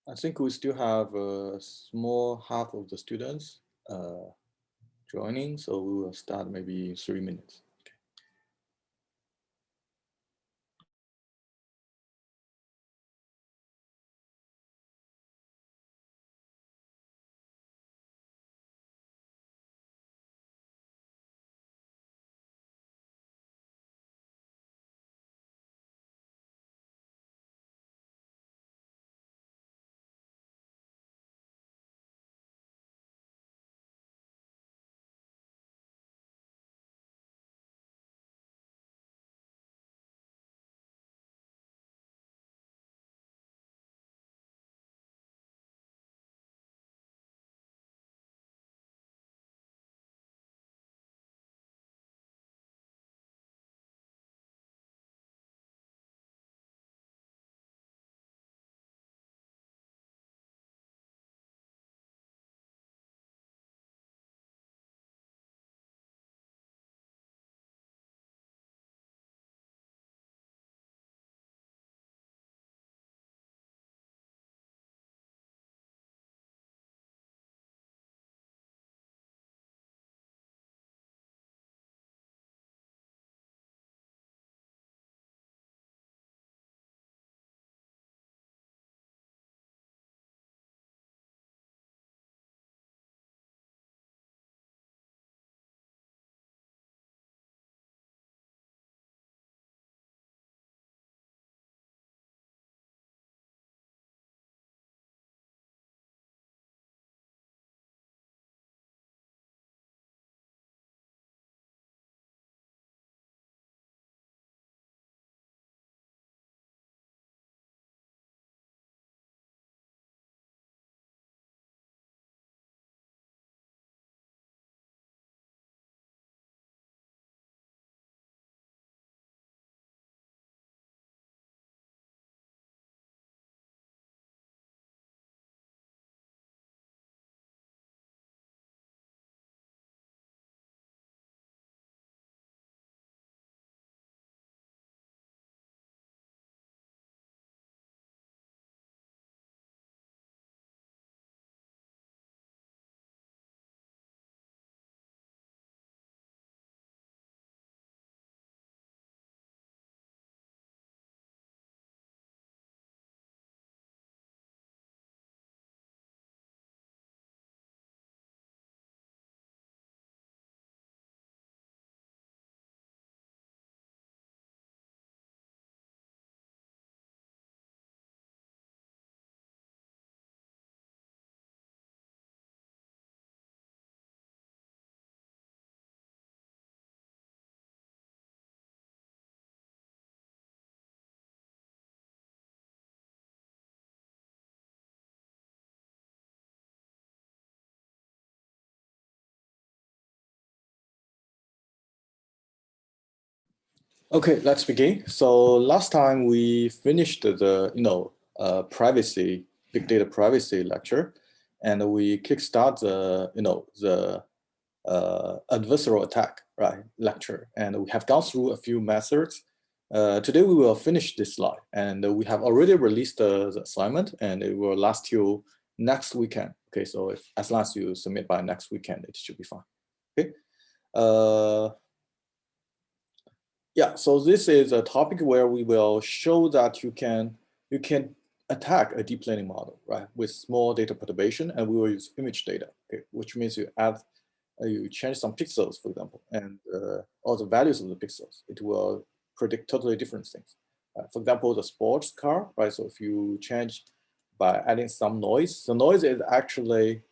I think we still have a small half of the students joining, so we will start maybe 3 minutes. Okay, let's begin. So last time we finished the privacy, big data privacy lecture, and we kickstart the adversarial attack, right, lecture, and we have gone through a few methods. Today we will finish this slide, and we have already released the assignment, and it will last till next weekend. Okay, so if as long as you submit by next weekend, it should be fine. Okay. Yeah, so this is a topic where we will show that you can attack a deep learning model, right, with small data perturbation, and we will use image data, okay, which means you add, you change some pixels, for example, and all the values of the pixels. It will predict totally different things. For example, the sports car, right? So if you change by adding some noise, the noise is actually,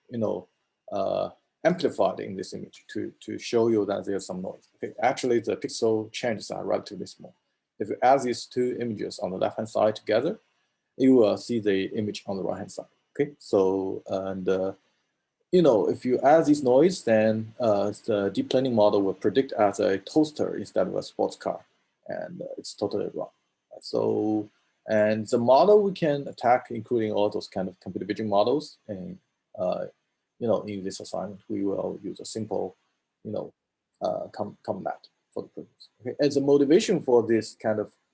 uh, amplified in this image to show you that there's some noise. Okay, actually the pixel changes are relatively small. If you add these two images on the left-hand side together, you will see the image on the right-hand side. Okay, so and if you add this noise, then the deep learning model will predict as a toaster instead of a sports car, and it's totally wrong. So, and the model we can attack, including all those kind of computer vision models, and in this assignment, we will use a simple, combat for the purpose. Okay, and the motivation for this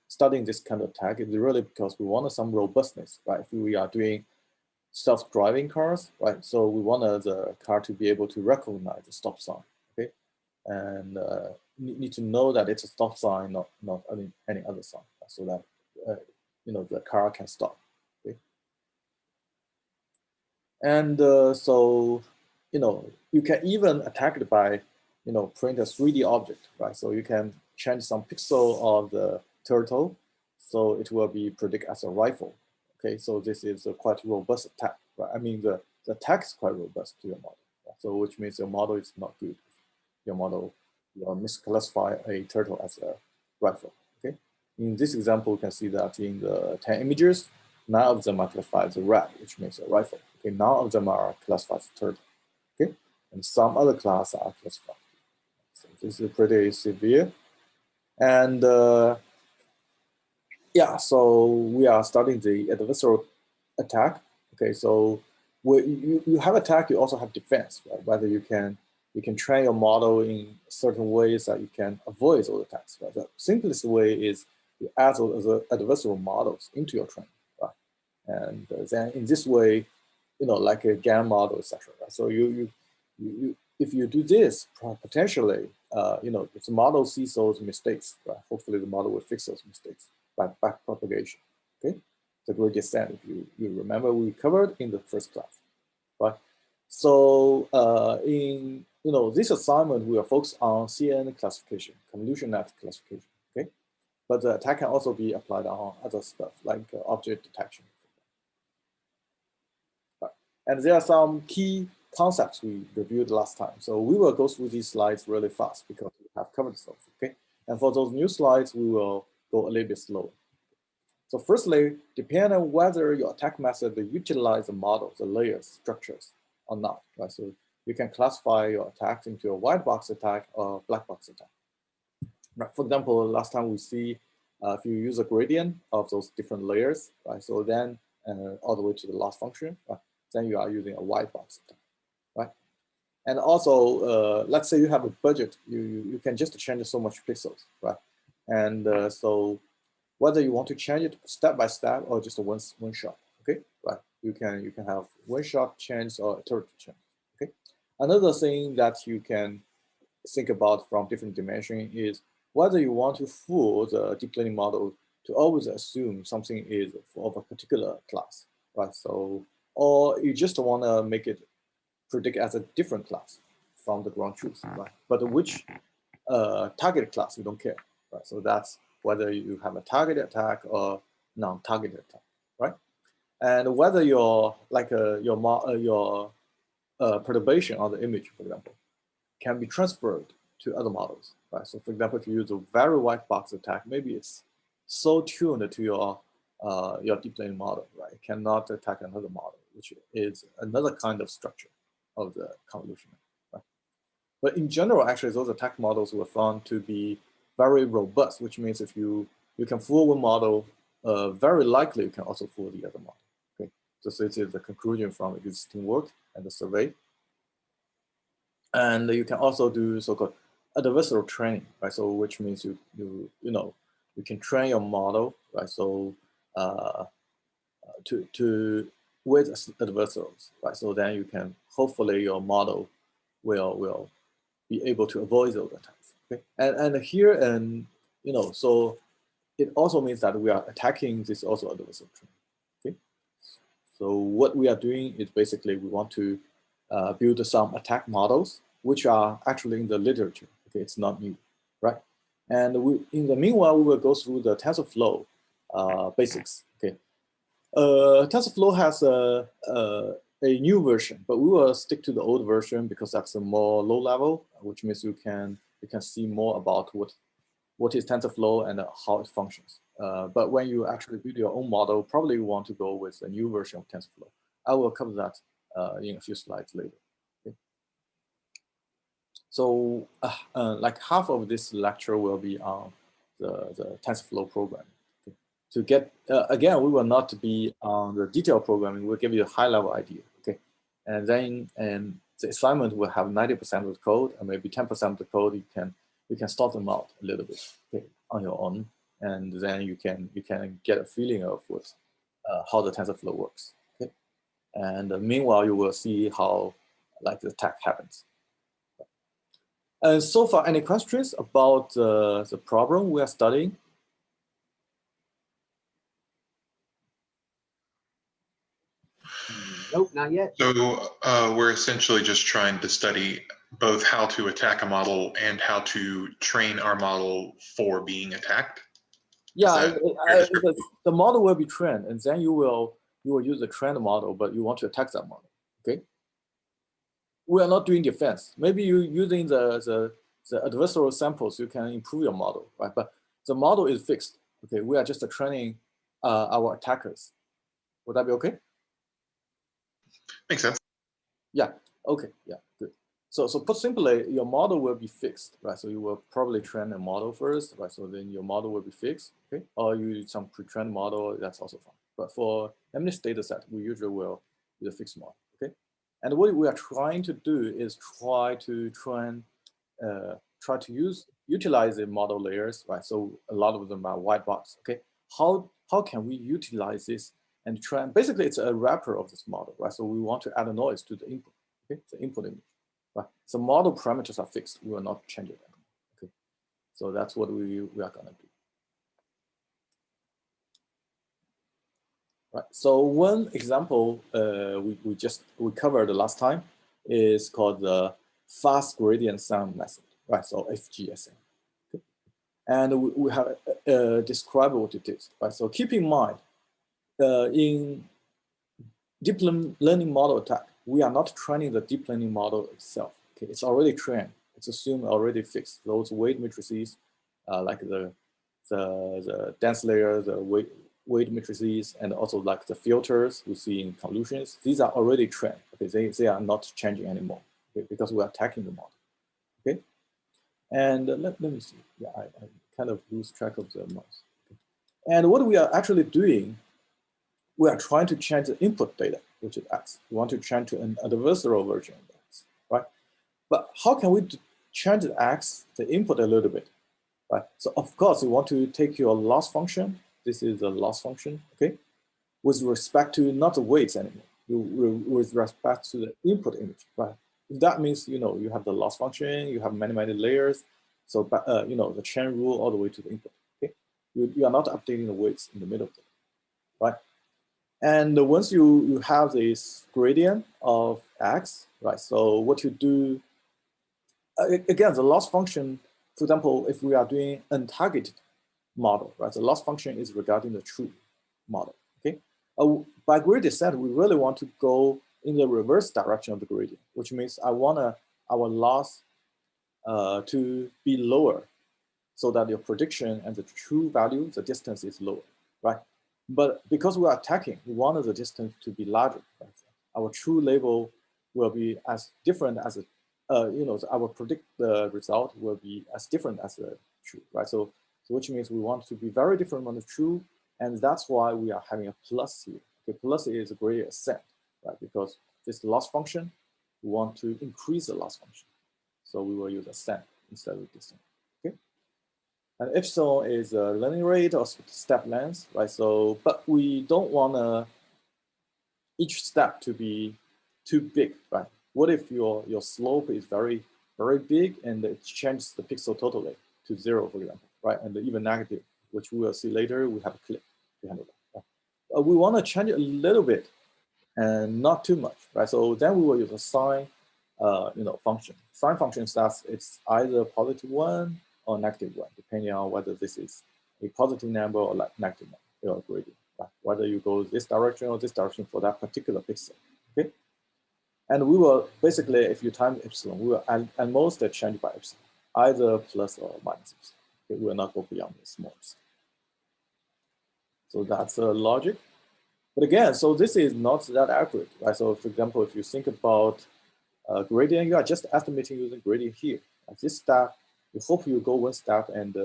studying this kind of attack is really because we want some robustness, right? If we are doing self-driving cars, right? So we want the car to be able to recognize the stop sign, okay? And need to know that it's a stop sign, not any other sign, so that the car can stop. Okay? And so you can even attack it by print a 3D object, right? So you can change some pixel of the turtle, so it will be predict as a rifle. Okay, so this is a quite robust attack, right? I mean the attack is quite robust to your model, right? So which means your model is not good. Your model will misclassify a turtle as a rifle. Okay, in this example, you can see that in the 10 images, 9 of them are classified as a rat, which means a rifle. Okay, 9 of them are classified as turtle. Okay, and some other class are classified. So this is pretty severe. And yeah, so we are starting the adversarial attack. Okay, so you have attack, you also have defense, right? Whether you can train your model in certain ways that you can avoid those attacks. Right? The simplest way is you add those adversarial models into your training, right? And then in this way, like a GAN model, etc. Right? So if you do this, potentially, if the model sees those mistakes, right? Hopefully the model will fix those mistakes by back propagation. Okay, the gradient descent, if you remember, we covered in the first class, right? So in this assignment, we are focused on CNN classification, convolution net classification. Okay, but the attack can also be applied on other stuff like object detection. And there are some key concepts we reviewed last time. So we will go through these slides really fast because we have covered those, okay? And for those new slides, we will go a little bit slower. So firstly, depending on whether your attack method utilize the model, the layers, structures, or not, right? So you can classify your attacks into a white box attack or black box attack. Right? For example, last time we see if you use a gradient of those different layers, right? So then all the way to the loss function, right? Then you are using a white box attack, right? And also, let's say you have a budget, you can just change so much pixels, right? And so whether you want to change it step by step or just a one shot, okay, right? You can have one shot change or iterative change, okay. Another thing that you can think about from different dimension is whether you want to fool the deep learning model to always assume something is of a particular class, right? So, or you just want to make it predict as a different class from the ground truth, right? But which target class, you don't care, right? So that's whether you have a targeted attack or non-targeted attack, right? And whether your perturbation on the image, for example, can be transferred to other models, right? So for example, if you use a very white box attack, maybe it's so tuned to your deep learning model, right? It cannot attack another model, which is another kind of structure of the convolution, right? But in general, actually, those attack models were found to be very robust, which means if you can fool one model, very likely you can also fool the other model. Okay, so this is the conclusion from existing work and the survey. And you can also do so-called adversarial training, right? So which means you can train your model, right? So to with adversarials, right? So then you can hopefully your model will be able to avoid those attacks. Okay, and here so it also means that we are attacking this also adversarial training. Okay, so what we are doing is basically we want to build some attack models which are actually in the literature. Okay, it's not new, right? And in the meanwhile, we will go through the TensorFlow basics. Okay, TensorFlow has a new version, but we will stick to the old version because that's a more low level, which means you can see more about what is TensorFlow and how it functions. But when you actually build your own model, probably you want to go with a new version of TensorFlow. I will cover that in a few slides later. Okay. So like half of this lecture will be on the TensorFlow programming. Okay. To get, again, we will not be on the detailed programming, we'll give you a high level idea, okay? And then the assignment will have 90% of the code and maybe 10% of the code, you can start them out a little bit, okay, on your own. And then you can get a feeling of what, how the TensorFlow works, okay? And meanwhile, you will see how like the attack happens. And so far, any questions about the problem we are studying? Nope, not yet. So we're essentially just trying to study both how to attack a model and how to train our model for being attacked. Yeah, the model will be trained, and then you will use the trained model, but you want to attack that model. Okay. We are not doing defense. Maybe you using the adversarial samples, you can improve your model, right? But the model is fixed. Okay, we are just training our attackers. Would that be okay? Makes sense. Yeah. Okay. Yeah. Good. So put simply, your model will be fixed, right? So you will probably train a model first, right? So then your model will be fixed, okay? Or you use some pre-trained model, that's also fine. But for MNIST data set, we usually will use a fixed model, okay? And what we are trying to do is try to train, try to utilize the model layers, right? So a lot of them are white box, okay? How can we utilize this and train? Basically, it's a wrapper of this model, right? So we want to add a noise to the input, okay? The input image, right? So model parameters are fixed. We will not change it anymore, okay? So that's what we are gonna do. Right. So one example we covered last time is called the fast gradient sound method, right? So FGSM. Okay. And we have described what it is, right? So keep in mind, in deep learning model attack, we are not training the deep learning model itself. Okay, it's already trained. It's assumed already fixed. Those weight matrices, like the dense layer, the weight matrices, and also like the filters we see in convolutions, these are already trained. Okay, they are not changing anymore, okay, because we are attacking the model. Okay, and let me see. Yeah, I kind of lose track of the mouse. Okay. And what we are actually doing, we are trying to change the input data, which is X. We want to change to an adversarial version of X, right? But how can we change the X, the input a little bit? Right. So of course, you want to take your loss function. This is a loss function, okay, with respect to not the weights anymore. With respect to the input image, right? That means you have the loss function, you have many layers. So the chain rule all the way to the input. Okay, you are not updating the weights in the middle of it, right? And once you have this gradient of X, right? So what you do again, the loss function. For example, if we are doing untargeted model, right? The loss function is regarding the true model, okay? By gradient descent, we really want to go in the reverse direction of the gradient, which means I want our loss to be lower so that your prediction and the true value, the distance is lower, right? But because we are attacking, we want the distance to be larger, right? Our true label will be as different as our predict the result will be as different as the true, right? So which means we want to be very different from the true, and that's why we are having a plus here. Okay, plus is a gradient ascent, right? Because this loss function, we want to increase the loss function, so we will use ascent instead of descent. Okay, and epsilon is a learning rate or step length, right? So, but we don't want each step to be too big, right? What if your slope is very big and it changes the pixel totally to 0, for example, right? And even negative, which we will see later, we have a clip to handle that. Right? We want to change it a little bit and not too much, right? So then we will use a sign, function. Sign function says it's either +1 or -1, depending on whether this is a positive number or like negative number or gradient. Right? Whether you go this direction or this direction for that particular pixel. Okay. And we will basically, if you time epsilon, we will at most change by epsilon, either plus or minus epsilon. Okay, we will not go beyond the smallest. So that's the logic. But again, so this is not that accurate, right? So for example, if you think about gradient, you are just estimating using gradient here. At this step, you hope you go one step, and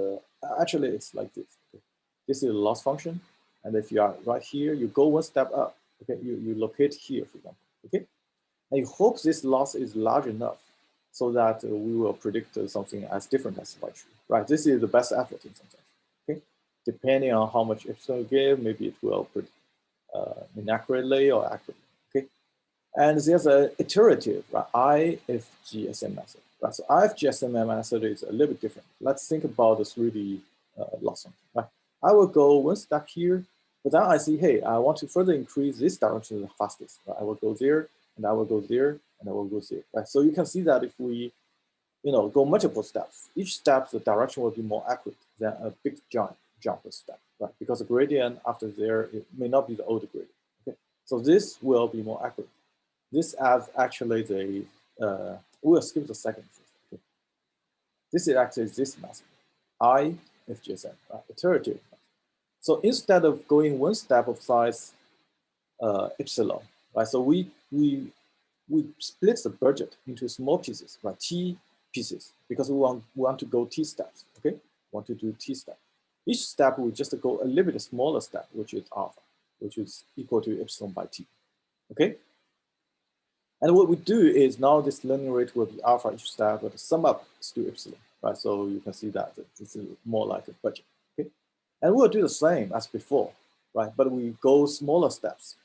actually it's like this. Okay? This is a loss function, and if you are right here, you go one step up. Okay, you locate here, for example. Okay, and you hope this loss is large enough so that we will predict something as different as y true. Right? This is the best effort in some sense. Okay, depending on how much epsilon you give, maybe it will predict inaccurately or accurately. Okay, And there's an iterative, right, IFGSM method. Right? So IFGSM method is a little bit different. Let's think about the 3D loss function. Right? I will go one step here, but then I see, hey, I want to further increase this direction the fastest. Right? I will go there, and I will go there, and I will go there. Right? So you can see that if we go multiple steps, each step, the direction will be more accurate than a big jump step, right? Because the gradient after there, it may not be the old gradient, okay? So this will be more accurate. This as actually the, we'll skip the second first, okay? This is actually this method, IFGSM, right? Iterative. So instead of going one step of size epsilon, right? So we split the budget into small pieces, right? T pieces, because we want to go T steps, okay? We want to do T step. Each step we just go a little bit smaller step, which is alpha, which is equal to epsilon by T, okay? And what we do is now this learning rate will be alpha each step, but the sum up is to epsilon, right? So you can see that this is more like a budget, okay? And we'll do the same as before, right? But we go smaller steps,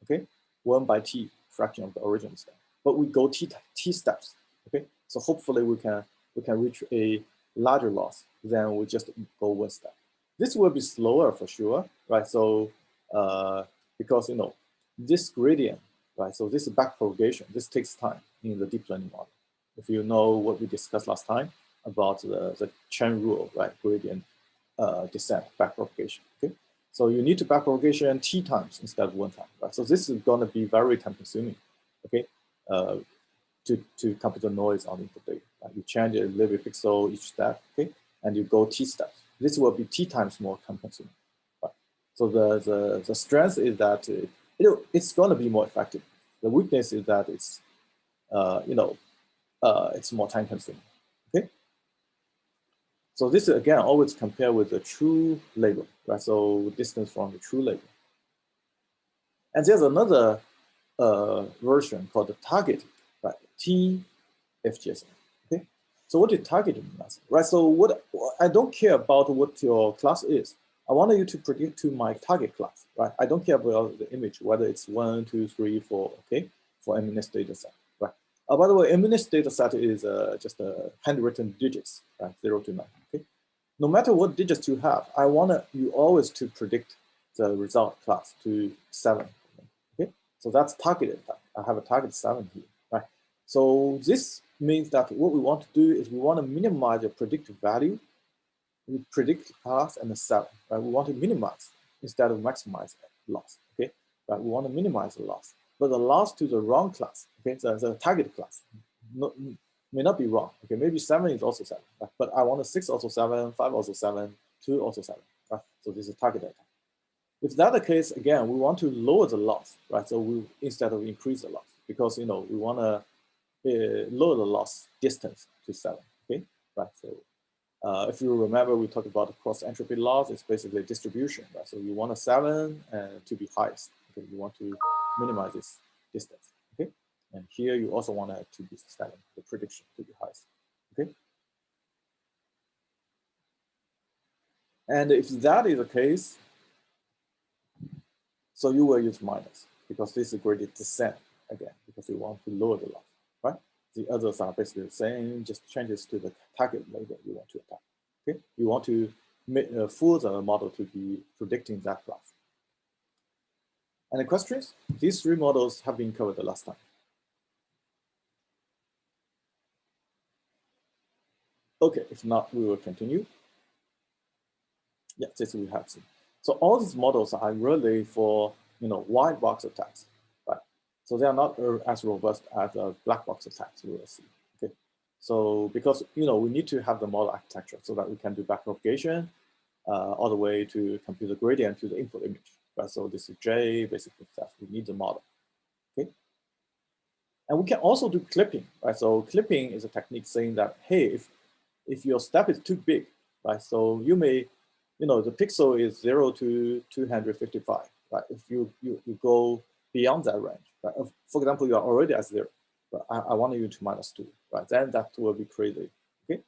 okay? 1 by T, fraction of the original step. But we go T steps, okay? So hopefully we can reach a larger loss than we just go one step. This will be slower for sure, right? So because this gradient, right? So this is back propagation. This takes time in the deep learning model. If you know what we discussed last time about the chain rule, right? Gradient descent back propagation, okay? So you need to back propagation T times instead of one time, right? So this is gonna be very time consuming, okay? To compute the noise on input data. Right? You change a little pixel each step, okay? And you go T steps. This will be T times more time consuming. Right? So the strength is that it's gonna be more effective. The weakness is that it's it's more time consuming, okay? So this is again always compare with the true label, right? So distance from the true label. And there's another version called the targeted, right? TFGSM. Okay. So what is targeted method, right? So what I don't care about what your class is. I want you to predict to my target class, right? I don't care about the image, whether it's 1, 2, 3, 4, okay, for MNIST data set, right? By the way, MNIST data set is just handwritten digits, right? 0 to 9, okay? No matter what digits you have, I want you always to predict the result class to 7. Okay, so that's targeted. I have a target 7 here, right? So this means that what we want to do is we want to minimize the predicted value. We predict class and the 7, right? We want to minimize instead of maximize loss. Okay, right? We want to minimize the loss, but the loss to the wrong class, okay, the target class, may not be wrong. Okay, maybe 7 is also 7, right? But I want a 6 also 7, 5 also 7, 2 also 7, right? So this is target data. If that's the case, again, we want to lower the loss, right? So we instead of increase the loss, because we want to lower the loss distance to 7. Okay, right? So if you remember, we talked about the cross entropy loss. It's basically a distribution, right? So you want a 7 to be highest. Okay, you want to minimize this distance. Okay, and here you also want it to be 7, the prediction to be highest. Okay, and if that is the case, so you will use minus, because this is gradient descent again, because you want to lower the loss, right? The others are basically the same, just changes to the target label you want to attack. Okay, you want to fool the model to be predicting that class. Any questions? These 3 models have been covered the last time. Okay, if not, we will continue. Yeah, this we have seen. So all these models are really for white box attacks, right? So they are not as robust as a black box attacks we will see. Okay, so because we need to have the model architecture so that we can do backpropagation all the way to compute the gradient to the input image, right? So this is J basically stuff. We need the model. Okay, and we can also do clipping, right? So clipping is a technique saying that hey, if your step is too big, right? So you may the pixel is 0 to 255, right? If you go beyond that range, right? For example, you are already at 0, but I want you to -2, right? Then that will be crazy, okay?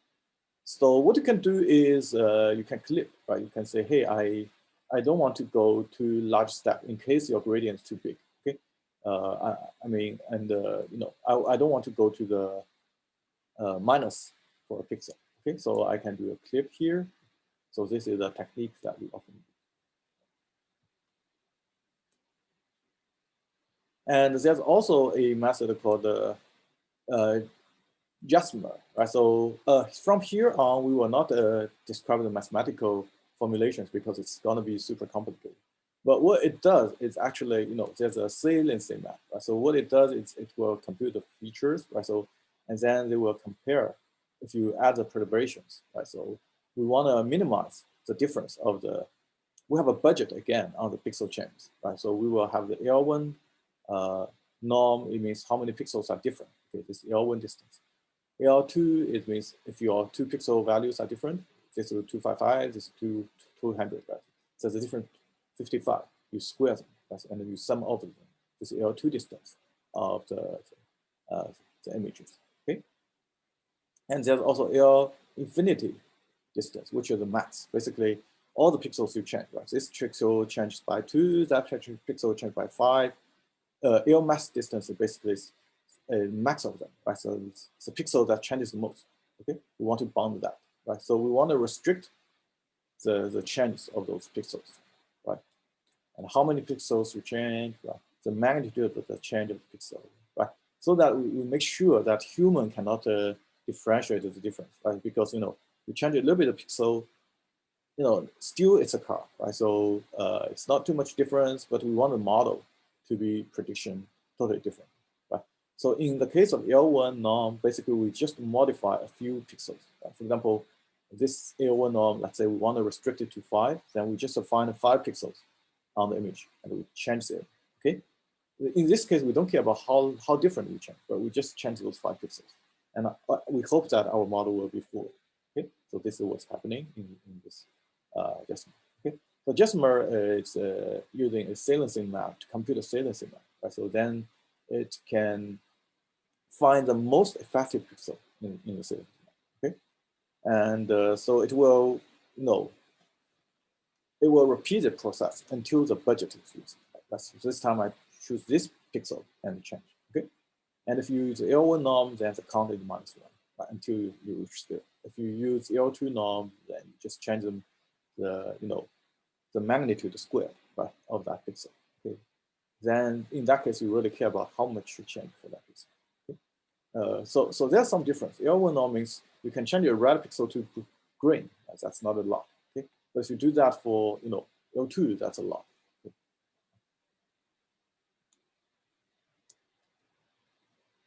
So what you can do is you can clip, right? You can say, hey, I don't want to go to large step in case your gradient is too big, okay? I mean, and you know, I don't want to go to the minus for a pixel. Okay, so I can do a clip here. So this is a technique that we often use. And there's also a method called Jasmer, right? So from here on, we will not describe the mathematical formulations because it's going to be super complicated. But what it does is actually, you know, there's a saliency map, right? So what it does is it will compute the features, right? So, and then they will compare if you add the perturbations, right? So we want to minimize the difference of the, we have a budget again on the pixel changes, right? So we will have the L1 norm, it means how many pixels are different, okay, this L1 distance. L2, it means if your 2 pixel values are different, this is 255, this is 200, right? So the different 55, you square them, right? And then you sum all of them. This is L2 distance of the images, okay? And there's also L infinity distance, which is the max. Basically, all the pixels you change, right? This pixel changes by 2, that pixel changes by 5. L max distance is basically max of them, right? So it's the pixel that changes the most, okay? We want to bound that, right? So we want to restrict the changes of those pixels, right? And how many pixels you change, right? The magnitude of the change of the pixel, right? So that we make sure that human cannot differentiate the difference, right? Because, you know, you change a little bit of pixel, you know, still it's a car, right? So it's not too much difference, but we want the model to be prediction totally different, right? So in the case of L1 norm, basically we just modify a few pixels. Right? For example, this L1 norm, let's say we want to restrict it to 5, then we just find 5 pixels on the image and we change it, okay? In this case, we don't care about how different we change, but we just change those 5 pixels. And we hope that our model will be full, okay? So this is what's happening in this Jasmer, okay? So Jasmer is using a saliency map to compute a saliency map, right? So then it can find the most effective pixel in the saliency map, okay? And so it will, you know, it will repeat the process until the budget is used. That's this time I choose this pixel and change, okay? And if you use the L1 norm, then the count is -1, right, until you reach there. If you use L2 norm, then you just change them, you know, the magnitude squared, right, of that pixel, okay? Then in that case, you really care about how much you change for that pixel, okay? So there's some difference. L1 norm means you can change your red pixel to green, that's not a lot, okay? But if you do that for, you know, L2, that's a lot. Okay?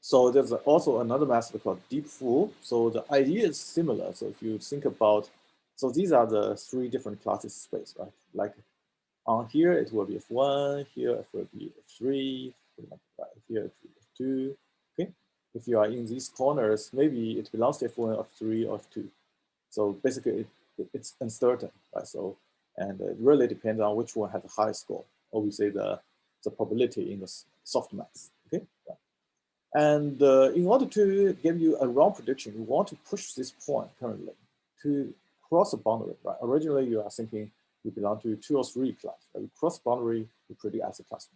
So there's also another method called deep fool. So the idea is similar. So if you think about, so these are the 3 different classes space, right? Like on here, it will be F1, here it will be F3, right? Here it will be F2, okay? If you are in these corners, maybe it belongs to F1, F3, or F2. So basically, it's uncertain, right? So, and it really depends on which one has the highest score, or we say the probability in the softmax, okay? Right. And in order to give you a wrong prediction, you want to push this point currently to cross a boundary, right? Originally, you are thinking you belong to 2 or 3 class. Right? You cross boundary, you predict as a class.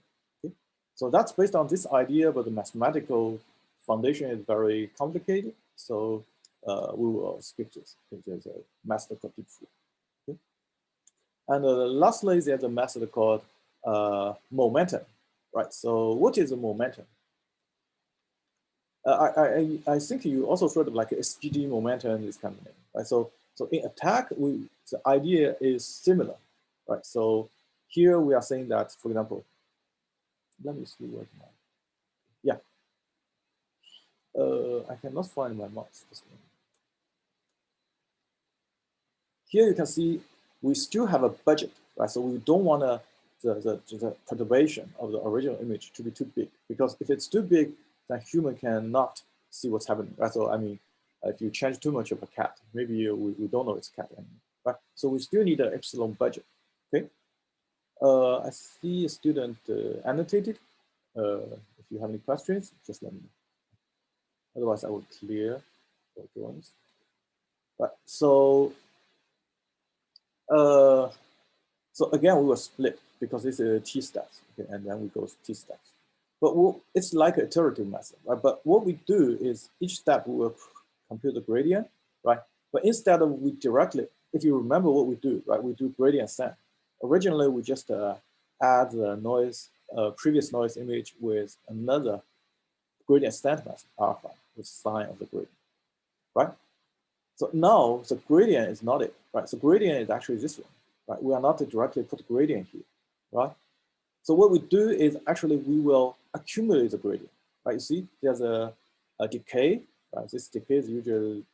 Okay? So that's based on this idea, but the mathematical foundation is very complicated. So we will skip this. There's a method called deep fool. Okay? And lastly, there's a method called momentum, right? So what is a momentum? I think you also heard of like SGD momentum, this kind of thing, right? So in attack, the idea is similar, right? So here we are saying that, for example, let me see what my, yeah. I cannot find my mouse. Here you can see we still have a budget, right? So we don't want the perturbation of the original image to be too big, because if it's too big, then human cannot see what's happening, right? So I mean, if you change too much of a cat, maybe we don't know it's a cat anymore, right? So we still need an epsilon budget, okay? I see a student annotated. If you have any questions, just let me know. Otherwise, I will clear the drawings. Right, so so again, we will split because this is T steps, okay, and then we go T steps. But it's like an iterative method, right? But what we do is each step we will compute the gradient, right? But instead of we directly, if you remember what we do, right? We do gradient descent. Originally, we just add the noise, previous noise image with another gradient descent method, alpha, with sign of the gradient, right? So now the gradient is not it, right? So gradient is actually this one, right? We are not directly put gradient here, right? So what we do is actually we will accumulate the gradient, right? You see, there's a decay, right? This decay is usually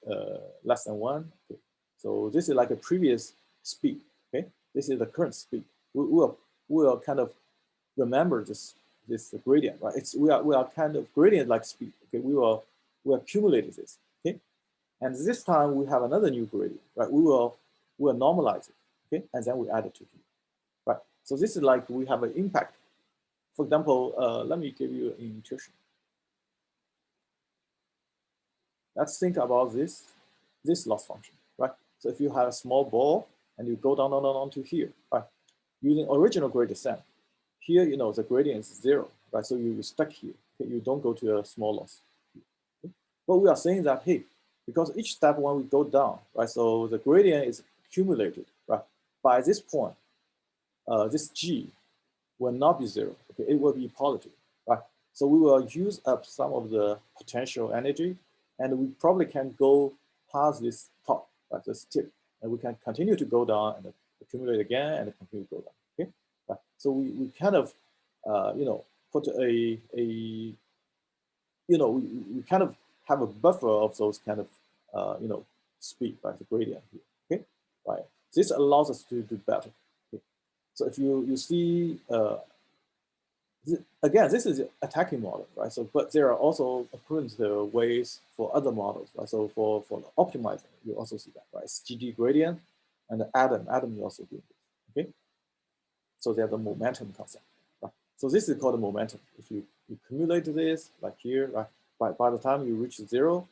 less than 1. Okay. So this is like a previous speed, okay? This is the current speed. We will kind of remember this gradient, right? We are kind of gradient like speed, okay? We accumulate this, okay? And this time we have another new gradient, right? We will normalize it, okay? And then we add it to here, right? So this is like we have an impact. For example, let me give you an intuition. Let's think about this loss function, right? So if you have a small ball and you go down to here, right? Using original gradient descent, here, the gradient is 0, right? So you're stuck here, okay? You don't go to a small loss. Okay? But we are saying that, hey, because each step when we go down, right? So the gradient is accumulated, right? By this point, this G will not be 0, okay? It will be positive, right? So we will use up some of the potential energy, and we probably can go past this top, right, this tip, and we can continue to go down and accumulate again and continue to go down, okay? Right. So we kind of, put we kind of have a buffer of those kind of, speed, right, the gradient here, okay? Right. This allows us to do better. Okay? So if you see, again, this is an attacking model, right? So, but there are also equivalent ways for other models, right? So for optimizing, you also see that, right? It's GG gradient and Adam you also do this, okay? So they're the momentum concept, right? So this is called the momentum. If you accumulate this, like here, right? By the time you reach 0,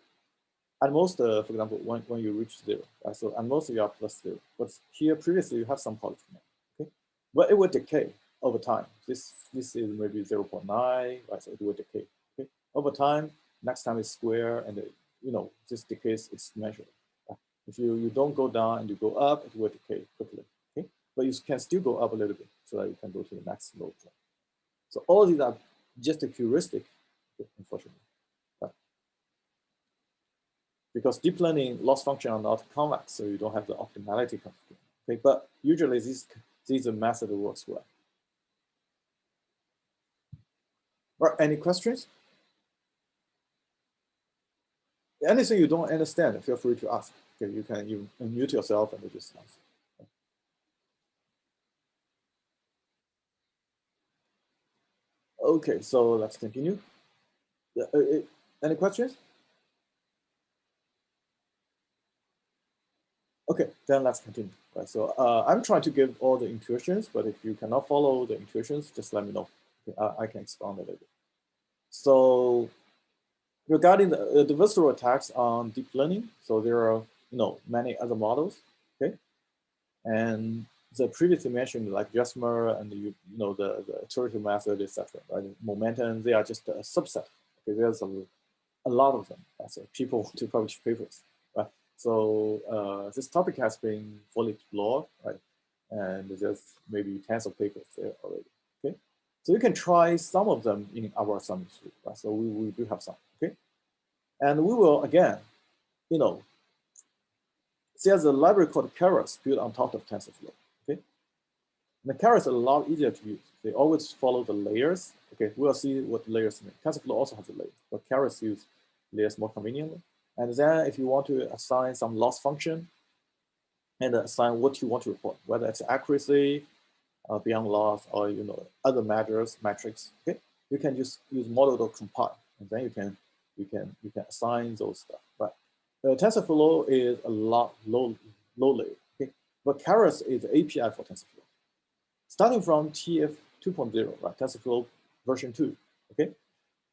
at most, for example, when you reach 0, right? So at most you are plus 0, but here previously you have some positive, okay? But it will decay over time. This is maybe 0.9, right? So it will decay. Okay, over time, next time it's square, and this decays exponentially. Right? If you don't go down and you go up, it will decay quickly. Okay, but you can still go up a little bit so that you can go to the next low point. So all these are just a heuristic, unfortunately, right? Because deep learning loss function are not convex, so you don't have the optimality constraint. Okay, but usually these method works well. Right, any questions? Anything you don't understand, feel free to ask. Okay, you can even unmute yourself and just ask. Okay, so let's continue. Any questions? Okay, then let's continue. Right, so I'm trying to give all the intuitions, but if you cannot follow the intuitions, just let me know. Okay, I can expand a little bit. So regarding the adversarial attacks on deep learning, so there are many other models. Okay, and the previously mentioned like Jasmer and the iterative method, etc. Right, momentum, they are just a subset. Okay, there's a lot of them. So people want to publish papers, right? So this topic has been fully explored, right? And there's maybe tens of papers there already. Okay, so you can try some of them in our assignment suite, right? So we do have some. Okay, and we will again, there's a library called Keras built on top of TensorFlow. Okay, and the Keras is a lot easier to use. They always follow the layers. Okay, we'll see what layers mean. TensorFlow also has a layer, but Keras use layers more conveniently. And then if you want to assign some loss function and assign what you want to report, whether it's accuracy, beyond loss, or other measures, metrics, okay, you can just use model.compile, and then you can assign those stuff. But TensorFlow is a lot low layer, okay, but Keras is the API for TensorFlow, starting from TF 2.0, right? TensorFlow version 2, okay.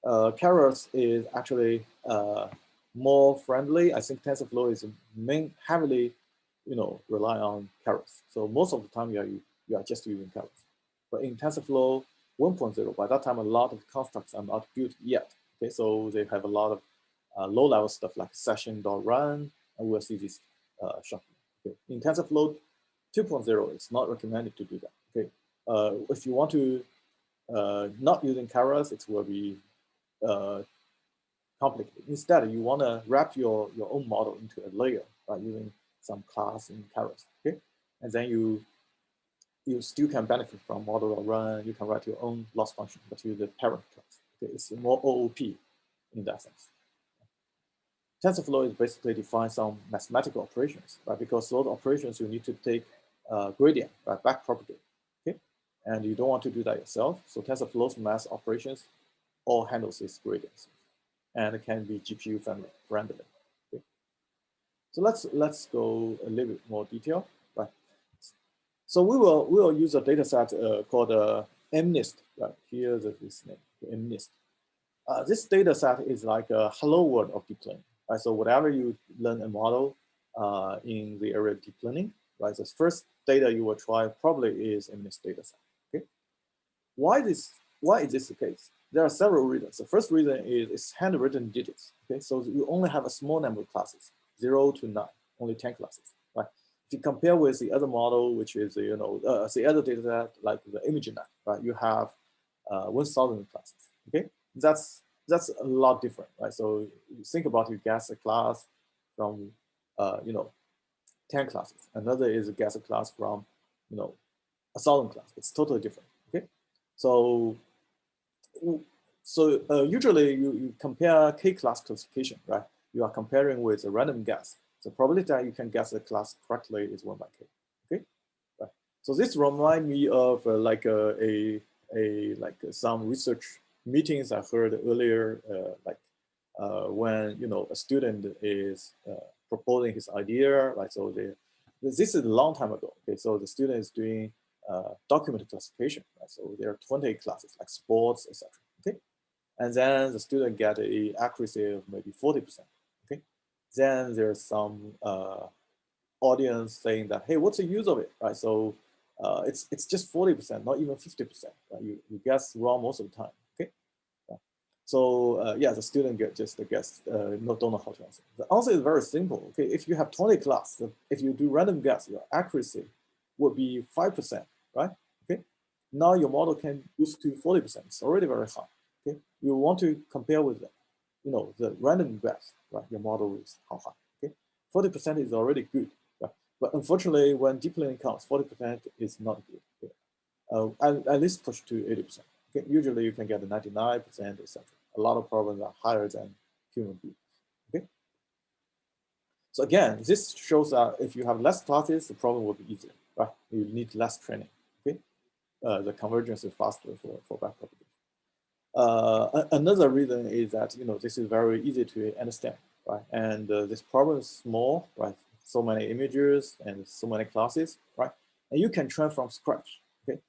Keras is actually more friendly. I think TensorFlow is heavily, rely on Keras. So most of the time you are just using Keras. But in TensorFlow, 1.0, by that time, a lot of constructs are not built yet. Okay, so they have a lot of low-level stuff like session.run, and we'll see this shortly. Okay, in TensorFlow 2.0, it's not recommended to do that. Okay, if you want to not using keras, it will be complicated. Instead, you want to wrap your own model into a layer by using some class in keras. Okay, and then you still can benefit from model.run. You can write your own loss function, but use the parent class. Okay, it's more OOP in that sense. TensorFlow is basically define some mathematical operations, right? Because those operations you need to take gradient, right, back propagate, okay? And you don't want to do that yourself. So TensorFlow's math operations all handles these gradients, and it can be GPU friendly. Okay? So let's go a little bit more detail, right? So we will use a data set called MNIST, right? Here's this name, MNIST. This data set is like a hello world of deep learning. Right? So whatever you learn a model in the area of deep learning, right? The first data you will try probably is in this data set. Okay. Why is this the case? There are several reasons. The first reason is it's handwritten digits. Okay, so you only have a small number of classes, 0 to 9, only 10 classes. Right. If you compare with the other model, which is the other data set like the ImageNet, right? You have 1,000 classes. Okay, that's a lot different, right? So you think about you guess a class from 10 classes. Another is guess a class from 1,000 classes. It's totally different. Okay, so usually you compare k-class classification, right? You are comparing with a random guess. The probability that you can guess the class correctly is 1 by k. Okay, right. So this reminds me of some research meetings I heard earlier, when a student is proposing his idea, right? So this is a long time ago. Okay, so the student is doing document classification, right? So there are 20 classes like sports, etc. Okay, and then the student get a accuracy of maybe 40%. Okay, then there's some audience saying that, hey, what's the use of it, right? So it's just 40%, not even 50%. Right? You guess wrong most of the time. Okay, yeah. So the student don't know how to answer. The answer is very simple. Okay, if you have 20 class, if you do random guess, your accuracy would be 5%, right? Okay, now your model can boost to 40%. It's already very high. Okay, you want to compare with the random guess, right? Your model is how high? Okay, 40% is already good. But unfortunately, when deep learning comes, 40% is not good. Okay? At least push to 80%. Okay? Usually you can get 99%, etc. A lot of problems are higher than human beings. Okay? So again, this shows that if you have less classes, the problem will be easier. Right? You need less training. Okay? The convergence is faster for backpropagation. Another reason is that this is very easy to understand, right? And this problem is small, right? So many images and so many classes, right? And you can train from scratch. Okay,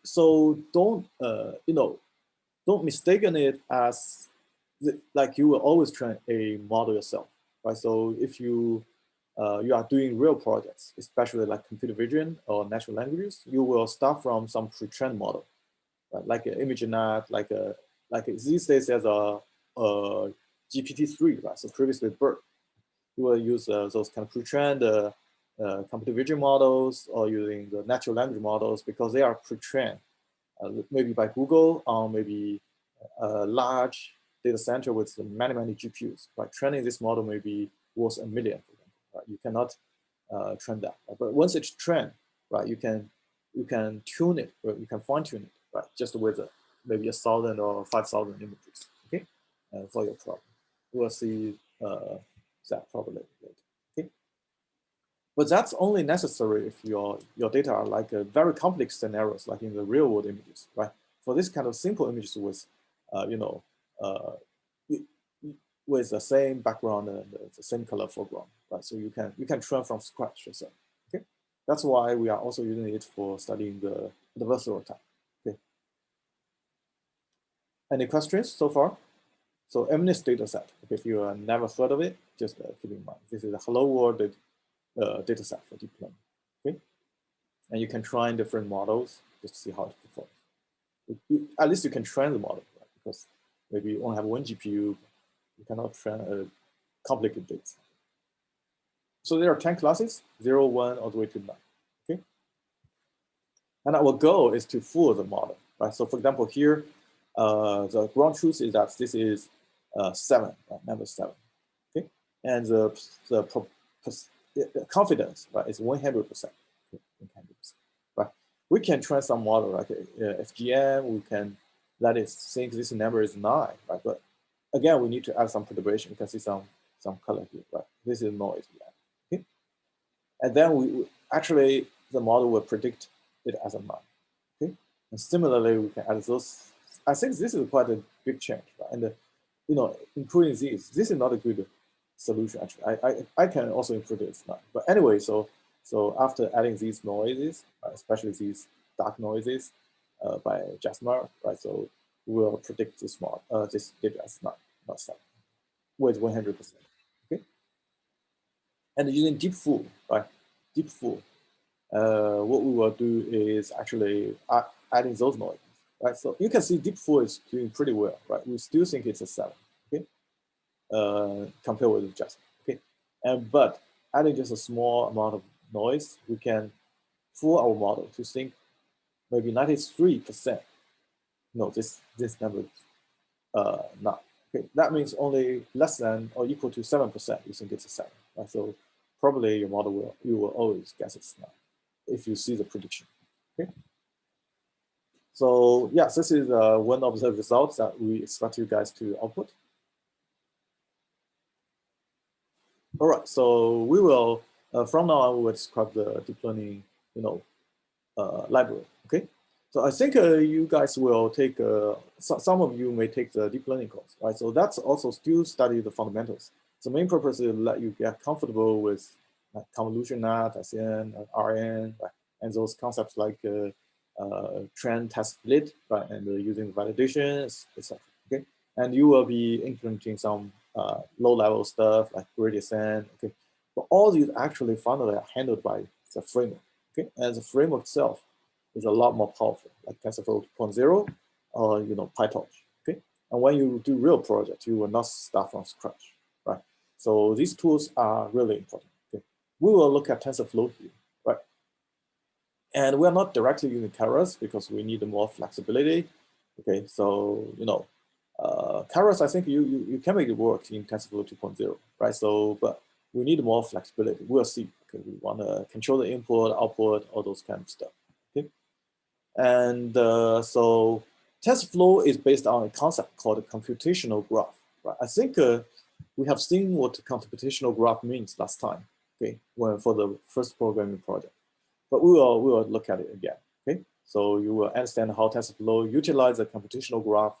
so don't mistaken it as like you will always train a model yourself, right? So if you are doing real projects, especially like computer vision or natural languages, you will start from some pre-trained model, right? Like an ImageNet, like these days there's a GPT-3, right? So previously BERT. You will use those kind of pre-trained computer vision models or using the natural language models because they are pre-trained, maybe by Google or maybe a large data center with many GPUs. Right? Training this model may be worth $1 million, for example. Right? You cannot train that. But once it's trained, right, you can tune it, or you can fine tune it, right, just with maybe 1,000 or 5,000 images. Okay, for your problem. We'll see that probably later. Okay, but that's only necessary if your data are like very complex scenarios, like in the real world images, right? For this kind of simple images with, with the same background and the same color foreground, right? So you can train from scratch yourself. Okay, that's why we are also using it for studying the adversarial attack. Okay, any questions so far? So MNIST data set. Okay, if you have never heard of it, just keep in mind this is a hello world data set for deep learning. Okay, and you can try different models just to see how it performs. At least you can train the model, right? Because maybe you only have one GPU, you cannot train a complicated data. So there are 10 classes, 0, 1, all the way to 9. Okay. And our goal is to fool the model, right? So for example, here, the ground truth is that this is 7, right? Number 7. Okay. And the confidence, right, is 100%. Okay? 100%. Right. We can train some model, like FGM, we can let it think this number is 9, right? But again, we need to add some perturbation. You can see some color here, right? This is noise. Okay. And then we actually, the model will predict it as a 9. Okay. And similarly, we can add those. I think this is quite a big change, right? And including this is not a good solution actually. I can also improve it now. But anyway, so after adding these noises, especially these dark noises by Jasmer, right? So we will predict this model, this data as 9, not 7, with 100%. Okay. And using deep fool, right? Deep fool. What we will do is actually adding those noises, right? So you can see deep fool is doing pretty well, right? We still think it's a 7, okay? Compared with Jasper, okay? But adding just a small amount of noise, we can fool our model to think maybe 93%. No, this number not. Okay, that means only less than or equal to 7%. You think it's a 7, right? So probably your model you will always guess it's 9 if you see the prediction. Okay. So yes, this is one of the results that we expect you guys to output. All right, so we will from now on we will describe the deep learning, library. Okay, so I think you guys will take some of you may take the deep learning course, right? So that's also still study the fundamentals. The main purpose is to let you get comfortable with convolution net, SN, RN, right? And those concepts like train test split, right? And using validation, etc. Okay, and you will be implementing some low-level stuff like gradient descent. Okay, but all these actually finally are handled by the framework. Okay, and the framework itself is a lot more powerful, like TensorFlow 2.0 or PyTorch. Okay, and when you do real project, you will not start from scratch, right? So these tools are really important. Okay, we will look at TensorFlow here, right? And we are not directly using Keras because we need more flexibility. Okay, so Keras, I think you can make it work in TensorFlow 2.0, right? So, but we need more flexibility. We'll see. Okay, we want to control the input, output, all those kind of stuff. Okay, and so TensorFlow is based on a concept called a computational graph. Right? I think we have seen what computational graph means last time. Okay, for the first programming project, but we will look at it again. Okay, so you will understand how TensorFlow utilizes the computational graph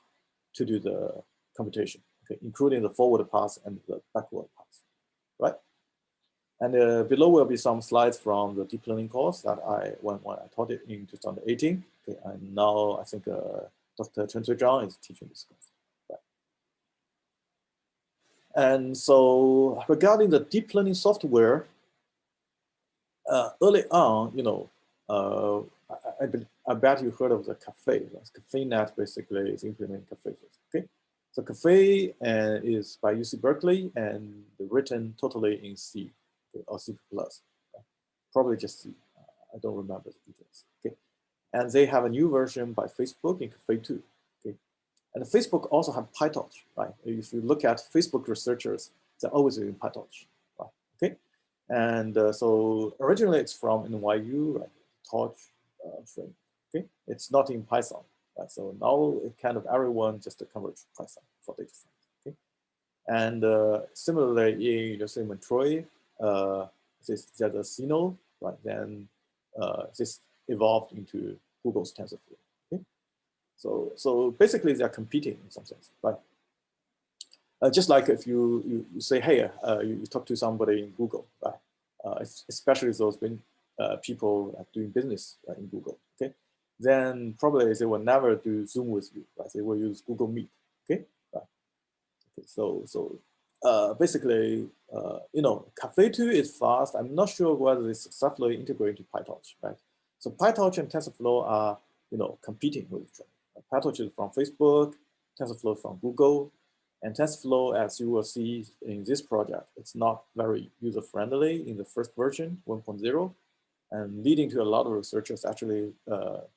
to do the computation, okay, including the forward pass and the backward pass, right? And below will be some slides from the deep learning course that when I taught it in 2018. Okay, and now I think Dr. Chen Cui Zhang is teaching this course. Right? And so regarding the deep learning software, early on, I bet you heard of the Caffe. CaffeNet basically is implementing Caffe. Okay, so Caffe is by UC Berkeley and written totally in C, okay, or C++. Probably just C. I don't remember the details. Okay, and they have a new version by Facebook in Caffe 2. Okay, and Facebook also have PyTorch. Right, if you look at Facebook researchers, they're always using PyTorch. Right? Okay. And so originally it's from NYU, right? Torch frame. Okay, it's not in Python, right? So now it kind of everyone just convert to Python for data science. Okay, and similarly in University of Montreuil, there's a CNO, right? Then this evolved into Google's TensorFlow. Okay, so basically they are competing in some sense, right? Just like if you say, hey, you talk to somebody in Google, right? Especially those people doing business in Google, okay? Then probably they will never do Zoom with you, right? They will use Google Meet, okay? Right. Okay, so basically, Caffe 2 is fast. I'm not sure whether it's successfully integrated to PyTorch, right? So PyTorch and TensorFlow are, competing with each other. PyTorch is from Facebook, TensorFlow from Google, and TensorFlow, as you will see in this project, it's not very user-friendly in the first version, 1.0, and leading to a lot of researchers actually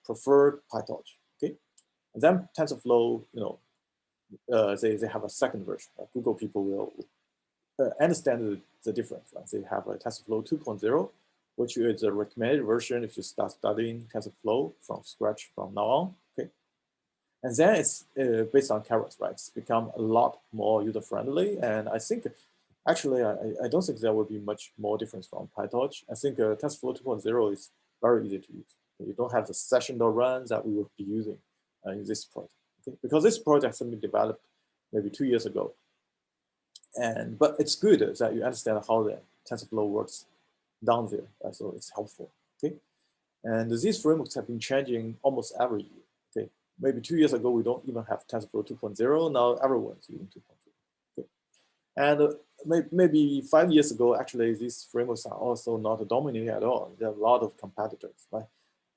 preferred PyTorch. Okay, and then TensorFlow, they have a second version. Google people will understand the difference. Right? They have a TensorFlow 2.0, which is a recommended version if you start studying TensorFlow from scratch from now on. Okay, and then it's based on carrots, right? It's become a lot more user-friendly, and I think actually I don't think there will be much more difference from PyTorch. I think TensorFlow 2.0 is very easy to use. You don't have the session or runs that we will be using in this project, okay? Because this project has been developed maybe 2 years ago. But it's good that you understand how the TensorFlow works down there, right? So it's helpful, okay? And these frameworks have been changing almost every year, okay? Maybe 2 years ago, we don't even have TensorFlow 2.0. Now everyone's using 2.0, okay? And maybe 5 years ago, actually, these frameworks are also not dominating at all. There are a lot of competitors, right?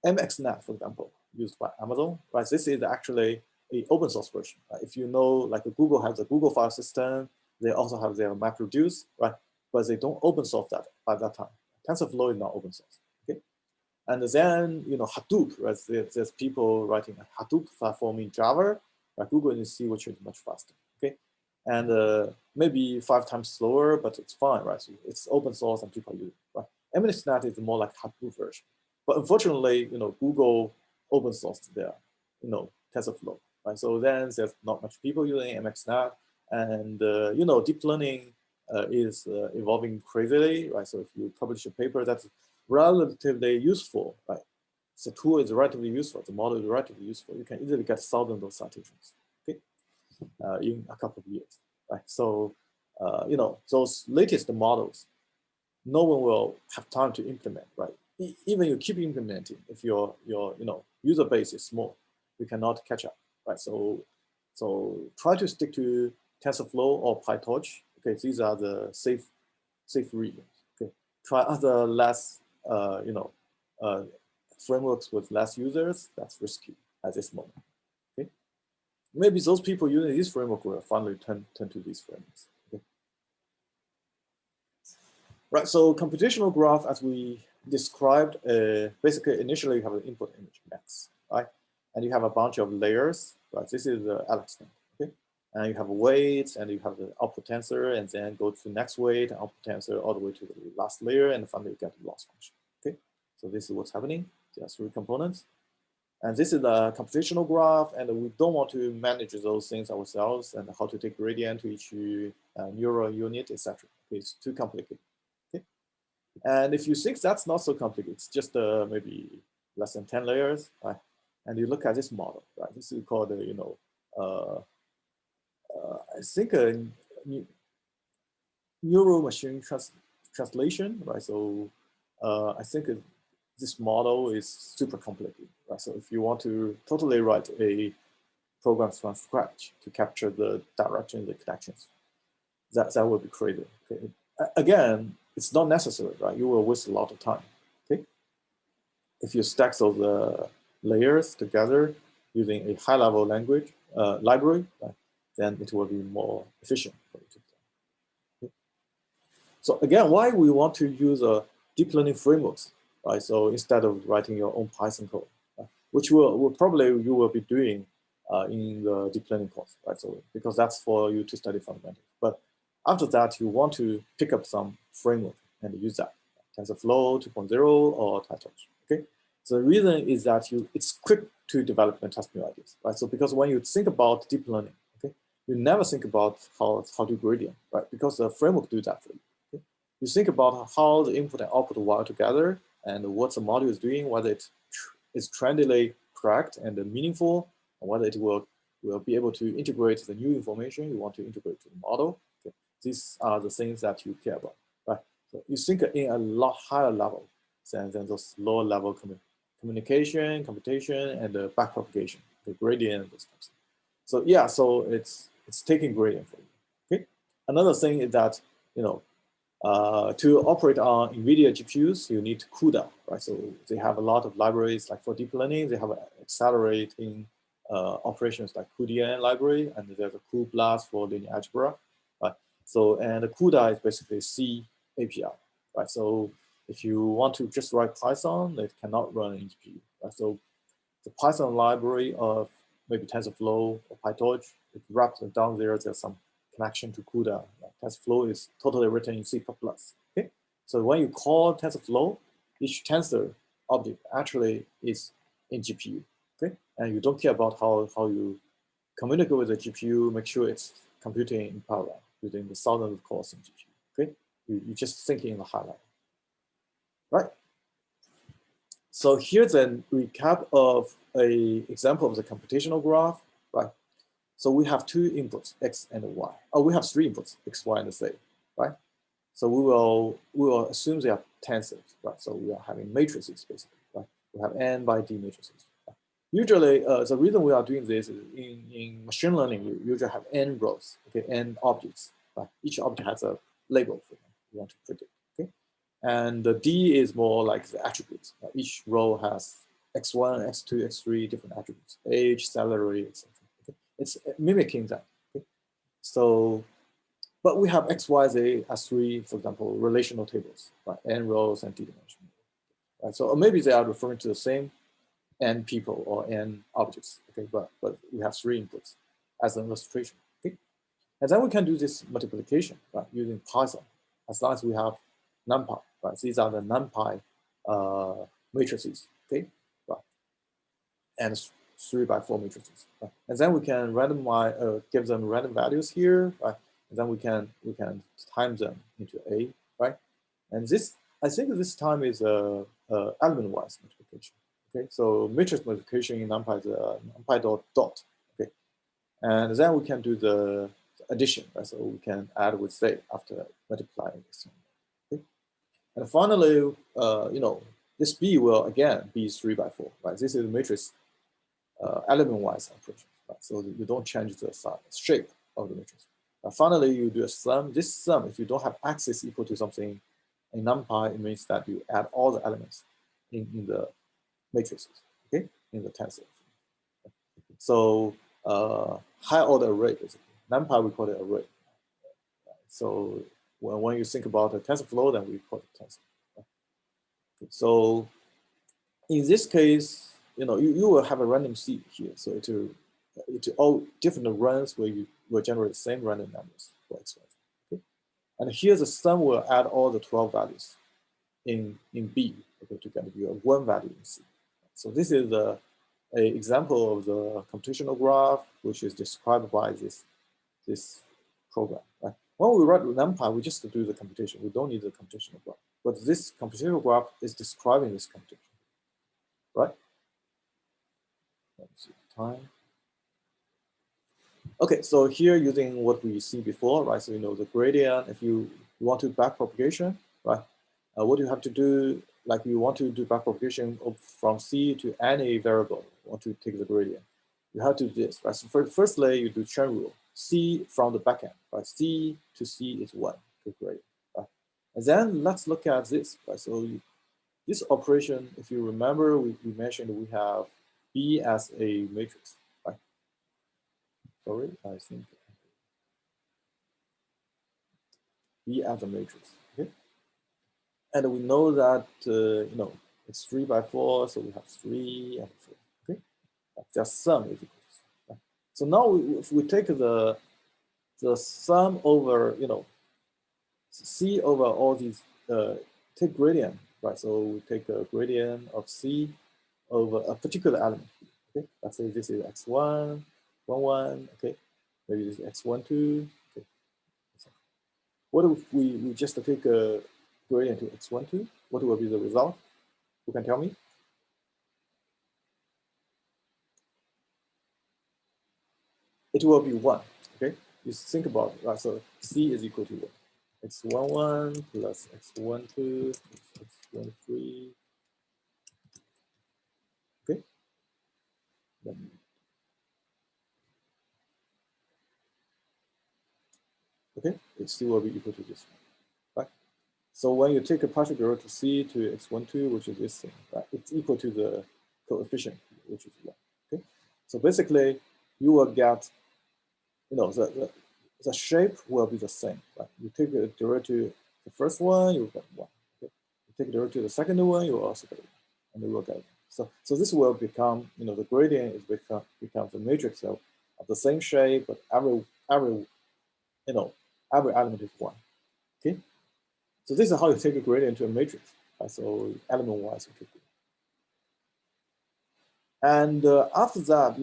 MXNet, for example, used by Amazon, right? This is actually an open source version. Right? If you know, like Google has a Google file system, they also have their MapReduce, right? But they don't open source that by that time. TensorFlow is not open source, okay? And then, Hadoop, right? There's people writing a Hadoop platform in Java, right? Google and C, which is much faster, okay? And maybe 5 times slower, but it's fine, right? So it's open source and people use it, right? MXNet is more like Hadoop version. But unfortunately, Google open sourced their, TensorFlow, right? So then there's not much people using MXNet, and deep learning is evolving crazily, right? So if you publish a paper that's relatively useful, right? The tool is relatively useful, the model is relatively useful. You can easily get thousands of citations, okay, in a couple of years, right? So those latest models, no one will have time to implement, right? Even you keep implementing, if your user base is small, you cannot catch up, right? So try to stick to TensorFlow or PyTorch. Okay, these are the safe regions. Okay, try other less frameworks with less users. That's risky at this moment. Okay, maybe those people using this framework will finally turn to these frameworks. Okay? Right, so computational graph, as we described, basically initially you have an input image X, right? And you have a bunch of layers, right? This is the Alex thing, okay? And you have weights, and you have the output tensor, and then go to next weight, output tensor, all the way to the last layer, and finally you get the loss function, okay? So this is what's happening. There are 3 components. And this is the computational graph, and we don't want to manage those things ourselves, and how to take gradient to each neural unit, etc. Okay, it's too complicated. And if you think that's not so complicated, it's just maybe less than 10 layers, right? And you look at this model, right? This is called, I think neural machine translation, right? So I think this model is super complicated, right? So if you want to totally write a program from scratch to capture the direction, the connections, that would be crazy. Okay? Again, it's not necessary, right? You will waste a lot of time, okay? If you stack those layers together using a high-level language library, right, then it will be more efficient for you to do. Okay? So again, why we want to use a deep learning frameworks, right? So instead of writing your own Python code, which will probably you will be doing in the deep learning course, right? So because that's for you to study fundamentals. But after that, you want to pick up some framework and use that, TensorFlow 2.0 or PyTorch. Okay. So the reason is that it's quick to develop and test new ideas, right? So because when you think about deep learning, okay, you never think about how to gradient, right? Because the framework do that for you. Okay? You think about how the input and output wire together and what the module is doing, whether it is trendily correct and meaningful, and whether it will be able to integrate the new information you want to integrate to the model. Okay. These are the things that you care about, right? So you think in a lot higher level than those lower level communication, computation, and the backpropagation, the gradient, those types. So yeah, so it's taking gradient for you. Okay. Another thing is that to operate on NVIDIA GPUs, you need CUDA, right? So they have a lot of libraries, like for deep learning, they have accelerating operations like cuDNN library, and there's a cuBLAST for linear algebra, right? So, and the CUDA is basically C API, right? So if you want to just write Python, it cannot run in GPU, right? So the Python library of maybe TensorFlow or PyTorch, it wraps it down there. There's some connection to CUDA. Like TensorFlow is totally written in C++. Okay, so when you call TensorFlow, each tensor object actually is in GPU. Okay, and you don't care about how you communicate with the GPU. Make sure it's computing in parallel within the thousands of cores in GPU. Okay, you just thinking in the high level, right? So here's a recap of an example of the computational graph, right? So we have two inputs, x and y. Oh, we have three inputs, x, y, and z, right? So we will assume they are tensors, right? So we are having matrices basically, right? We have n by d matrices. Right? Usually, the reason we are doing this is in machine learning, we usually have n rows, okay, n objects, right? Each object has a label for them you want to predict, okay? And the D is more like the attributes. Each row has x1, x2, x3 different attributes, age, salary, etc. Okay? It's mimicking that. Okay? So, but we have x, y, z as three, for example, relational tables, right? N rows and D dimension. Right? So maybe they are referring to the same n people or n objects. Okay, but we have three inputs as an illustration. Okay, and then we can do this multiplication, right, using Python, as long as we have NumPy. Right, these are the NumPy matrices. Okay, right, and 3x4 matrices. Right? And then we can randomize, give them random values here, right? And then we can time them into A, right? And this, I think this time is a element-wise multiplication. Okay, so matrix multiplication in NumPy is NumPy dot. Okay, and then we can do the addition, right? So we can add with Z after multiplying this. Okay, and finally, you know, this B will again be 3x4, right? This is a matrix element-wise operation, right? So you don't change the size, shape of the matrix. Finally, you do a sum. This sum, if you don't have axis equal to something in NumPy, it means that you add all the elements in the matrices, okay, in the tensor. So high order array, basically. NumPy, we call it array. So when you think about a TensorFlow, then we call it tensor. Okay. So in this case, you know, you will have a random seed here. So it all different runs where you will generate the same random numbers for x, y, z. Okay? And here the sum will add all the 12 values in B, okay, to get you a one value in C. So this is a example of the computational graph, which is described by this program. Right? When we write NumPy, we just do the computation. We don't need the computational graph. But this computational graph is describing this computation. Right? Let's see time. Okay, so here using what we see before, right? So you know the gradient. If you want to backpropagation, right? What you have to do, like you want to do backpropagation from C to any variable, you want to take the gradient. You have to do this, right? So firstly, you do chain rule. C from the backend, right? C to C is 1, the gradient, right? And then let's look at this, right? So this operation, if you remember, we mentioned we have B as a matrix, right? Sorry, I think B as a matrix, okay? And we know that, you know, it's 3x4, so we have 3 and 4, okay? Their sum is equal to 3, right? So now if we take the sum over, you know, C over all these, take gradient, right? So we take a gradient of C over a particular element, okay? Let's say this is x1, 1, 1, okay? Maybe this is x1, 2, okay? What if we just take a gradient to x1, 2? What will be the result? Who can tell me? It will be 1, okay? You think about it, right? So C is equal to 1. X1, 1 plus x1, 2 plus x1, 3. Okay? Then, okay? It still will be equal to this one, right? So when you take a partial derivative to C to x1, 2, which is this thing, right? It's equal to the coefficient, which is 1, okay? So basically, you will get, the shape will be the same. Right? You take the derivative, the first one, you get 1. Okay? You take the derivative, the second one, you will also get 1, and you will get 1. So this will become, the gradient is becomes a matrix of the same shape, but every element is 1. Okay. So this is how you take a gradient to a matrix. Right? So element wise, you take it. And after that,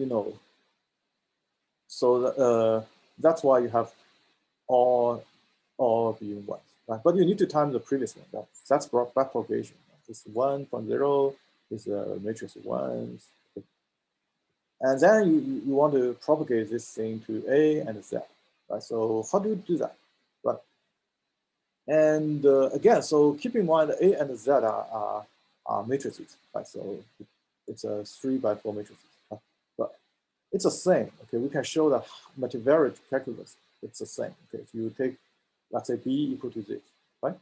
so that's why you have all being 1s, right? But you need to time the previous one. That's back propagation. This 1.0 is a matrix of 1s. Okay. And then you want to propagate this thing to A and Z, right? So how do you do that, right? And again, so keep in mind A and Z are matrices, right? So it's a 3x4 matrices, right? But it's the same. Okay, we can show that multivariate calculus. It's the same. Okay, if you take, let's say B equal to this, right?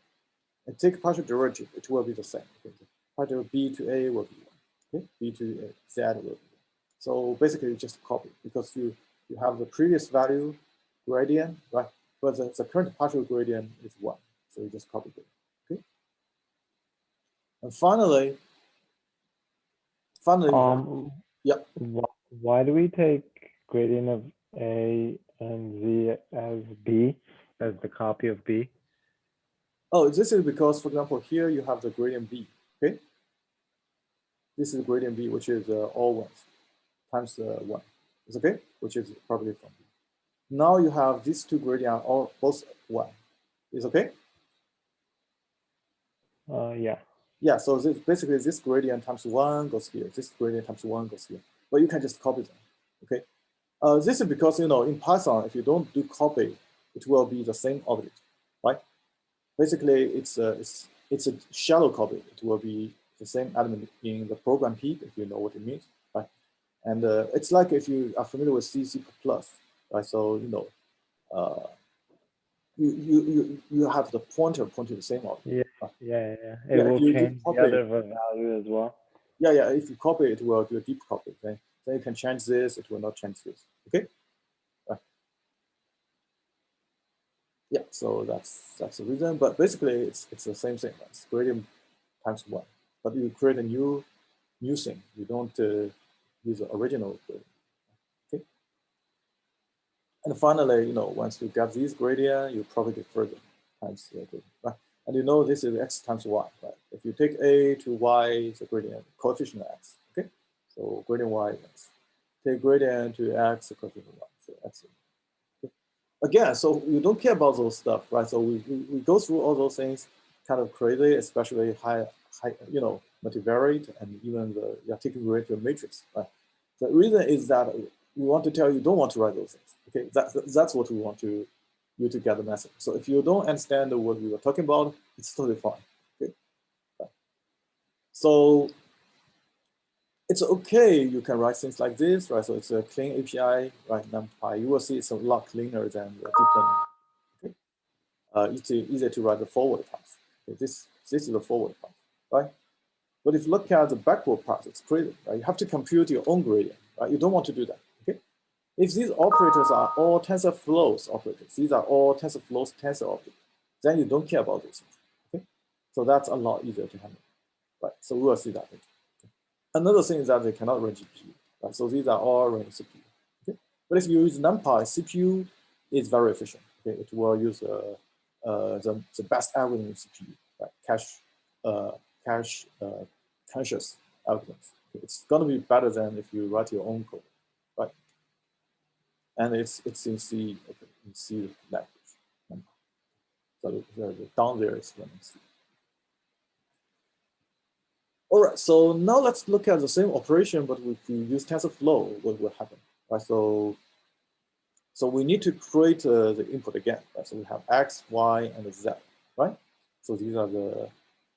And take partial derivative, it will be the same. Okay, partial B to A will be 1. Okay, B to Z will be 1. So basically, you just copy because you have the previous value gradient, right? But the current partial gradient is 1. So you just copy it. Okay. And finally, yeah. Why do we take gradient of A and Z as B, as the copy of B? Oh, this is because, for example, here you have the gradient B. Okay. This is gradient B, which is all 1s times 1. It's okay, which is probably from B. Now you have these two gradients all both 1. Is okay? Yeah. Yeah, so basically this gradient times 1 goes here. This gradient times 1 goes here. But you can just copy them, okay? This is because, in Python, if you don't do copy, it will be the same object, right? Basically, it's a shallow copy. It will be the same element in the program heap, if you know what it means, right? And it's like if you are familiar with C, C++, right? So, you have the pointer pointing to the same object. Yeah. It will change the other value as well. Yeah. If you copy it, will do a deep copy. Then you can change this. It will not change this. Okay. Yeah. So that's the reason. But basically, it's the same thing. It's gradient times 1. But you create a new thing. You don't use the original gradient. Okay. And finally, once you get these gradient, you propagate further times the gradient. Right? And this is x times y, right? If you take A to y, the gradient coefficient of x, okay? So gradient y is x. Take gradient to x, the coefficient of y, so x. Okay? Again, so you don't care about those stuff, right? So we go through all those things kind of crazy, especially high multivariate, and even you're taking gradient to a matrix, right? The reason is that we want to tell you don't want to write those things. Okay, that's what we want you to get the message. So if you don't understand what we were talking about, it's totally fine. Okay, so it's okay. You can write things like this, right? So it's a clean API, right? NumPy. You will see it's a lot cleaner than the deep learning. Okay, easy to write the forward path. Okay, this is the forward path, right? But if you look at the backward path, it's crazy, right? You have to compute your own gradient, right? You don't want to do that. Okay. If these operators are all TensorFlow operators, these are all TensorFlow tensor objects, then you don't care about these things. Okay, so that's a lot easier to handle, right? So we will see that later. Okay. Another thing is that they cannot run GPU, right? So these are all running CPU. Okay, but if you use NumPy, CPU is very efficient. Okay, it will use the best algorithm in CPU, right? Cache conscious algorithms. It's going to be better than if you write your own code, right? And it's in C, okay, in C language. So down there is running C. All right, so now let's look at the same operation, but if we use TensorFlow, what will happen, right? So we need to create the input again, right? So we have X, Y, and Z, right? So these are the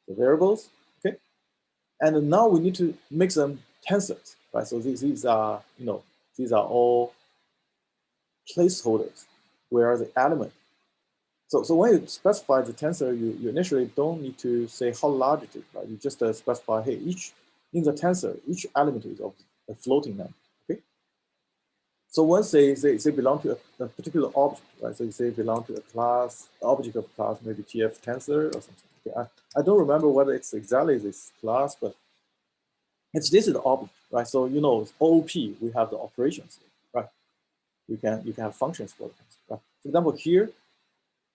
variables, okay? And now we need to make them tensors, right? So these are, these are all placeholders where the element. So when you specify the tensor, you initially don't need to say how large it is, right? You just specify, hey, in the tensor, each element is of a floating number, okay? So once they belong to a particular object, right? So you say belong to a class, object of class, maybe TF tensor or something. Okay. I don't remember whether it's exactly this class, but this is the object, right? So you know, OP, we have the operations, right? You can have functions for things, right? For example, here,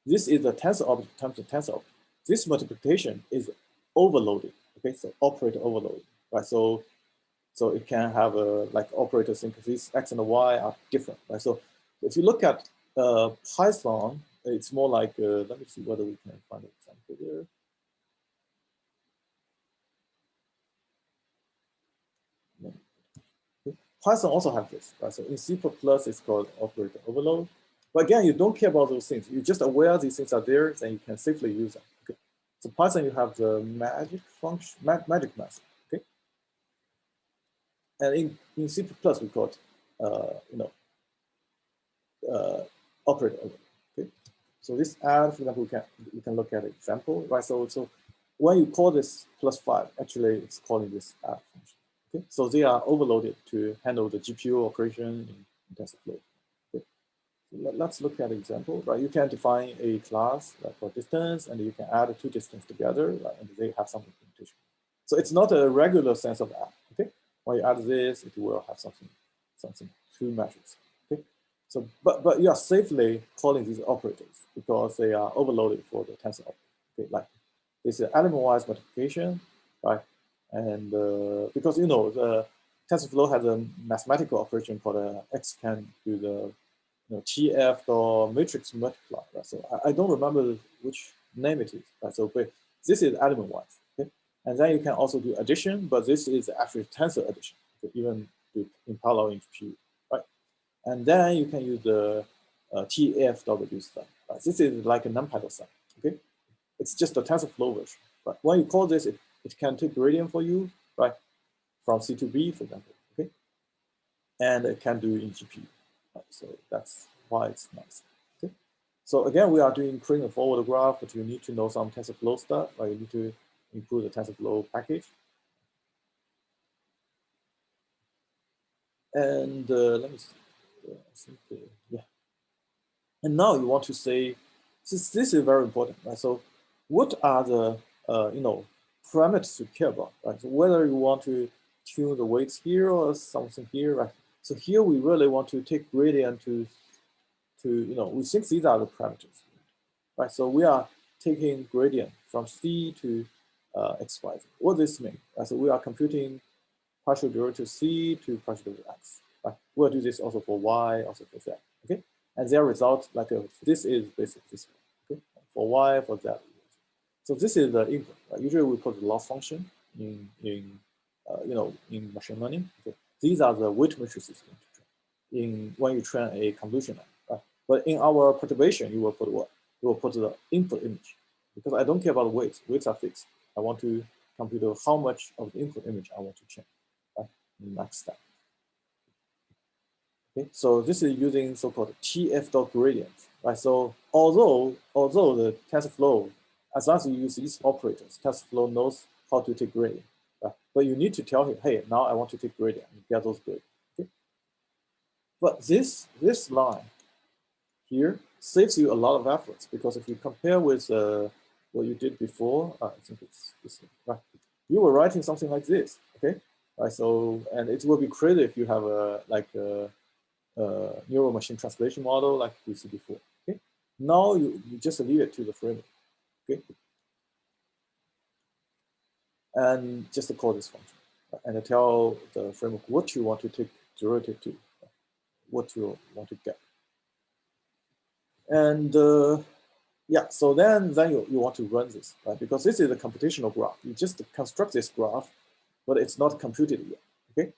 this is a tensor object times a tensor object. This multiplication is overloaded, okay? So operator overloaded, right? So it can have a like operator synthesis, X and Y are different, right? So if you look at Python, it's more like, let me see whether we can find an example there. Okay. Python also have this, right? So in C++, it's called operator overload. But again, you don't care about those things. You're just aware these things are there, then you can safely use them. Okay. So Python, you have the magic function, magic method. Okay. And in C++, we call it, operator overload. Okay. So this add, for example, you can look at an example, right? So when you call this +5, actually it's calling this add function. Okay. So they are overloaded to handle the GPU operation in TensorFlow. Okay. So let's look at an example, right? You can define a class for distance, and you can add two distance together, right? And they have some implementation. So it's not a regular sense of add. Okay. When you add this, it will have something two metrics. Okay. So, but you are safely calling these operators because they are overloaded for the tensor operator. Okay, like this is element-wise multiplication, right? And because you know the TensorFlow has a mathematical operation called X can do the TF or matrix multiply. Right? So I don't remember which name it is. Right? So but this is element-wise. Okay, and then you can also do addition, but this is actually tensor addition. Okay? Even do in parallel in GPU. And then you can use the TFW stuff. Right? This is like a NumPy sum. Okay, it's just a TensorFlow version. But when you call this, it can take gradient for you, right? From C to B, for example. Okay, and it can do in GPU. Right? So that's why it's nice. Okay, so again, we are doing creating a forward graph, but you need to know some TensorFlow stuff. Right? You need to include the TensorFlow package. And let me see. I think, yeah. And now you want to say, this is very important, right? So what are the, parameters you care about, right? So whether you want to tune the weights here or something here, right? So here we really want to take gradient to we think these are the parameters, right? So we are taking gradient from C to X, Y, Z. What does this mean? Right? So we are computing partial derivative C to partial derivative X, right? We'll do this also for Y, also for Z, okay? And their result, like this is basically this one, okay? For Y, for Z. So this is the input. Right? Usually we put the loss function in machine learning. Okay? These are the weight matrices when you train a convolution line. Right? But in our perturbation, you will put what? You will put the input image because I don't care about weights. Weights are fixed. I want to compute how much of the input image I want to change. Right? Next step. Okay, so this is using so-called TF gradient, right? So although the TensorFlow, as long as you use these operators, TensorFlow knows how to take gradient, right? But you need to tell him, hey, now I want to take gradient and get those gradients. Okay? But this line here saves you a lot of efforts because if you compare with what you did before, I think it's this one, right? You were writing something like this, okay? Right, so and it will be crazy if you have a neural machine translation model like we see before. Okay, now you just leave it to the framework. Okay, and just call this function and tell the framework what you want to take derivative to, what you want to get. And yeah, so then you want to run this, right? Because this is a computational graph. You just construct this graph, but it's not computed yet. Okay,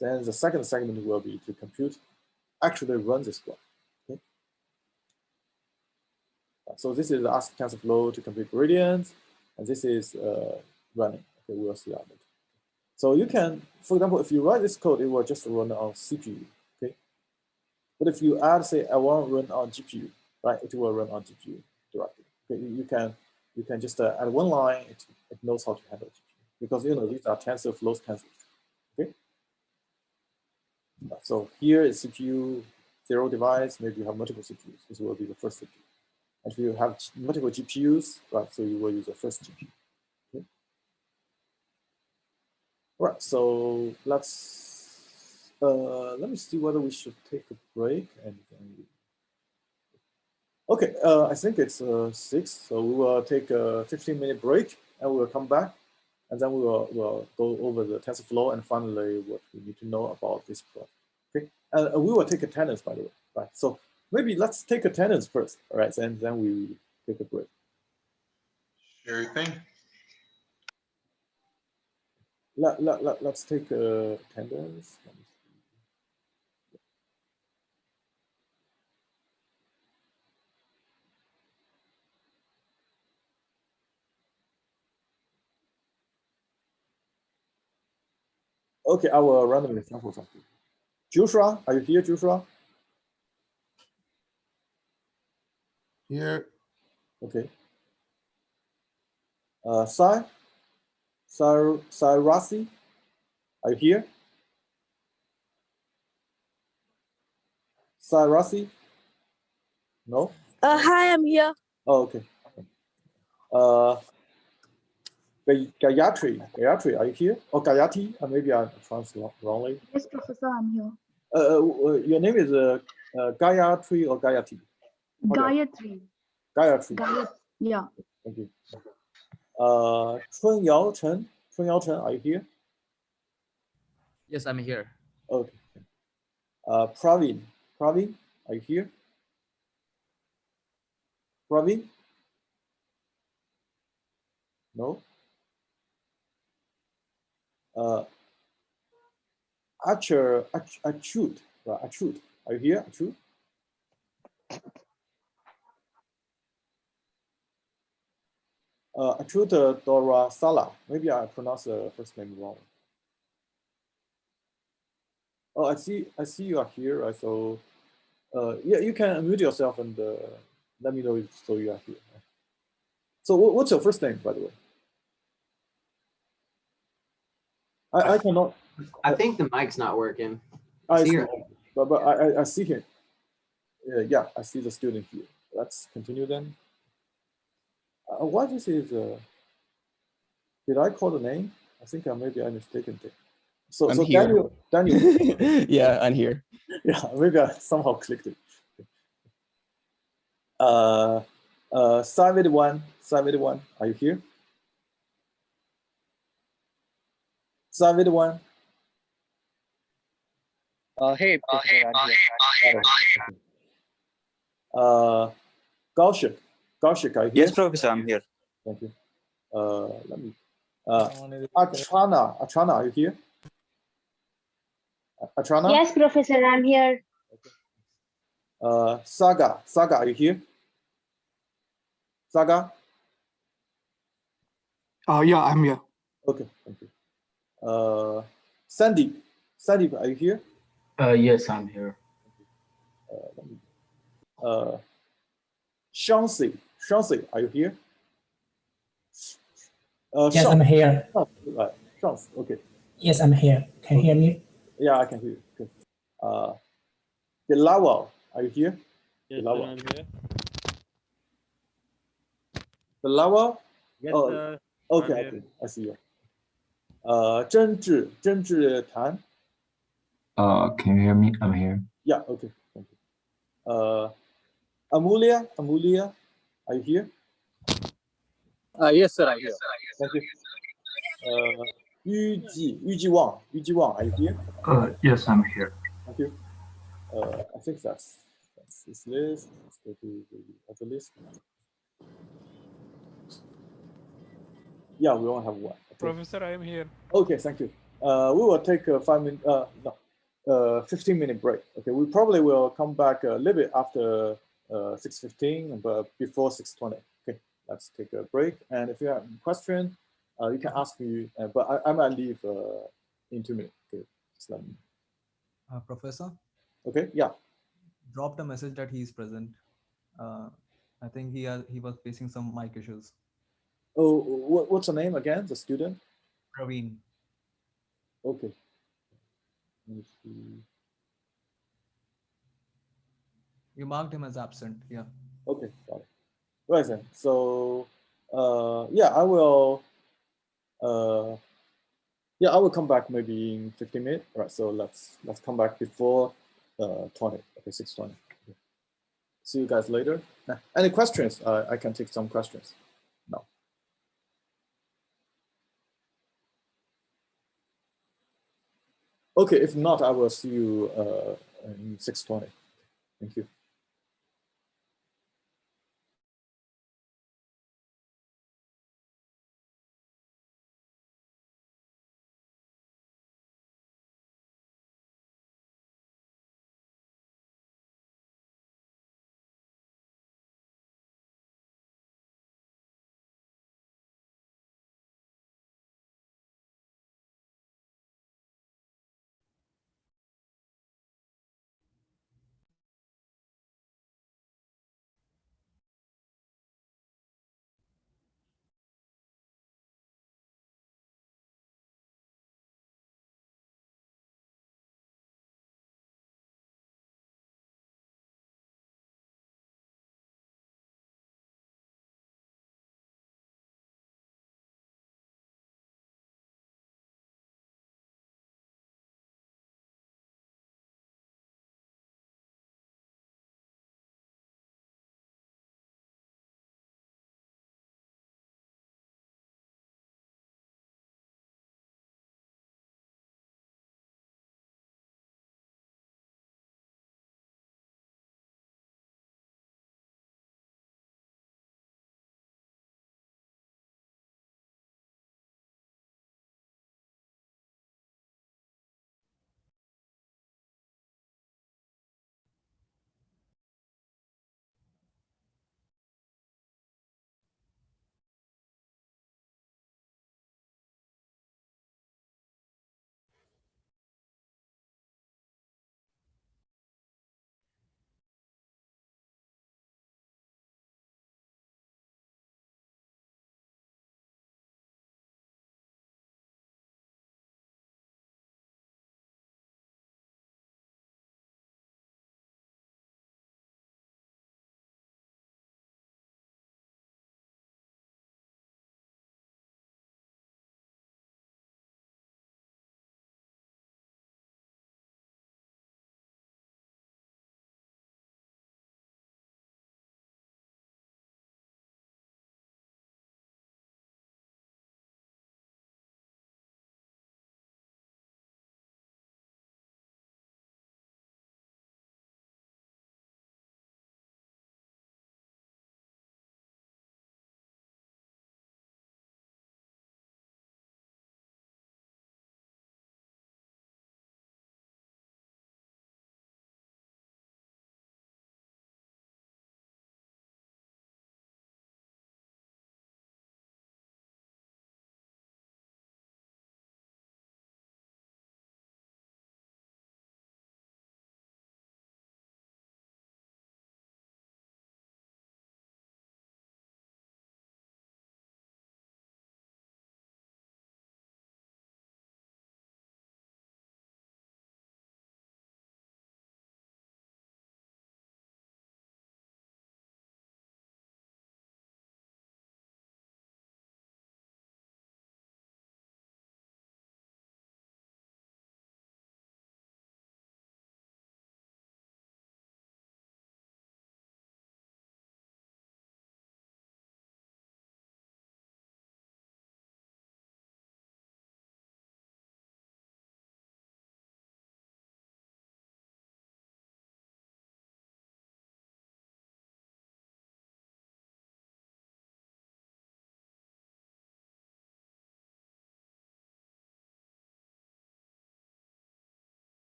then the second segment will be to compute, actually run this graph. Okay? So this is ask TensorFlow to compute gradients, and this is running. Okay, we'll see that later. So you can, for example, if you write this code, it will just run on CPU. Okay, but if you add, say, I want to run on GPU, right? It will run on GPU directly. Okay, you can just add one line. It knows how to handle GPU because these are TensorFlow tensors. Okay, So here is CPU 0 device. Maybe you have multiple CPUs. This will be the first CPU. And if you have multiple GPUs, right? So you will use the first GPU. Okay. Right. So let's let me see whether we should take a break and then. Okay, I think it's 6, so we will take a 15-minute break and we will come back, and then we'll go over the TensorFlow and finally what we need to know about this project. Okay, and we will take attendance, by the way. Right, so maybe let's take attendance first, all right, and then we take a break. Sure thing. Let's take attendance. Okay, I will randomly sample something. Joshua, are you here, Joshua? Here. Okay. Rasi, are you here? Rasi? No? Hi, I'm here. Oh, okay. Gayatri, are you here? Or Gayati? Maybe I pronounced wrongly. Yes, Professor, I'm here. Your name is Gayatri or Gayati? Gayatri. Gayatri. Yeah. Thank you. Chun Yao Chen, are you here? Yes, I'm here. Okay. Praveen, are you here? Praveen? No? Achut, are you here? Achut? Achut Dora Sala. Maybe I pronounced the first name wrong. Oh, I see you are here. Right? So, yeah, you can unmute yourself and let me know if so you are here. So, what's your first name, by the way? I cannot. I think the mic's not working. I see see, her. but I see him. Yeah, I see the student here. Let's continue then. Why this is? Did I call the name? I think maybe I mistaken it. So here. Daniel. Yeah, I'm here. Yeah, maybe I somehow clicked it. Savid one, are you here? Savid one. Hey, Professor, I'm here. Kaushik, are you here? Yes, Professor, I'm here. Thank you. Let me. Achana, are you here? Achana? Yes, Professor, I'm here. Okay. Saga, are you here? Saga? Yeah, I'm here. Okay, thank you. Sandeep, are you here? Yes, I'm here. Shansi, are you here? Yes, I'm here. Right, Shans, okay. Yes, I'm here. Can you hear me? Yeah, I can hear you. Okay. Bilawal, are you here? Yes, Bilawal. I'm here. Bilawal? Yes, oh, sir. okay, I see you. Zhenzhi Tan. Can you hear me? I'm here. Yeah, okay, thank you. Amulia, are you here? Yes, sir, I'm here. Thank you. Yuji Wang, are you here? Yes, I'm here. Thank you. I think that's this list. Let's go to the other list. Yeah, we only have one. Okay. Professor, I am here. Okay, thank you. We will take a 15-minute break. Okay, we probably will come back a little bit after 6:15, but before 6:20. Okay, let's take a break. And if you have a question, you can ask me. But I might leave in 2 minutes. Okay, just let me. Professor? Okay, yeah. Dropped a message that he is present. I think he was facing some mic issues. Oh, what's the name again? The student? Praveen. Okay. Let me see. You marked him as absent. Yeah. Okay, got it. Right then. So yeah, I will. Yeah, I will come back maybe in 15 minutes. All right, so let's come back before 20. Okay, 6:20. See you guys later. Any questions? I can take some questions now. Okay, if not, I will see you in 6:20. Thank you.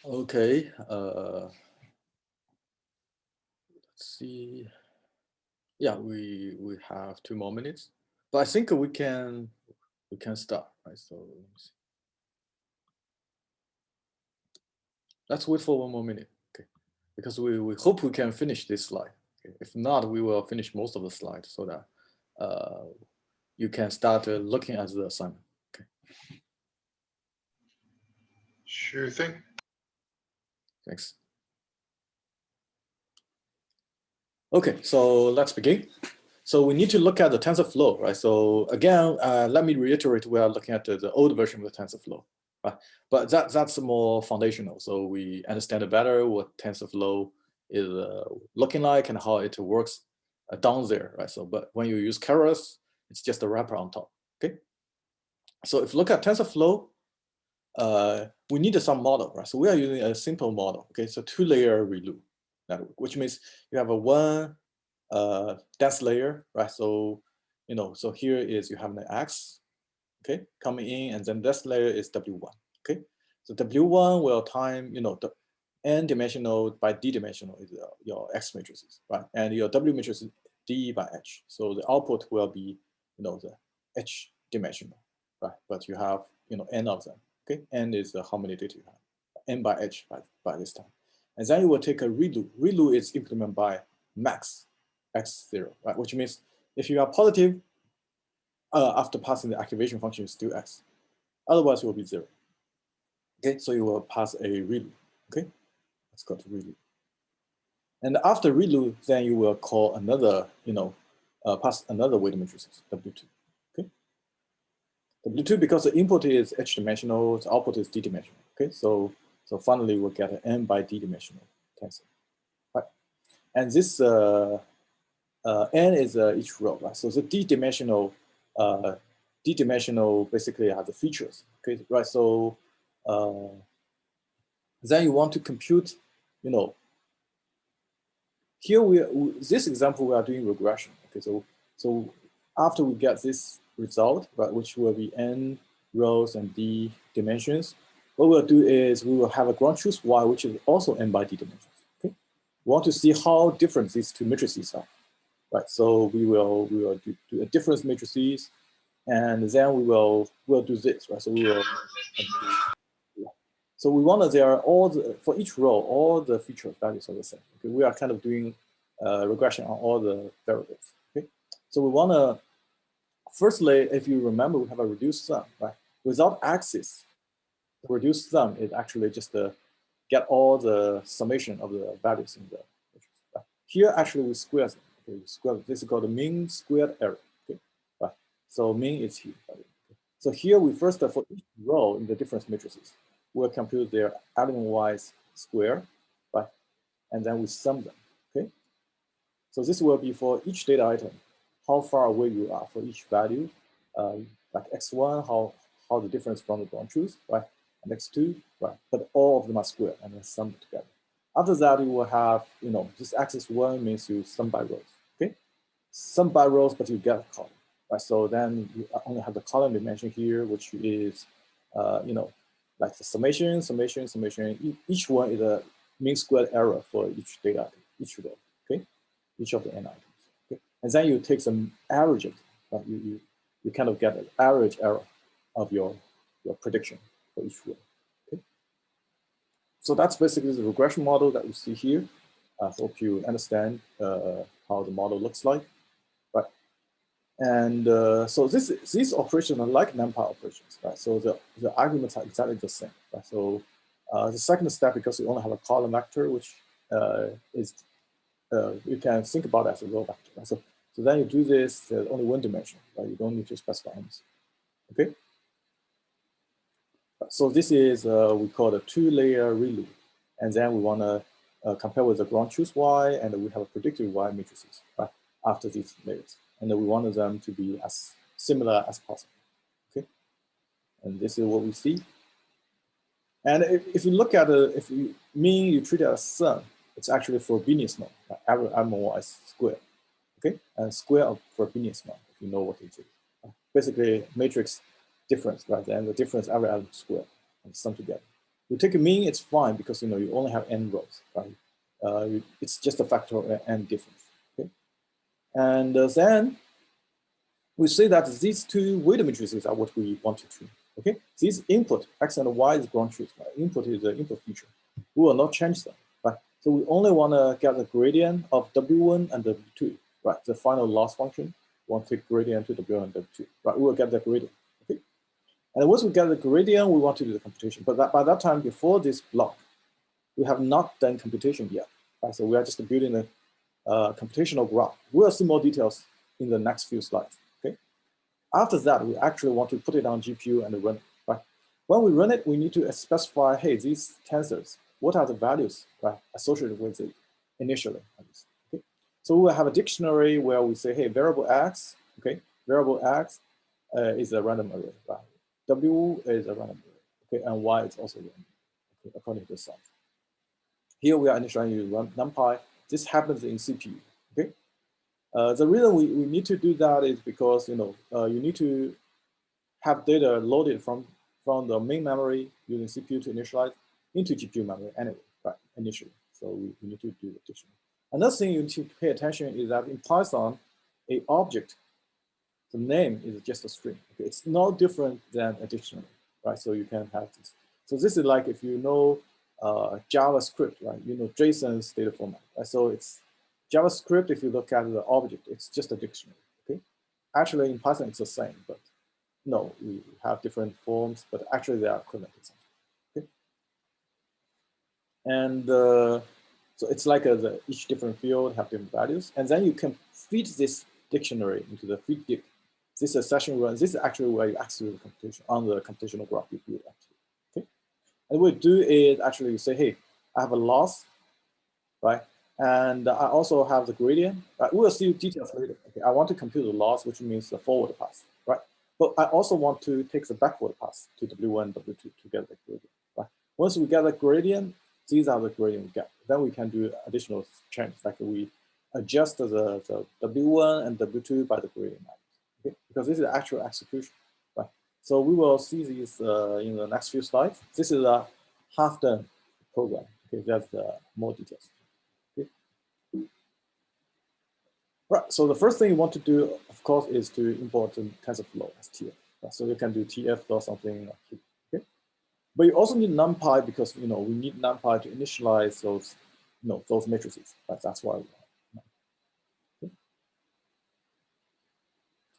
Okay. Let's see. Yeah, we have 2 more minutes, but I think we can start. Right. So let me see. Let's wait for 1 more minute. Okay, because we hope we can finish this slide. Okay? If not, we will finish most of the slides so that you can start looking at the assignment. Okay. Sure thing. Thanks. Okay, so let's begin. So we need to look at the TensorFlow, right? So again, let me reiterate, we are looking at the old version of the TensorFlow, right? But that's more foundational. So we understand better what TensorFlow is looking like and how it works down there, right? So, but when you use Keras, it's just a wrapper on top, okay? So if you look at TensorFlow, we need some model, right? So we are using a simple model, okay? So 2-layer ReLU network, which means you have a one dense layer, right? So, so here is you have an X, okay, coming in, and then this layer is W1, okay? So W1 will time, the n-dimensional by d-dimensional is your X matrices, right? And your W matrix is d by h. So the output will be, the h dimensional, right? But you have, n of them, okay? N is how many data you have, n by h by this time. And then you will take a ReLU. ReLU is implemented by max x0, right? Which means if you are positive, after passing the activation function is still x. Otherwise, it will be 0. Okay, so you will pass a ReLU. Okay, let's go to ReLU. And after ReLU, then you will call another, pass another weight matrices, W2. Okay, W2 because the input is h dimensional, the output is d dimensional. Okay, so finally we'll get an n by d dimensional tensor. Right, and this n is each row, right? So the d-dimensional basically are the features, okay, right? So then you want to compute, here this example we are doing regression, okay? So after we get this result, right, which will be n rows and d dimensions, what we'll do is we will have a ground truth y, which is also n by d dimensions, okay? We want to see how different these two matrices are. Right, so we will do a difference matrices, and then we'll do this, right? So we will. So we want to there are for each row all the feature values are the same. Okay, we are kind of doing regression on all the variables. Okay, so we want to firstly, if you remember, we have a reduced sum, right? Without axis, the reduced sum is actually just get all the summation of the values in the matrix. Right? Here actually we square them. Okay, this is called the mean squared error. Okay, right. So mean is here. Okay. So here we first for each row in the difference matrices, we'll compute their element-wise square, right? And then we sum them. Okay. So this will be for each data item, how far away you are for each value, like x1, how the difference from the ground truth, right? And x2, right? But all of them are square and then sum together. After that, you will have, this axis 1 means you sum by rows, okay? Sum by rows, but you get a column, right? So then you only have the column dimension here, which is, like the summation. Each one is a mean squared error for each data item, each row, okay? Each of the n items, okay? And then you take some average of them, right? You kind of get an average error of your prediction for each row. Okay? So that's basically the regression model that we see here. I hope you understand how the model looks like, right? And so these operations are like NumPy operations, right? So the arguments are exactly the same, right? So the second step, because you only have a column vector, which is you can think about it as a row vector. Right? So then you do this, there's only one dimension, right? You don't need to specify anything, okay? So this is, we call a 2-layer ReLU. And then we want to compare with the ground truth y, and we have a predicted y matrices, right? After these layers. And we want them to be as similar as possible, okay? And this is what we see. And if you look at it, if you treat it as sum, it's actually Frobenius norm, right? Every is square, okay? And square of Frobenius norm, if you know what it is. Basically, matrix difference, right? And the difference every element square and sum together. You take a mean, it's fine because you only have n rows, right? It's just a factor of n difference. Okay, and then we say that these two weighted matrices are what we want to train. Okay, these input x and y is ground truth. Right? Input is the input feature. We will not change them. Right? So we only want to get the gradient of W1 and W2. Right? The final loss function. We want to take gradient to W1 and W2. Right? We will get the gradient. Okay. And once we get the gradient, we want to do the computation. But by that time, before this block, we have not done computation yet. Right? So we are just building a computational graph. We'll see more details in the next few slides. Okay. After that, we actually want to put it on GPU and run it. Right? When we run it, we need to specify, hey, these tensors, what are the values associated with it initially? Okay. So we'll have a dictionary where we say, hey, variable x, okay, variable x is a random array. Right? W is a random array, okay, and y is also random, okay, according to the size. Here we are initializing using NumPy. This happens in CPU, okay? The reason we need to do that is because, you need to have data loaded from the main memory using CPU to initialize into GPU memory anyway, right, initially. So we need to do the dictionary. Another thing you need to pay attention is that in Python, a object, the name is just a string. Okay? It's no different than a dictionary, right? So you can have this. So this is like if you know JavaScript, right? You know JSON's data format. Right? So it's JavaScript. If you look at the object, it's just a dictionary. Okay. Actually, in Python, it's the same, but no, we have different forms, but actually they are equivalent. Okay. And so it's like each different field have different values, and then you can feed this dictionary into the feed dict. This is a session run. This is actually where you execute the computation on the computational graph you build. Okay. And what we do is actually you say, hey, I have a loss, right? And I also have the gradient. Right? We'll see details later. Okay, I want to compute the loss, which means the forward pass, right? But I also want to take the backward pass to W1, W2 to get the gradient, right? Once we get the gradient, these are the gradient we get. Then we can do additional changes, like we adjust the W1 and W2 by the gradient values, okay? Because this is actual execution, right? So we will see these in the next few slides. This is a half-done program. Okay, that's more details. Okay. Right. So the first thing you want to do, of course, is to import TensorFlow as TF. Right? So you can do TF or something like here. Okay. But you also need NumPy because we need NumPy to initialize those those matrices. Right? That's why. Okay.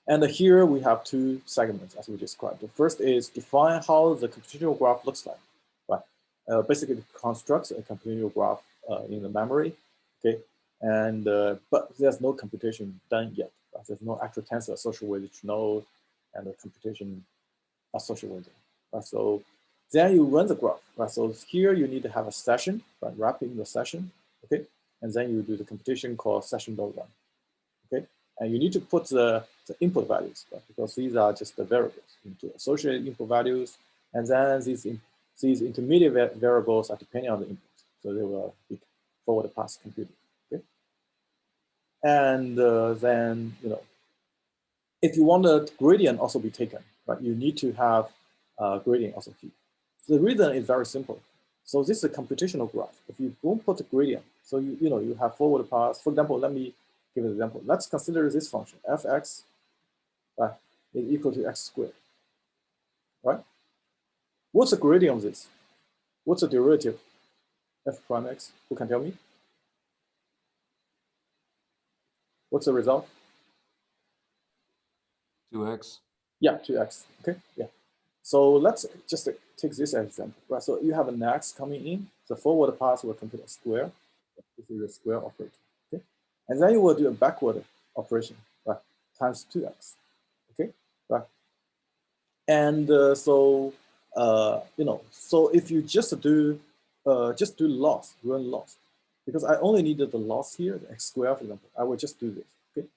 And here we have two segments as we described. The first is define how the computational graph looks like. Right. Basically, it constructs a computational graph in the memory. Okay. And but there's no computation done yet. Right? There's no actual tensor associated with each node and the computation associated with it. Right? So then you run the graph. Right? So here you need to have a session, right? Wrapping the session, okay? And then you do the computation called session.run, okay? And you need to put the input values, right? Because these are just the variables. You need to associate input values, and then these intermediate variables are depending on the inputs, so they will be forward pass computed. And then, if you want the gradient also be taken, right, you need to have gradient also here. So the reason is very simple. So this is a computational graph. If you don't put a gradient, so you have forward pass. For example, let me give an example. Let's consider this function, fx, right, is equal to x squared, right? What's the gradient of this? What's the derivative? F prime x, who can tell me? What's the result? 2x. Yeah, 2x, okay, yeah. So let's just take this as example, right? So you have an x coming in, the forward pass will compute a square. This is a square operator, okay? And then you will do a backward operation, right? Times 2x, okay, right? And so if you just do loss, run loss, because I only needed the loss here, the x squared, for example, I will just do this, okay?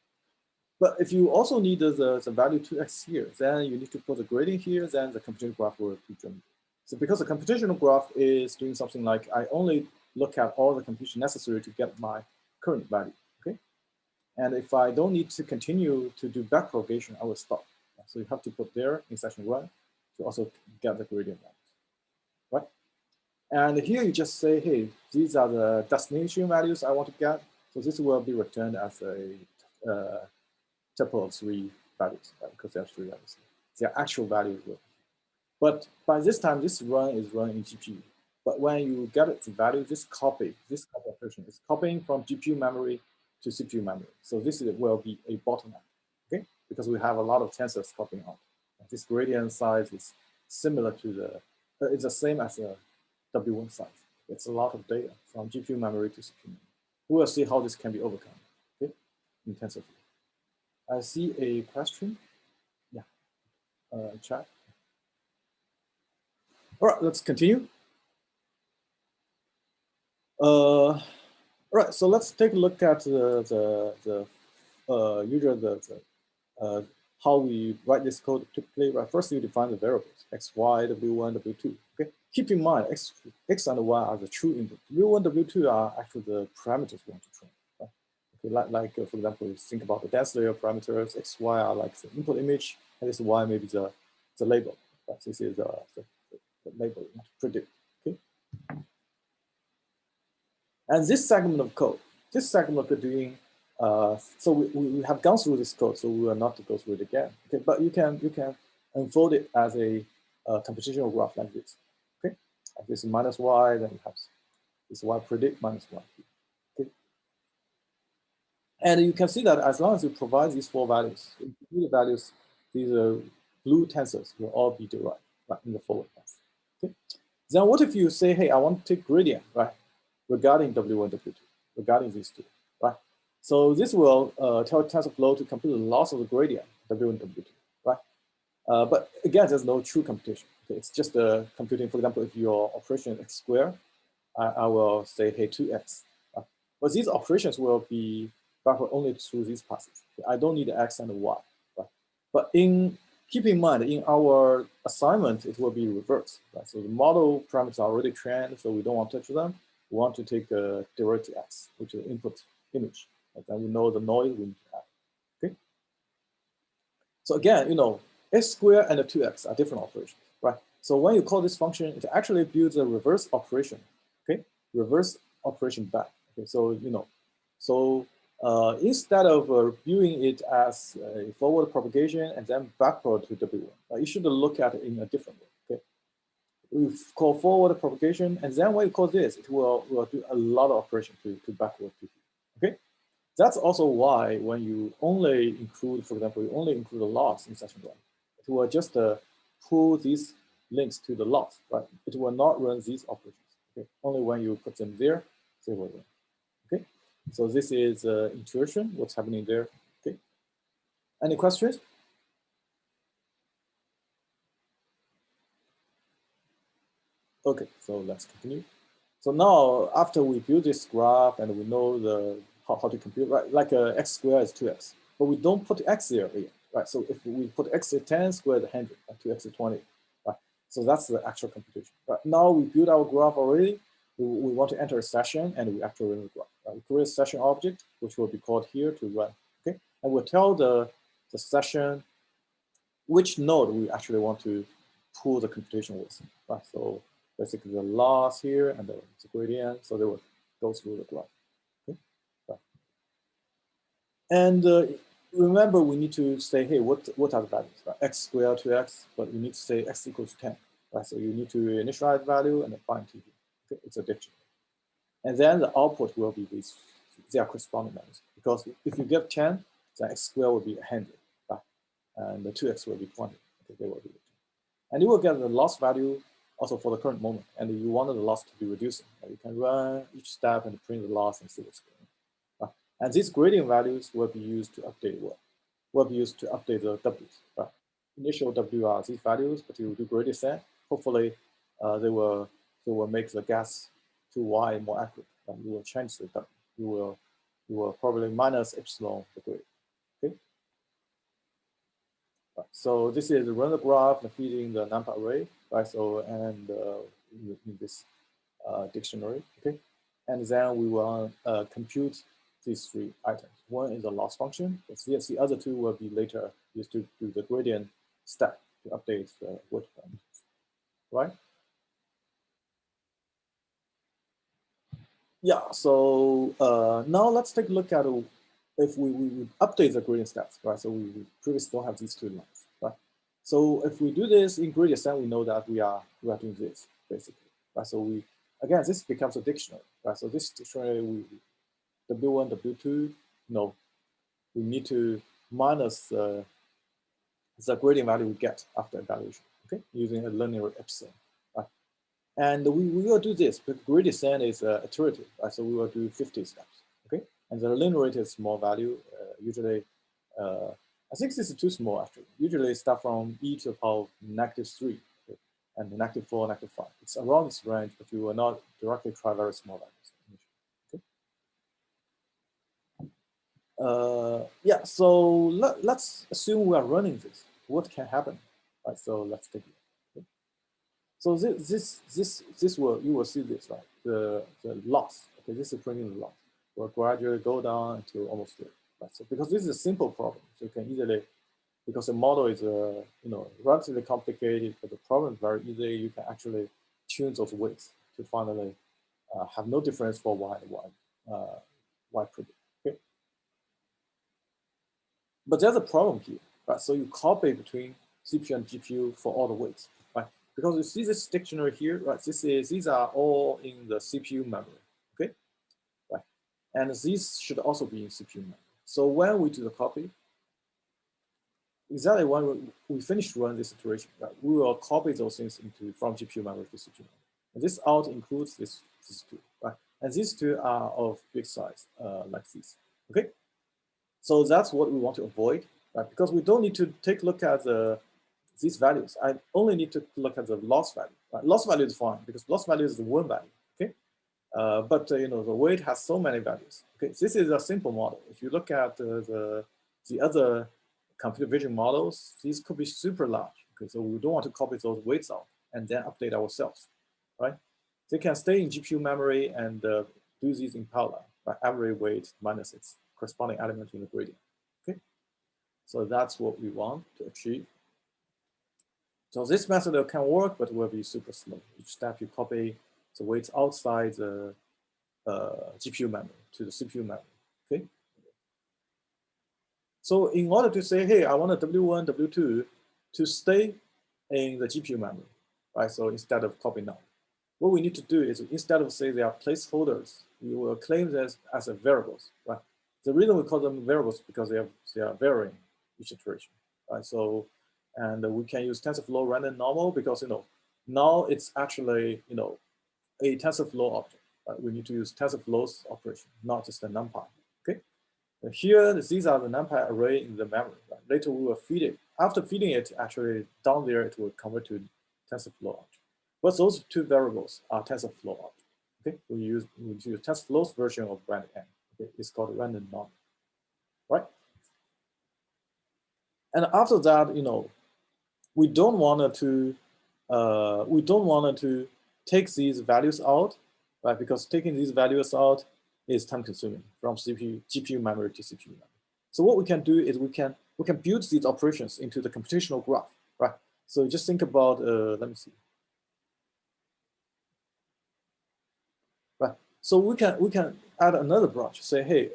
But if you also need the value 2x here, then you need to put the gradient here, then the computational graph will be generated. So because the computational graph is doing something like I only look at all the computation necessary to get my current value, okay? And if I don't need to continue to do backpropagation, I will stop. So you have to put there in session 1 to also get the gradient values, right? And here you just say, hey, these are the destination values I want to get. So this will be returned as a tuple of 3 values, right? Because there are 3 values. Their actual values will. But by this time, this run is run in GPU. But when you get the value, this copy operation is copying from GPU memory to CPU memory. So this will be a bottleneck, okay? Because we have a lot of tensors copying out. This gradient size is similar to the, it's the same as the W1 size. It's a lot of data from GPU memory to CPU memory. We will see how this can be overcome, okay, in TensorFlow. I see a question. Yeah, chat. All right, let's continue. All right, so let's take a look at how we write this code typically. Right, first you define the variables x, y, w1, w2. Okay, keep in mind x and y are the true input. w1, w2 are actually the parameters we want to train. Right? Okay, for example, you think about the dense layer parameters. X, y are like the input image, and this y maybe the label. Right? This is the label you want to predict. Okay. And this segment of code, doing, so we have gone through this code, so we will not go through it again. Okay, but you can unfold it as a computational graph like this. Okay, like this minus y, then you have this y predict minus y. Okay, and you can see that as long as you provide these 4 values, these blue tensors will all be derived right, in the forward pass. Okay, then what if you say, hey, I want to take gradient, right? Regarding W1, W2, regarding these 2, right? So this will tell TensorFlow to compute the loss of the gradient, W1, W2, right? But again, there's no true computation. Okay? It's just computing, for example, if your operation is x squared, I will say, hey, 2x. Right? But these operations will be backward only through these passes. Okay? I don't need x and y, right? But keep in mind, in our assignment, it will be reversed, right? So the model parameters are already trained, so we don't want to touch them. We want to take a derivative x, which is the input image. And then we know the noise we need to add. Okay. So again, x squared and the 2x are different operations, right? So when you call this function, it actually builds a reverse operation. Okay, reverse operation back. Okay, so instead of viewing it as a forward propagation and then backward to W1, you should look at it in a different way. Okay. We call forward propagation, and then when you call this, it will do a lot of operation to backward to here. Okay, that's also why when you only include, for example, you only include the loss in session 1, it will just pull these links to the loss, right? It will not run these operations. Okay, only when you put them there, they will run. Okay, so this is intuition, what's happening there. Okay, any questions? Okay, so let's continue. So now, after we build this graph and we know how to compute, right? Like x squared is 2x, but we don't put x there yet, right? So if we put x is 10 squared 100, and 2x is 20, right? So that's the actual computation. Right now we build our graph already. We want to enter a session and we actually run the graph. Right? We create a session object, which will be called here to run. Okay, and we'll tell the session which node we actually want to pull the computation with. Right? So basically the loss here and the gradient, so they will go through the graph. Okay? Right. And remember, we need to say, hey, what are the values? Right? X squared 2x, but you need to say x equals 10. Right? So you need to initialize value and then bind to here. Okay? It's a dictionary. And then the output will be these, their corresponding values. Because if you get 10, then x squared will be 100. Right? And the 2x will be 20. Okay, they will be 10. And you will get the loss value also for the current moment, and you wanted the loss to be reducing. You can run each step and print the loss and see what's going on. And these gradient values will be used to update what? Will be used to update the W's. Right? Initial W are these values, but you do gradient set. Hopefully, they will make the guess to Y more accurate. And you will change the W. You will probably minus epsilon the grade. Okay. So this is run the graph and feeding the NumPy array, right? So and in this dictionary, okay. And then we will compute these 3 items. One is a loss function. The other 2 will be later used to do the gradient step to update the weight parameters, right? Yeah, so now let's take a look at if we update the gradient steps, right? So we previously don't have these two lines, right? So if we do this in gradient step, we know that we are doing this basically, right? So again, this becomes a dictionary, right? So this dictionary, W1, W2, no, we need to minus the gradient value we get after evaluation, okay, using a linear epsilon, right? And we will do this, but gradient descent is iterative, right? So we will do 50 steps, okay? And the linear rate is small value. Usually, I think this is too small actually. Usually start from e to the power of -3, okay? And -4, -5. It's around this range, but you will not directly try very small values. Okay? Yeah, so let's assume we are running this. What can happen? Right, so let's take it. Okay? So this will, you will see this, right? The loss. Okay, this is printing the loss. Will gradually go down until almost there. Right? So because this is a simple problem, so you can easily, because the model is relatively complicated, but the problem is very easy. You can actually tune those weights to finally have no difference for y predict. Okay, but there's a problem here, right? So you copy between CPU and GPU for all the weights, right? Because you see this dictionary here, right? These are all in the CPU memory, okay, right? And these should also be in CPU memory. So when we do the copy, exactly when we finish running this iteration, right, we will copy those things from GPU memory to CPU memory. And this out includes these two, right? And these two are of big size, like this, okay? So that's what we want to avoid, right? Because we don't need to take a look at these values. I only need to look at the loss value. Right? Loss value is fine because loss value is the one value, okay? But the weight has so many values. Okay, this is a simple model. If you look at the other computer vision models, these could be super large. Okay, so we don't want to copy those weights out and then update ourselves, right? They can stay in GPU memory and do these in parallel, right? Every weight minus its corresponding element in the gradient. Okay, so that's what we want to achieve. So this method can work, but will be super slow. Each step you copy the weights outside the GPU memory to the CPU memory, okay? So in order to say, hey, I want a W1, W2 to stay in the GPU memory, right? So instead of copying now, what we need to do is instead of say they are placeholders, we will claim this as a variables, right? The reason we call them variables is because they are varying each iteration, right? So, and we can use TensorFlow random normal because, now it's actually, a TensorFlow object. We need to use TensorFlow's operation, not just the NumPy. Okay. Here, these are the NumPy array in the memory. Right? Later, we will feed it. After feeding it, actually down there, it will convert to TensorFlow object. But those two variables are TensorFlow object. Okay. We use TensorFlow's version of random n. Okay. It's called random normal. Right. And after that, we don't want to take these values out, right? Because taking these values out is time consuming from GPU memory to CPU memory. So what we can do is we can build these operations into the computational graph, right? So just think about, let me see. Right. So we can add another branch, say, hey,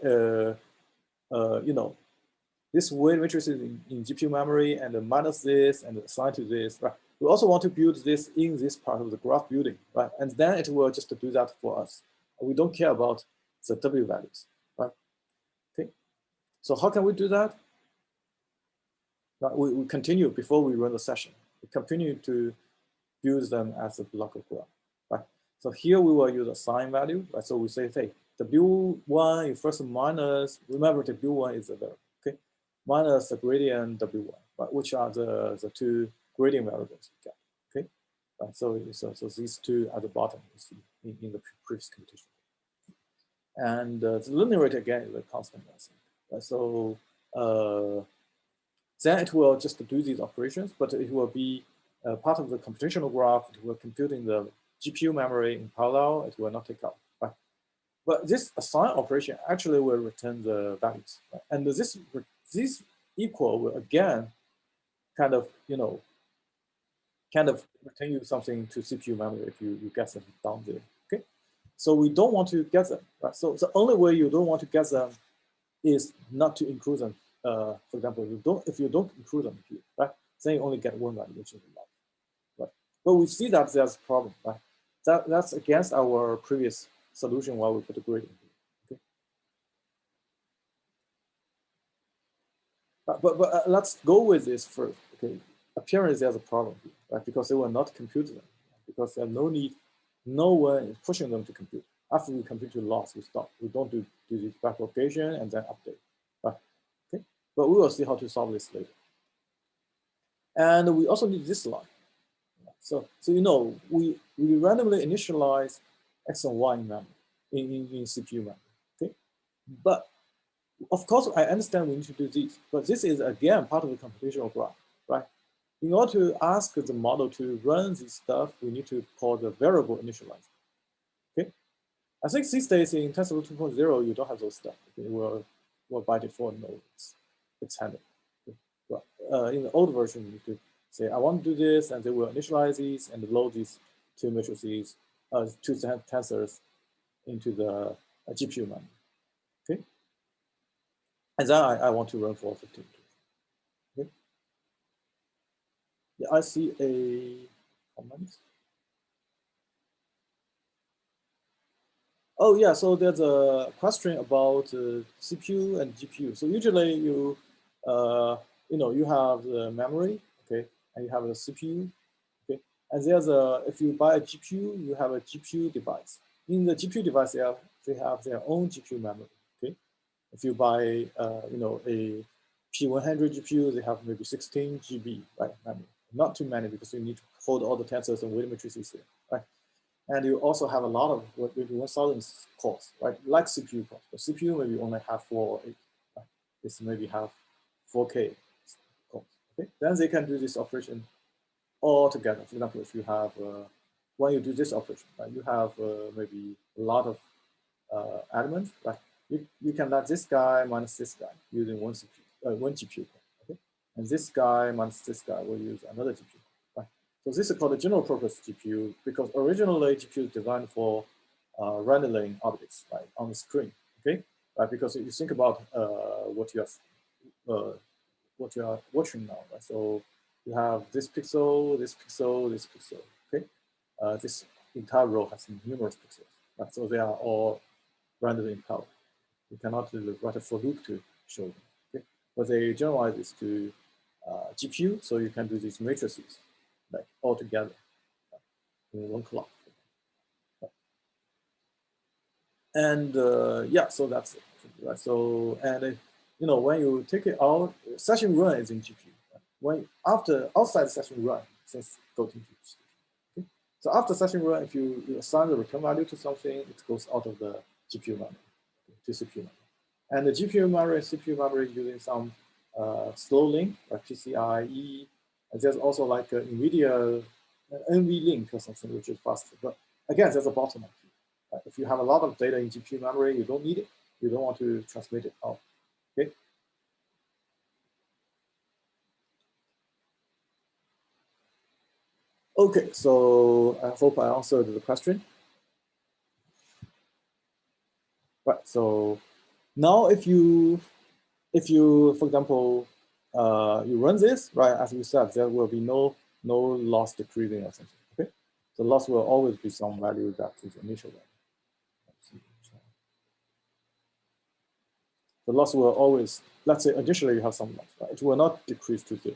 this weight matrix is in GPU memory and minus this and assign to this, right? We also want to build this in this part of the graph building, right? And then it will just do that for us. We don't care about the W values, right? Okay. So how can we do that? Right, we continue before we run the session. We continue to use them as a block of graph, right? So here we will use a sign value, right? So we say, hey, W1 is first minus, remember the W1 is a variable, okay? Minus the gradient W1, right? Which are the two gradient variables we get, okay? Right, so these two at the bottom you see in the previous computation. And the linear rate again is a constant, right? So then it will just do these operations, but it will be part of the computational graph. It will compute in the GPU memory in parallel. It will not take out, right? But this assign operation actually will return the values, right? And this equal will again kind of return you something to CPU memory if you get something down there, okay? So we don't want to get them, right? So the only way you don't want to get them is not to include them. For example, if you don't include them here, right? Then you only get one value, which is loss, right? But we see that there's a problem, right? That's against our previous solution while we put the gradient here. Okay. But let's go with this first. Okay, appearance there's a problem here, right? Because they will not compute them, because there's no need, no one is pushing them to compute. After we compute the loss, we stop. We don't do this backpropagation and then update, right? Okay, but we will see how to solve this later. And we also need this line. So you know, we randomly initialize X and Y in memory, in CPU memory. Okay, but of course I understand we need to do this, but this is again part of the computational graph, right? In order to ask the model to run this stuff, we need to call the variable initializer. Okay, I think these days in TensorFlow 2.0 you don't have those stuff. Okay? Well by default no, it's handled. Okay? But in the old version you need to say, I want to do this, and they will initialize these and load these two matrices, two tensors into the GPU memory. Okay, and then I want to run for 15. Okay, yeah, I see a comment. Oh yeah, so there's a question about CPU and GPU. So usually you you have the memory, okay, and you have the CPU. And there's if you buy a GPU, you have a GPU device. In the GPU device, they have their own GPU memory. Okay, if you buy a P100 GPU, they have maybe 16 GB, right, memory. Not too many because you need to hold all the tensors and weight matrices here, right? And you also have a lot of maybe 1,000 cores, right? Like CPU cores, but CPU maybe only have 4 or 8. Right? This maybe have 4K cores. Okay, then they can do this operation all together. For example, if you have, when you do this operation, right, you have maybe a lot of elements, right? You can let this guy minus this guy using one GPU, okay? And this guy minus this guy will use another GPU, right? So this is called a general purpose GPU because originally GPU is designed for rendering objects, right, on the screen, okay? Right, because if you think about what you are watching now, right? So you have this pixel, this pixel, this pixel, okay? This entire row has numerous pixels, right? So they are all rendered in color. You cannot write a for loop to show them, okay? But they generalize this to GPU, so you can do these matrices, like all together in one clock. And yeah, so that's it, right? So, and when you take it out, session run is in GPU. When outside session run, since go to GPU. Okay? So after session run, if you assign the return value to something, it goes out of the GPU memory to CPU memory. And the GPU memory and CPU memory using some slow link like PCIe. And there's also like an NVIDIA NV link or something which is faster. But again, there's a bottleneck. If you have a lot of data in GPU memory, you don't need it. You don't want to transmit it out. Okay. Okay, so I hope I answered the question. Right. So now, if you, for example, you run this, right? As we said, there will be no loss decreasing or something. Okay. The loss will always be some value that is initial value. The loss will always, let's say initially you have some loss, right? It will not decrease to 0.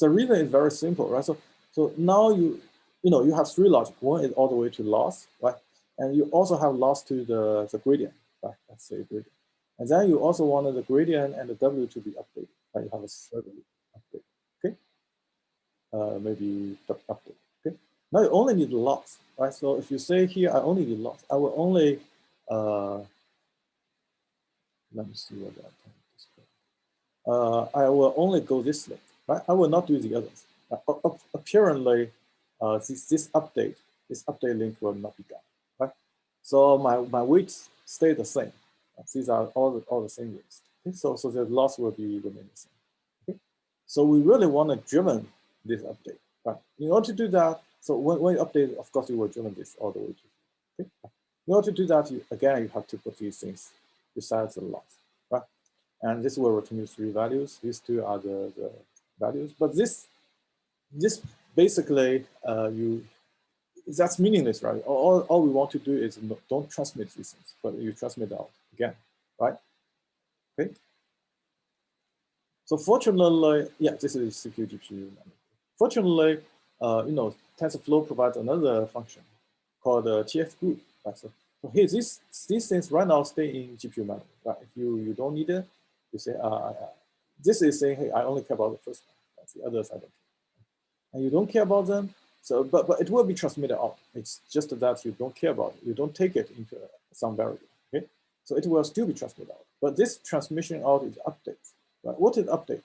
The reason is very simple, right? So now you have 3 logic. One is all the way to loss, right? And you also have loss to the gradient, right? Let's say gradient. And then you also wanted the gradient and the W to be updated, right? You have a third update, okay? Maybe update, okay? Now you only need loss, right? So if you say here, I only need loss, I will only, let me see what that is. I will only go this link, right? I will not do the others. Apparently, this update link will not be done, right? So my weights stay the same. These are all the same weights. Okay? So the loss will be remain the same. Okay? So we really want to driven this update, right? In order to do that, so when you update, of course, you will driven this all the way to. Okay? In order to do that, again, you have to put these things besides the loss, right? And this will return you 3 values. These 2 are the values, but this basically that's meaningless, right? All we want to do is don't transmit these things, but you transmit out again, right? Okay. So fortunately, yeah, this is CPU GPU. Fortunately, TensorFlow provides another function called TF group. Right? So here, these things right now stay in GPU memory. Right? If you don't need it, you say, this is saying, hey, I only care about the first one. Right? The others I don't care. And you don't care about them, so but it will be transmitted out. It's just that you don't care about it. You don't take it into some variable. Okay, so it will still be transmitted out. But this transmission out is update. Right? What is update?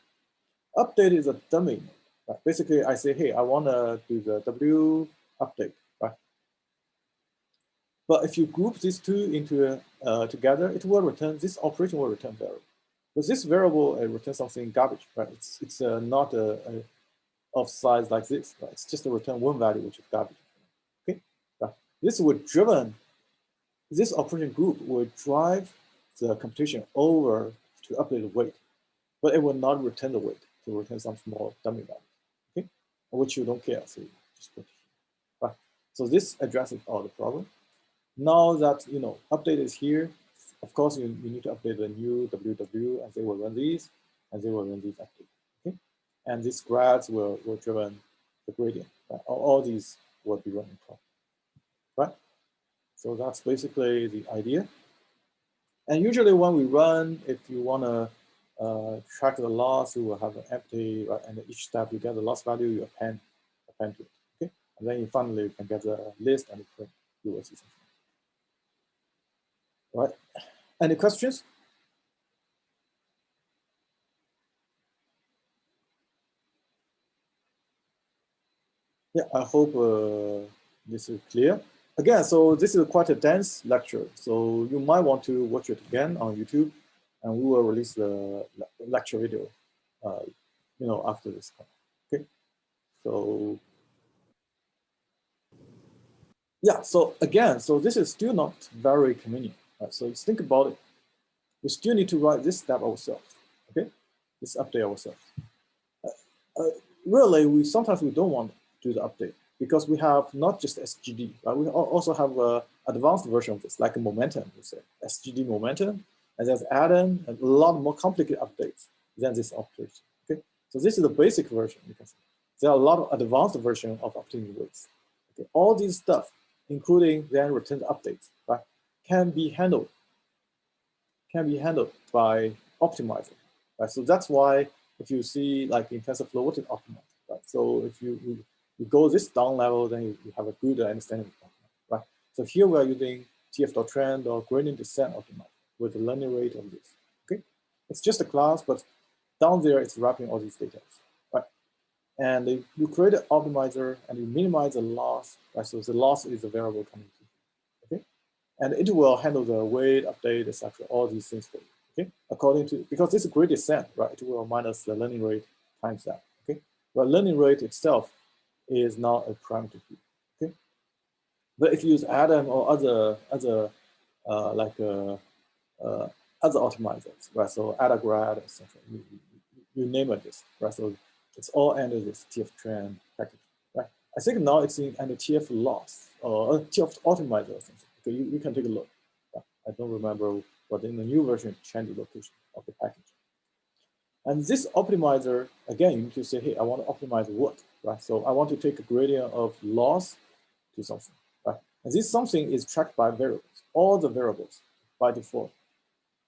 Update is a dummy. Right? Basically, I say, hey, I want to do the W update. Right? But if you group these 2 into together, it will return, this operation will return variable. But this variable returns something garbage. Right? It's not of size like this. Right? It's just a return 1 value, which is garbage. Okay, right? This operation group will drive the computation over to update the weight, but it will not return the weight. It will return some small dummy value, okay, which you don't care. So you just put it here. Right? So this addresses all the problem. Now that update is here, of course you need to update the new WW, and they will run these, and they will run these updates. Okay, and these grads will driven the gradient. Right? All these will be running properly. Right? So that's basically the idea. And usually when we run, if you want to track the loss, you will have an empty, right? And each step you get the loss value, you append to it. Okay, and then finally you can get the list and print. You will see something. Right? Any questions? Yeah, I hope this is clear. Again, so this is quite a dense lecture, so you might want to watch it again on YouTube, and we will release the lecture video, after this. Okay, so yeah, so again, so this is still not very convenient. Right? So let's think about it. We still need to write this step ourselves. Okay, this update ourselves. Really, sometimes we don't want to do the update because we have not just SGD, right? We also have an advanced version of this, like a momentum, we say SGD momentum, and there's add-in and a lot more complicated updates than this operation. Okay, so this is the basic version. You can see there are a lot of advanced versions of updating weights. Okay, all these stuff, including then return updates, right, can be handled by optimizer. Right? So that's why if you see like in TensorFlow, what is optimizer? Right? So if you go this down level, then you have a good understanding of optimizer. Right? So here we are using TF.trend or gradient descent optimizer with the learning rate of this. Okay, it's just a class, but down there it's wrapping all these details. Right? And you create an optimizer and you minimize the loss. Right? So the loss is a variable coming to. Okay. And it will handle the weight, update, etc. All these things for you. Okay, according to, because this is gradient descent, right? It will minus the learning rate times that. Okay, but learning rate itself is not a parameter here. Okay, but if you use Adam or other other optimizers, right? So Adagrad, etc. You name it this, right? So it's all under this TF trend package, right? I think now it's in under TF loss or TF optimizer or something. Okay, you can take a look. I don't remember, but in the new version, change the location of the package. And this optimizer, again, you need to say, hey, I want to optimize what, right? So I want to take a gradient of loss to something, right? And this something is tracked by variables. All the variables by default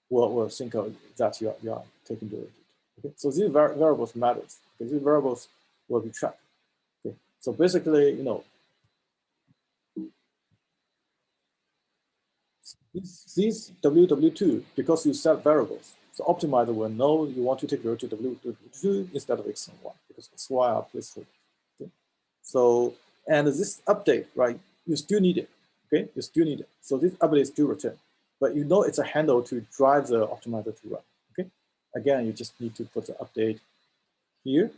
will think of that you are taking derivative. Okay, so these variables matters. Okay? These variables will be tracked. Okay, so basically, these WW2, because you set variables, so optimizer will know you want to take derivative W2 instead of X and Y, because X, Y are placeholders. Okay? So, and this update, right, you still need it. Okay, you still need it. So this update is still returned, but you know it's a handle to drive the optimizer to run. Okay, again, you just need to put the update here,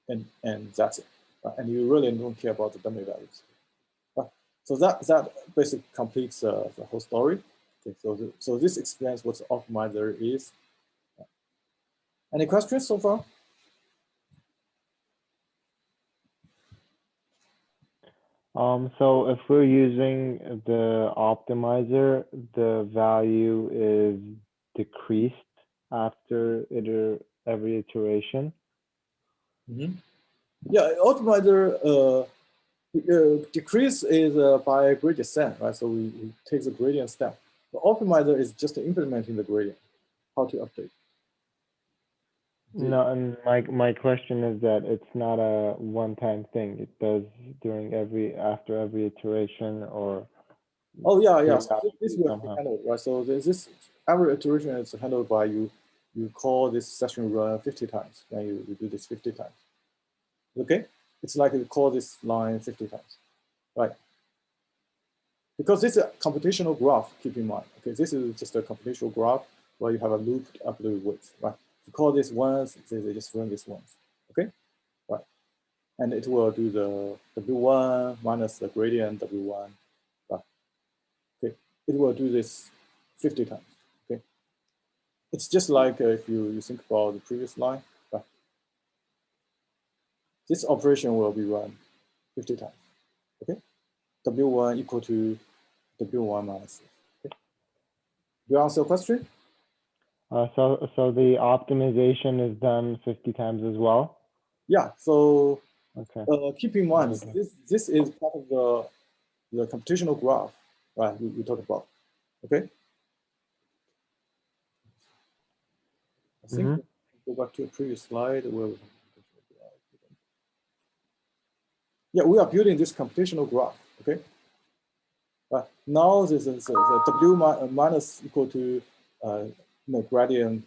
and that's it. Right? And you really don't care about the dummy values. Right? So that basically completes the whole story. Okay, so this explains what the optimizer is. Any questions so far? So if we're using the optimizer, the value is decreased after every iteration. Mm-hmm. Yeah, optimizer decrease is by gradient descent, right? So we take the gradient step. The optimizer is just implementing the gradient, how to update. No, and my question is that it's not a one-time thing. It does after every iteration, or oh yeah. So this will be handled, right? So this every iteration is handled by you. You call this session run 50 times, and you do this 50 times. Okay, it's like you call this line 50 times, right? Because this is a computational graph. Keep in mind. Okay, this is just a computational graph where you have a looped upload width, right? You call this once, they just run this once. Okay, right? And it will do the W1 minus the gradient W1, right? Okay, it will do this 50 times. Okay, it's just like if you think about the previous line, right? This operation will be run 50 times. Okay, W1 equal to W1 minus. Okay, do you answer your question? So the optimization is done 50 times as well? Yeah, so okay. Keep in mind, this is part of the computational graph, right, we talked about, okay? I think we'll go back to a previous slide where yeah, we are building this computational graph, okay? Right, now this is the W minus equal to gradient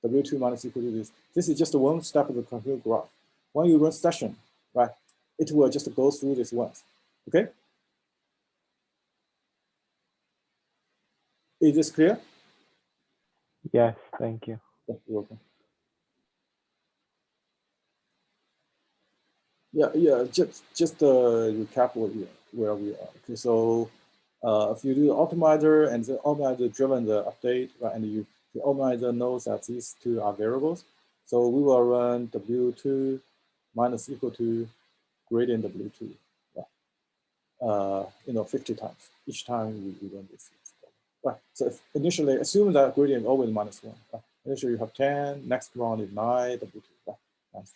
W2 minus equal to this. This is just one step of the computational graph. When you run session, right, it will just go through this once, okay? Is this clear? Yes, thank you. You're welcome. Yeah. Just recap where we are. Okay, so if you do the optimizer and the optimizer driven the update, right, and the optimizer knows that these two are variables, so we will run W2 minus equal to gradient W2, right? 50 times. Each time we run this. Right. So if initially assume that gradient is always -1. Right? Initially you have 10. Next round is 9 W2. Right?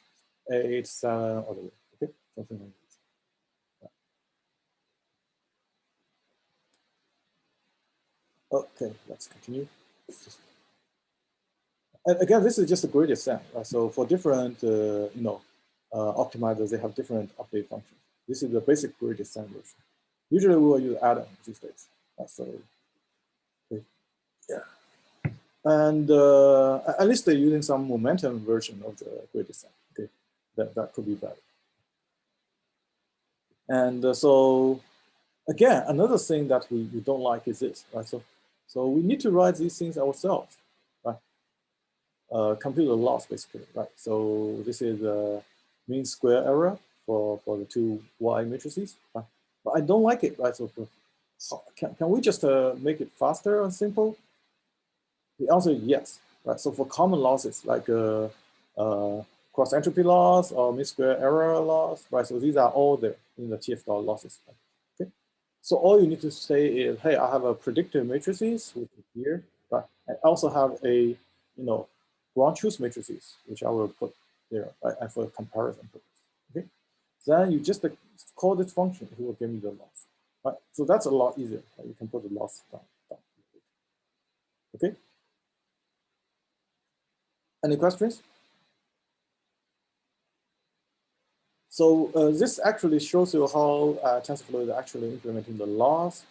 8, 7, all the way. Okay, something like this. Right. Okay, let's continue. And again, this is just a gradient descent. Right? So for different, optimizers, they have different update functions. This is the basic gradient descent version. Usually we will use add-on these days. Right? So, okay. Yeah. And at least they're using some momentum version of the gradient descent. Okay, that could be better. And so again, another thing that we don't like is this, right? So we need to write these things ourselves, right? Compute the loss basically, right? So this is the mean square error for the two Y matrices, right? But I don't like it, right? So can we just make it faster and simple? The answer is yes, right? So for common losses like cross entropy loss or mean square error loss, right? So these are all there in the TF losses. Okay. So all you need to say is, hey, I have a predictive matrices, which is here, right? I also have a, ground truth matrices, which I will put there, right? And for comparison purpose. Okay. Then you just call this function, it will give me the loss, right? So that's a lot easier. Right? You can put the loss down. Okay. Any questions? So this actually shows you how TensorFlow is actually implementing the loss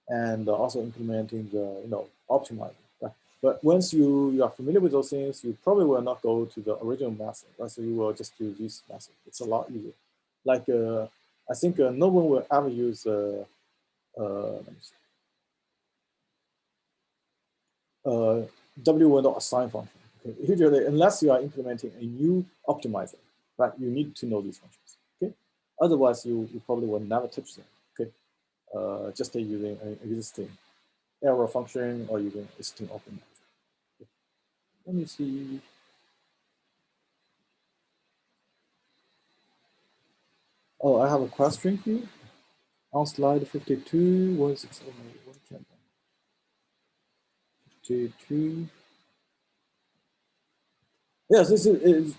and also implementing the optimizer. Right? But once you are familiar with those things, you probably will not go to the original method. Right? So you will just do this method. It's a lot easier. Like I think no one will ever use W1.assign function. Okay? Usually, unless you are implementing a new optimizer, right? You need to know these functions. Okay. Otherwise, you probably will never touch them. Okay. just using an existing error function or using existing optimizer. Okay. Let me see. Oh, I have a question here. On slide 52, what is it? 52. Yes, this is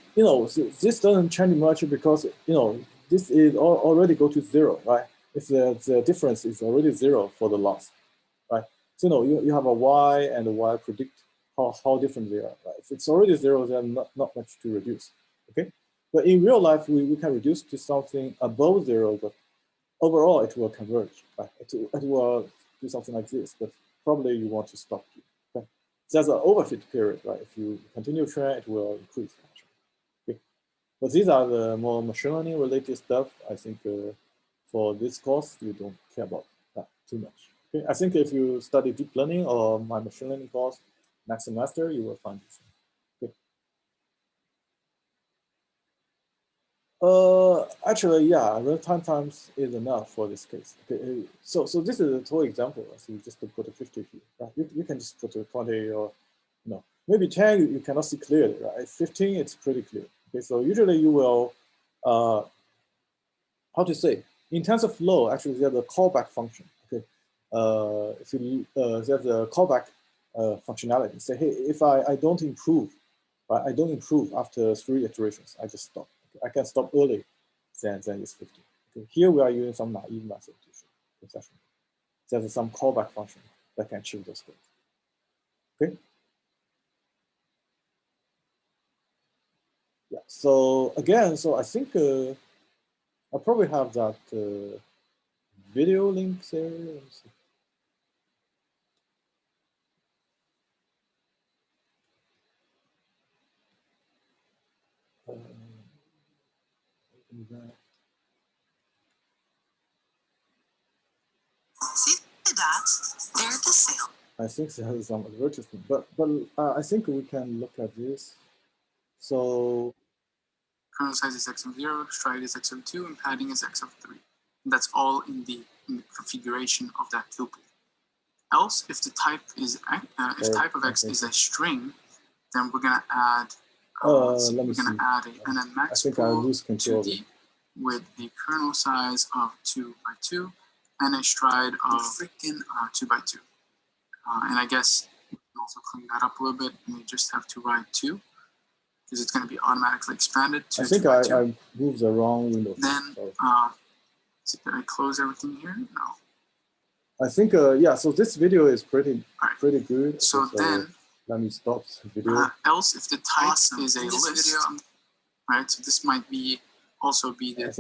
this doesn't change much because this is already go to 0, right? If the difference is already 0 for the loss, right? So you have a y and a y predict how different they are. Right? If it's already 0, then not much to reduce. Okay, but in real life we can reduce to something above 0, but overall it will converge. Right? It will do something like this, but probably you want to stop here. Okay? There's an overfit period, right? If you continue train, it will increase. Okay. But these are the more machine learning related stuff. I think for this course, you don't care about that too much. Okay. I think if you study deep learning or my machine learning course next semester, you will find this. Okay. Actually, yeah, real-time times is enough for this case. Okay, so this is a toy example. So you just put a 50 here. Right? You can just put a 20 or maybe 10. You cannot see clearly, right? 15, it's pretty clear. Okay, so usually you will, how to say, in TensorFlow, actually there's a callback function. Okay, if you there's a callback functionality. Say, hey, if I don't improve, right? I don't improve after 3 iterations. I just stop. I can stop early, then it's 50. Okay. Here we are using some naive method to show concession. There's some callback function that can achieve those goals. Okay. Yeah. So again, I think I probably have that video link there. Let me see. See that? There's the sale. I think there is some advertisement, but I think we can look at this. So kernel size is x of 0, stride is x of 2, and padding is x of 3. And that's all in the configuration of that tuple. Else, if the type is if type of x is a string, then we're gonna add an max pool 2D with a kernel size of 2 by 2 and a stride of freaking 2 by 2. And I guess we can also clean that up a little bit, and we just have to write 2 because it's going to be automatically expanded to 2 by 2. I think I moved the wrong window. Then, did I close everything here? No. I think, yeah, so this video is pretty good. So okay, then, let me stop the video. Else, if the type is a list, right? So this might be also be the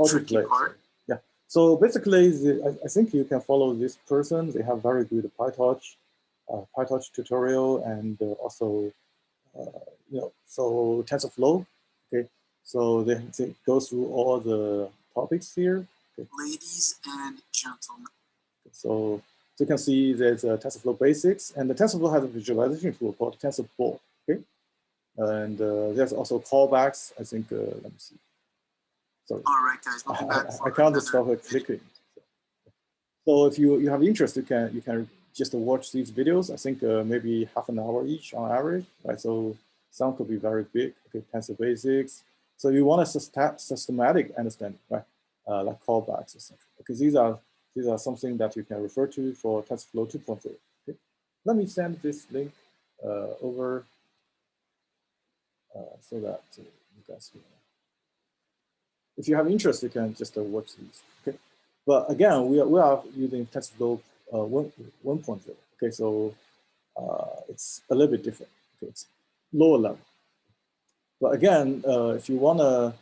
tricky part. So, yeah. So basically, I think you can follow this person. They have very good PyTorch tutorial, and also, so TensorFlow. Okay. So they go through all the topics here. Okay. Ladies and gentlemen. So you can see there's a TensorFlow basics, and the TensorFlow has a visualization tool called TensorFlow. Okay, and there's also callbacks. I think. Let me see. Sorry. All right, guys. We'll be back I can't stop clicking. So if you have interest, you can just watch these videos. I think maybe half an hour each on average. Right. So some could be very big. Okay, Tensor basics. So you want a systematic understanding, right? Like callbacks, etc. Because these are something that you can refer to for TensorFlow 2.0. Okay? Let me send this link over so that you guys can. If you have interest, you can just watch these. Okay, but again, we are using TensorFlow 1.0. Okay, so it's a little bit different. Okay, it's lower level. But again, if you want to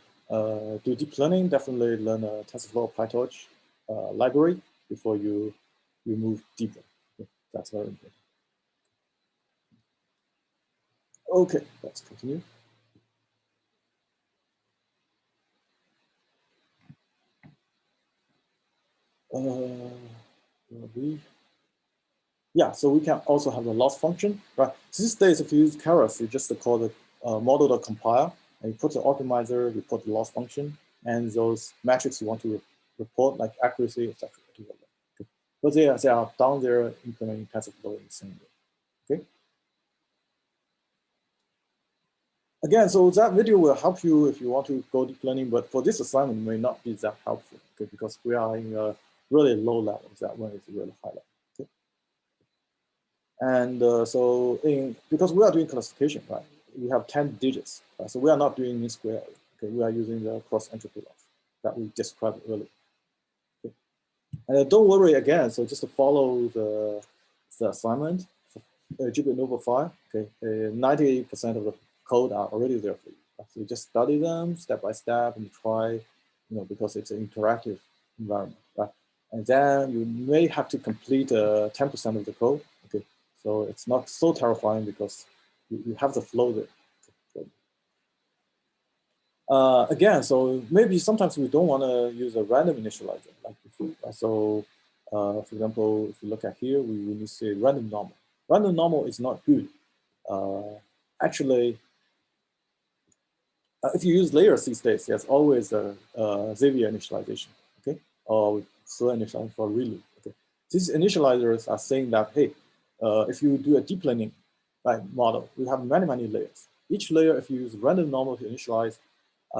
do deep learning, definitely learn a TensorFlow PyTorch library before you move deeper. Okay, that's very important. Okay, let's continue. Yeah, so we can also have a loss function, right? So these days, if you use Keras, you just call the model.compile, and you put the optimizer, you put the loss function, and those metrics you want to report, like accuracy, etc. Okay. but they are down there implementing TensorFlow in the same way. Okay. Again, so that video will help you if you want to go deep learning, but for this assignment, it may not be that helpful, okay, because we are in a really low level. That one is really high level. Okay. And because we are doing classification, right? We have 10 digits, right? So we are not doing mean square. Okay, we are using the cross entropy loss that we described earlier. Okay. And don't worry again. So just to follow the assignment, GPNovo 5. Okay, 98% of the code are already there for you. So you just study them step by step and try, because it's an interactive environment, right? And then you may have to complete 10% of the code. Okay, so it's not so terrifying because you have the flow there. Again, so maybe sometimes we don't want to use a random initializer like before. So, for example, if you look at here, we need to say random normal. Random normal is not good. Actually, if you use layers these days, there's always a Xavier initialization, okay, or He initialization for ReLU. Okay, these initializers are saying that, hey, if you do a deep learning model, we have many layers. Each layer, if you use random normal to initialize,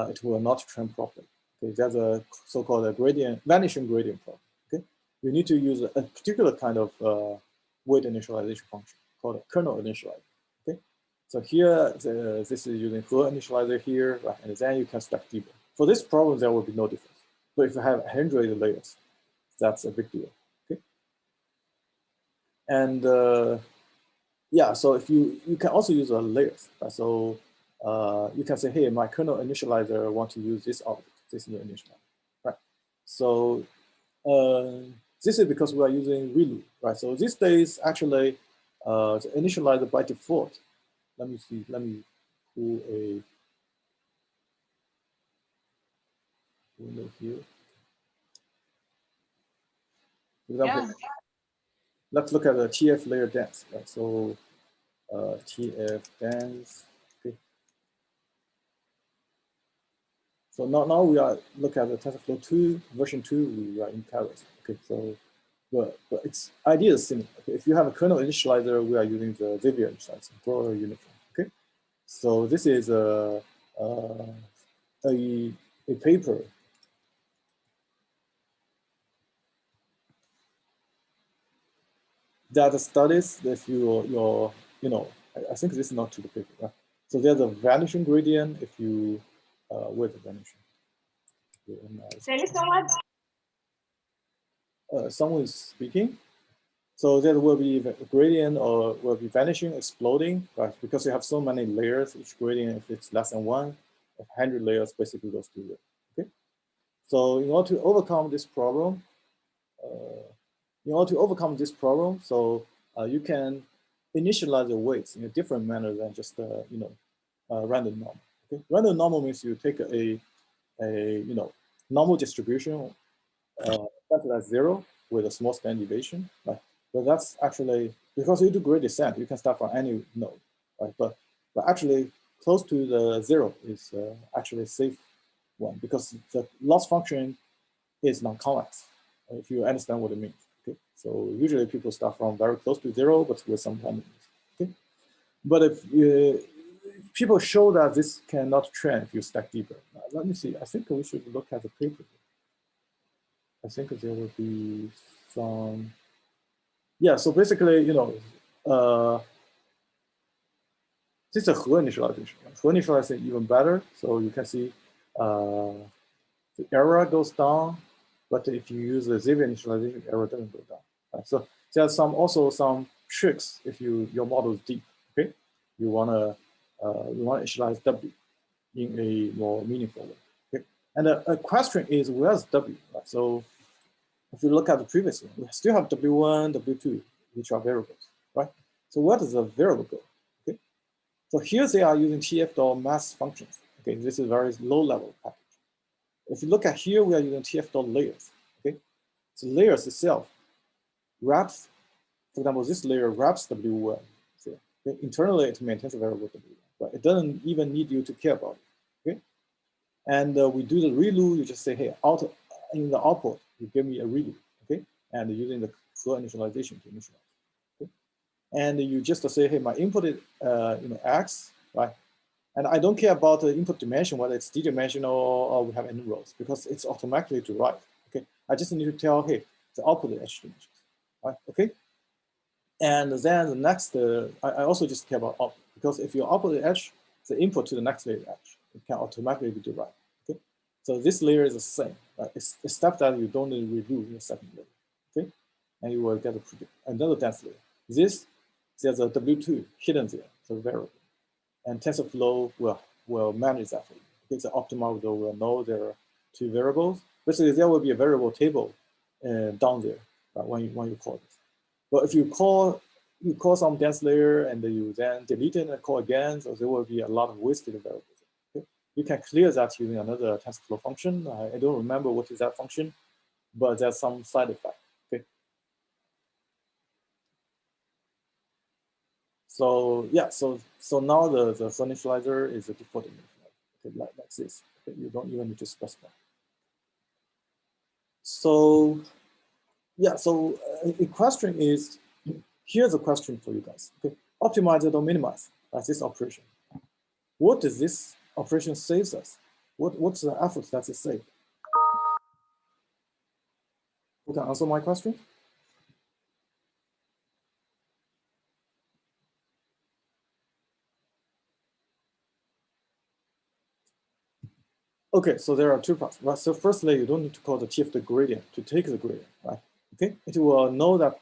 it will not train properly. Okay, there's a so-called vanishing gradient problem. Okay, you need to use a particular kind of weight initialization function called a kernel initializer. Okay, so here this is using He initializer here, right? And then you can stack deeper. For this problem, there will be no difference. But if you have 100 layers, that's a big deal. Okay, and yeah, so if you can also use layers. Right? So you can say, hey, my kernel initializer want to use this object, this new initializer, right? So this is because we are using ReLU, right? So these days, actually, the initializer by default. Let me see. Let me pull a window here. For example, let's look at the TF layer dense. Right? So TF dense. Okay. So now we are looking at the TensorFlow 2 version 2. We are in Paris. Okay. So but its idea is similar. Okay? If you have a kernel initializer, we are using the Xavier initializer, broader uniform. Okay. So this is a paper that studies if I think this is not to the paper, right? So there's a vanishing gradient if you with the vanishing. Someone is speaking. So there will be a gradient or will be vanishing, exploding, right? Because you have so many layers, each gradient, if it's less than 1, 100 layers basically goes to 0. Okay. So in order to overcome this problem, so you can initialize the weights in a different manner than just random normal. Okay. Random normal means you take a normal distribution set at 0 with a small standard deviation, right? But that's actually, because you do gradient descent, you can start from any node, right? But actually close to the 0 is actually a safe one because the loss function is non-convex, if you understand what it means. Okay, so usually people start from very close to 0, but with some randomness. Okay, but if people show that this cannot train if you stack deeper. Let me see. I think we should look at the paper. I think there will be some. Yeah. So basically, this is a He initialization. He initialization is even better. So you can see the error goes down, but if you use the Xavier initialization, error doesn't go down. Right? So there's also some tricks if your model is deep. Okay, you wanna initialize W in a more meaningful way. Okay, and a question is where's W? Right? So if you look at the previous one, we still have W1, W2, which are variables, right? So what is the variable go? Okay, so here they are using TF.mass functions. Okay, this is very low level package. If you look at here, we are using TF.layers. Okay, so layers itself wraps, for example, this layer wraps W1. So internally, it maintains a variable W1, but it doesn't even need you to care about it. Okay, and we do the ReLU. You just say, hey, in the output, you give me a ReLU. Okay, and using the flow initialization to initialize. Okay? And you just say, hey, my input is X, right? And I don't care about the input dimension, whether it's d-dimensional or we have n rows, because it's automatically derived. Okay, I just need to tell, hey, the output is h dimensions, right? Okay. And then the next, I also just care about output, because if your output is h, the input to the next layer is h. It can automatically be derived. Okay, so this layer is the same. Right? It's a step that you don't need to redo in the second layer. Okay, and you will get another dense layer. There's a W2 hidden there, so variable. And TensorFlow will manage that for you. Okay, the optimizer will know there are two variables. Basically, there will be a variable table down there when you call this. But if you call some dense layer and you then delete it and call again, so there will be a lot of wasted variables. Okay? You can clear that using another TensorFlow function. I don't remember what is that function, but there's some side effect. Okay. So yeah, so now the flow initializer is a default initializer, okay, like this. Okay, you don't even need to specify. So yeah, so a question is, here's a question for you guys. Okay, optimize or minimize. That's this operation. What does this operation saves us? What's the effort that it saves? Who can answer my question? Okay, so there are two parts, right? So firstly, you don't need to call the TF the gradient to take the gradient, right? Okay, it will know that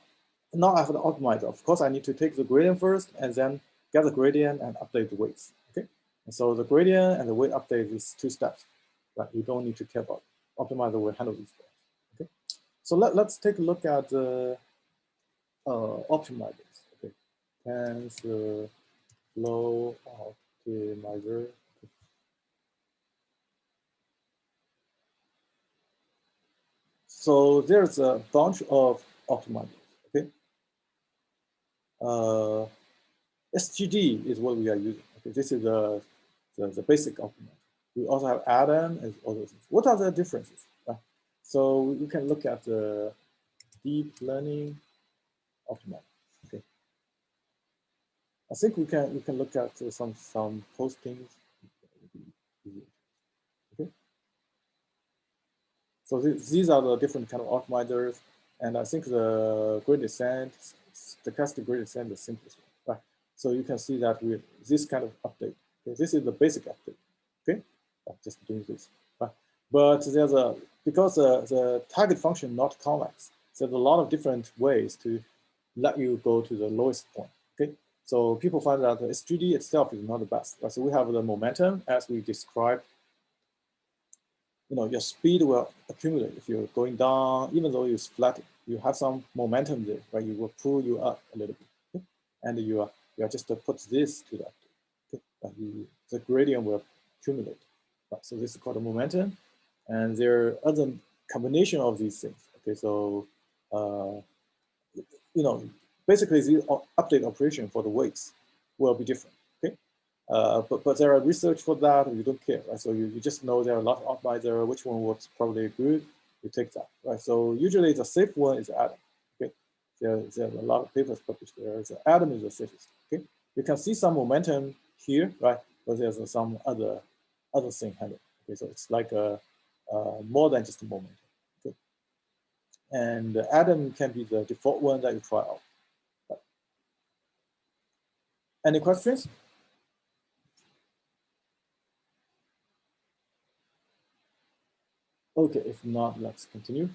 now I have the optimizer. Of course, I need to take the gradient first and then get the gradient and update the weights, okay? And so the gradient and the weight update is two steps, right? You don't need to care about it. Optimizer will handle these steps, okay? So let's take a look at the optimizers, okay? TensorFlow optimizer. So there's a bunch of optimizers, okay? SGD is what we are using. Okay, this is the basic optimizer. We also have Adam and other things. What are the differences? So you can look at the deep learning optimizer. Okay, I think we can look at some postings. Okay, so these are the different kind of optimizers, and I think the gradient descent, stochastic gradient descent, is the simplest one. Right? So you can see that with this kind of update. Okay? This is the basic update. Okay, just doing this. Right? But there's because the target function not convex, there's a lot of different ways to let you go to the lowest point. Okay, so people find that the SGD itself is not the best. Right? So we have the momentum as we described. You know, your speed will accumulate if you're going down, even though it's flat, you have some momentum there, right? You will pull you up a little bit, okay? And you are just to put this to that, okay? The gradient will accumulate. Right? So this is called a momentum, and there are other combination of these things. Okay, so you know, basically the update operation for the weights will be different. Okay. But there are research for that, and you don't care, right? So you just know there are a lot of optimizer, which one works probably good, you take that, right? So usually the safe one is Adam, okay? There's a lot of papers published there. So Adam is the safest, okay? You can see some momentum here, right? But there's some other thing handled, okay? So it's like more than just a momentum, okay? And Adam can be the default one that you try out. Right. Any questions? Okay, if not, let's continue.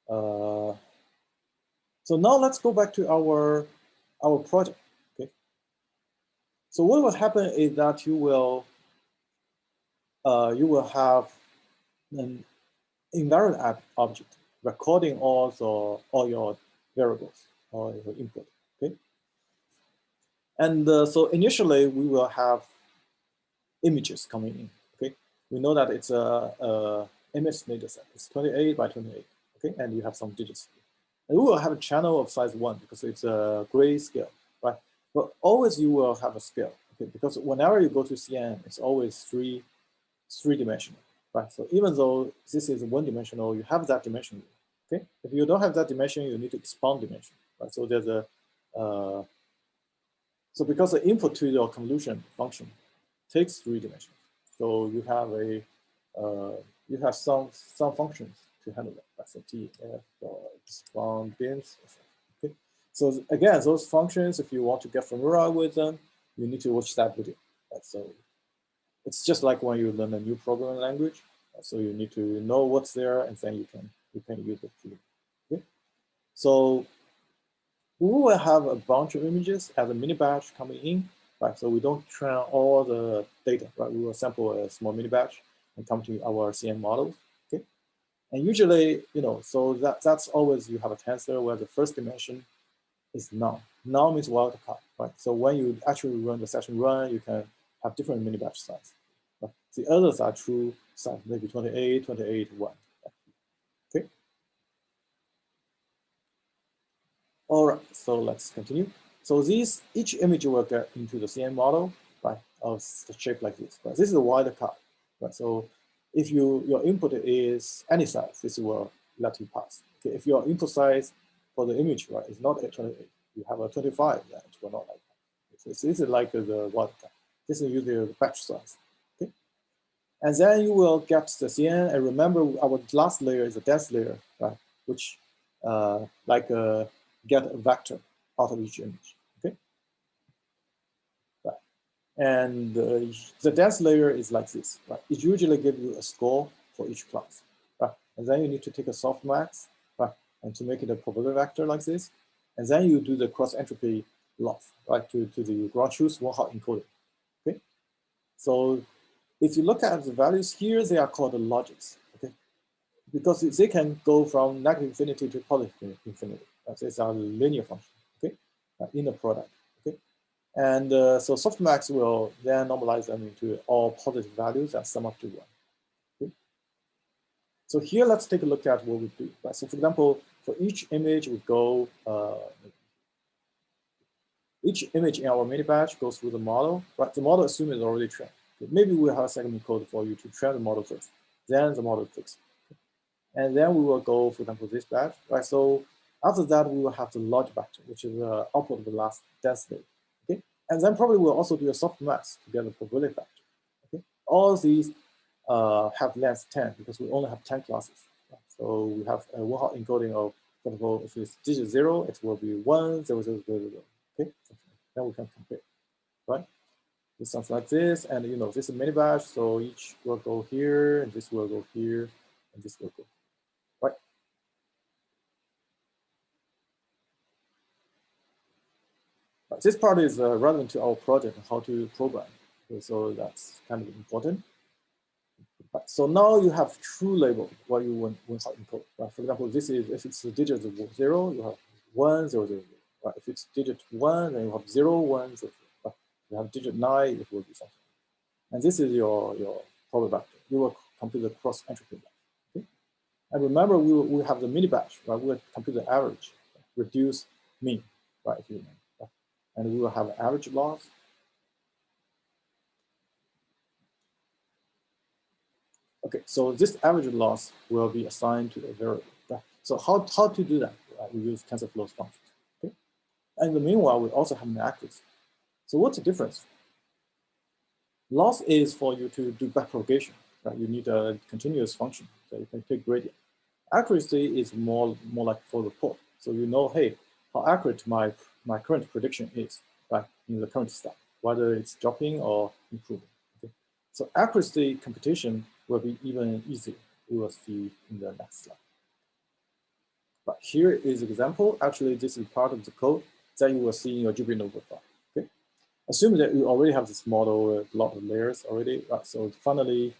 So now let's go back to our project. Okay. So what will happen is that you will have an invariant object recording all your variables or your input. Okay. And so initially we will have images coming in. Okay. We know that it's a image data set. It's 28 by 28. Okay, and you have some digits. And we will have a channel of size 1 because it's a gray scale, right? But always you will have a scale, okay? Because whenever you go to CNN, it's always three-dimensional, right? So even though this is one-dimensional, you have that dimension, Okay, if you don't have that dimension, you need to expand dimension. Right? So there's a so because the input to your convolution function takes 3 dimensions, so you have a you have some functions to handle that. That's a T, F, expand, bins. Okay, so again, those functions, if you want to get familiar with them, you need to watch that video. Right? So it's just like when you learn a new programming language. So you need to know what's there, and then you can use it. Okay, so we will have a bunch of images as a mini batch coming in, right? So we don't train all the data, right? We will sample a small mini batch and come to our CNN models, okay? And usually, so that's always you have a tensor where the first dimension is null. Null means wildcard, right? So when you actually run the session run, you can have different mini batch size. Right? The others are true size, maybe 28, 28, 1. Okay. All right, so let's continue. So each image will get into the CNN model, right, of the shape like this. Right? This is a wildcard, right? So if your input is any size, this will let you pass. Okay, if your input size for the image, right, is not a 28, you have a 25, then it will not like that. So this is like the wildcard. This is usually the batch size. Okay, and then you will get the CNN. And remember, our last layer is a dense layer, right, which get a vector out of each image, okay? Right. And the dense layer is like this, right? It usually gives you a score for each class, right? And then you need to take a softmax, right? And to make it a probability vector like this. And then you do the cross entropy loss, right? To the ground truth one-hot encoding, okay? So if you look at the values here, they are called the logics, okay? Because they can go from negative infinity to positive infinity. Right? These are linear functions, okay, in the product, okay. And so softmax will then normalize them into all positive values and sum up to 1. Okay? So here, let's take a look at what we do. Right? So for example, for each image, we go, each image in our mini batch goes through the model. Right? The model assume is already trained. Okay? Maybe we'll have a segment code for you to train the model first, then the model fixed. And then we will go, for example, this batch, right? So after that, we will have the log vector, which is the output of the last density, okay? And then probably we'll also do a softmax to get the probability vector, okay? All these have length 10 because we only have 10 classes. Right? So we have a one-hot encoding of, for example, if it's digit 0, it will be 1, 0, 0, 0, 0, okay? Then we can compare, right? It sounds like this, and this is a mini batch, so each will go here, and this will go here, and this will go. Right. This part is relevant to our project, how to program. Okay, so that's kind of important. Right. So now you have true label what you want to encode. Right. For example, this is if it's a digit of 0, you have 1, 0, 0, 0. Right. If it's digit 1, then you have 0, 1, 0. Right. You have digit 9, it will be something. And this is your probability vector. You will compute the cross entropy. Okay. And remember, we have the mini batch. Right. We will compute the average, reduce mean. Right. If you know. And we will have average loss. Okay, so this average loss will be assigned to a variable. Right? So how to do that? We use TensorFlow functions. Okay, and in the meanwhile, we also have an accuracy. So what's the difference? Loss is for you to do backpropagation. Right? You need a continuous function, so you can take gradient. Accuracy is more like for report. So you know, hey, how accurate my current prediction is, right, in the current step, whether it's dropping or improving. Okay? So accuracy computation will be even easier. We will see in the next slide. But here is an example. Actually, this is part of the code that you will see in your Jupyter Notebook file. Okay? Assuming that you already have this model with a lot of layers already, right? So finally,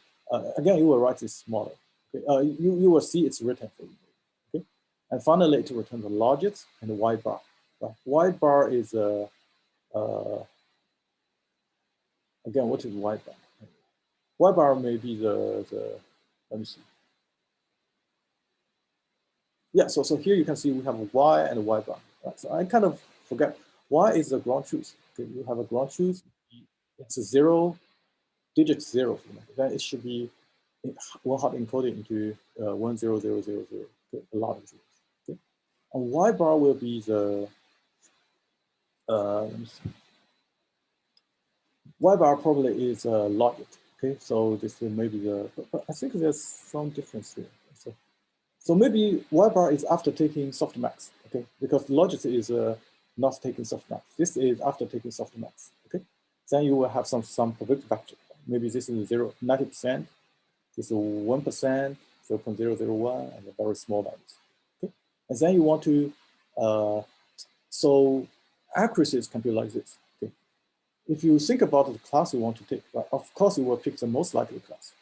again, you will write this model. Okay? You will see it's written for you. Okay? And finally, it will return the logits and the white bar. Right? White bar is again, what is white bar? White bar may be the let me see. Yeah, so here you can see we have a Y and a Y bar. Right? So I kind of forget, Y is the ground truth. Okay, you have a ground truth, it's a 0, digit 0, then it should be one hot encoded into 10000. Okay, Okay, a lot of zeros. Okay, and y bar will be the let me see. Y bar probably is logit. Okay, so this is maybe the, but I think there's some difference here. So maybe y bar is after taking softmax, okay? Because logit is not taking softmax. This is after taking softmax, okay? Then you will have some probability factor. Maybe this is 90%, this is 1%, 0.001, and a very small values, okay? And then you want to, so accuracies can be like this, okay? If you think about the class you want to take, right, of course you will pick the most likely class.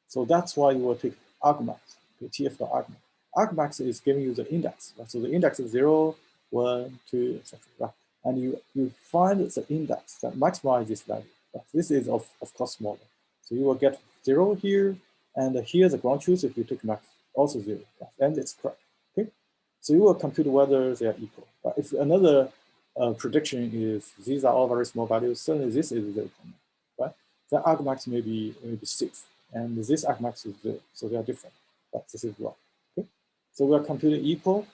So that's why you will take argmax, okay, TF for argmax. Argmax is giving you the index, right? So the index is 0, 1, 2, etc. Right? And you find the index that maximizes this value. Right? This is of course smaller. So you will get 0 here, and here the ground truth if you take max also 0, right? And it's correct. Okay, so you will compute whether they are equal. Right? If another prediction is these are all very small values, suddenly this is 0, right? Then argmax may be 6, and this argmax is 0, so they are different. But this is wrong. So we are computing equal,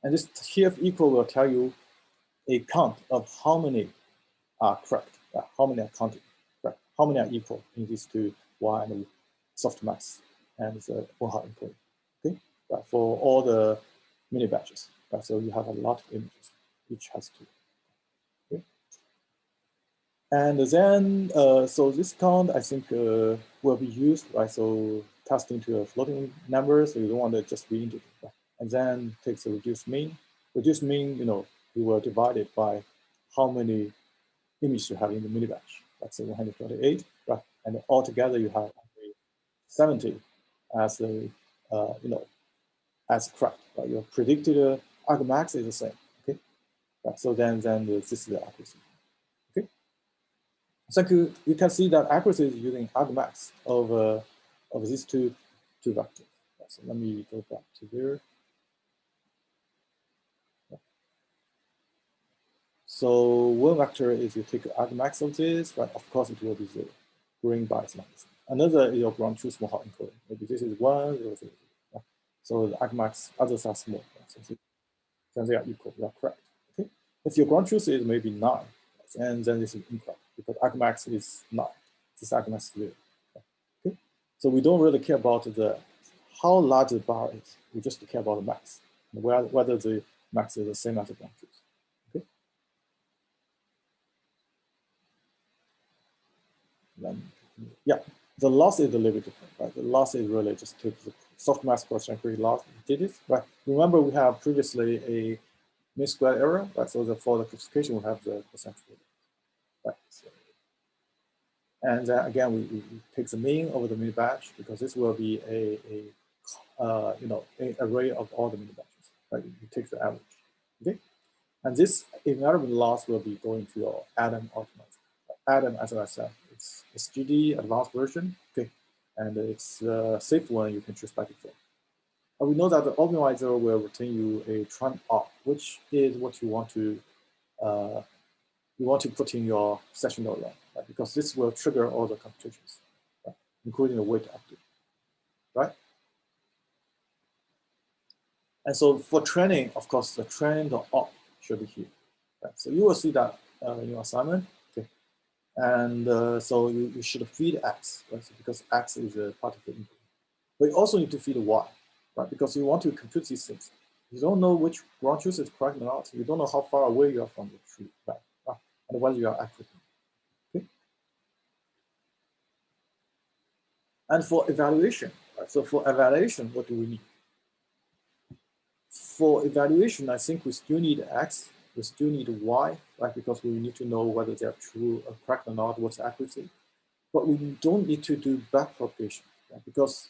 and this here equal will tell you a count of how many are correct, how many are counted, right? How many are equal in these two y and softmax and the Boha encoding, okay? Right, for all the mini batches, right? So you have a lot of images, each has 2. Okay? And then, so this count I think will be used, right? So casting to a floating number, so you don't want to just be integer, right? And then takes a reduced mean. Reduced mean, you will divide it by how many images you have in the mini batch. That's 128, right? And altogether you have 70 as a, as correct. Right? Your predicted argmax is the same. Okay, right? So then this is the accuracy. Okay, so you can see that accuracy is using argmax of these two vectors. Right? So let me go back to there. So one vector is you take argmax of this, right? Of course it will be 0. Green bar is minus. Another is your ground truth small encoding. Maybe this is 1, 0, 0. Right? So the argmax, others are small. Right? So then they are equal. They are correct. Okay. If your ground truth is maybe 9, right? And then this is incorrect because argmax is 9. This argmax is 0. Okay. So we don't really care about how large the bar is. We just care about the max, whether the max is the same as the ground truth. Yeah, the loss is a little bit different, right? The loss is really just take the softmax cross create loss digits, right? Remember we have previously a mean square error, right? So for the classification we have the percentage, right? So, and then again we take the mean over the mini batch because this will be an array of all the mini batches, right? You take the average, okay? And this invariant loss will be going to your Adam optimizer. Adam, as I said, it's SGD advanced version, okay, and it's a safe one you can choose by default. And we know that the optimizer will return you a trend op, which is what you want to put in your session diagram, right? Because this will trigger all the computations, right? Including the weight update, right? And so for training, of course, the train.op should be here, right? So you will see that in your assignment. And so you should feed X, right? So because X is a part of the input. But you also need to feed Y, right? Because you want to compute these things. You don't know which ground truth is correct or not. You don't know how far away you are from the truth, right? And whether you are accurate. Okay. And for evaluation, right? So for evaluation, what do we need? For evaluation, I think we still need X. We still need Y, right? Because we need to know whether they are true or correct or not, what's the accuracy. But we don't need to do backpropagation, right? Because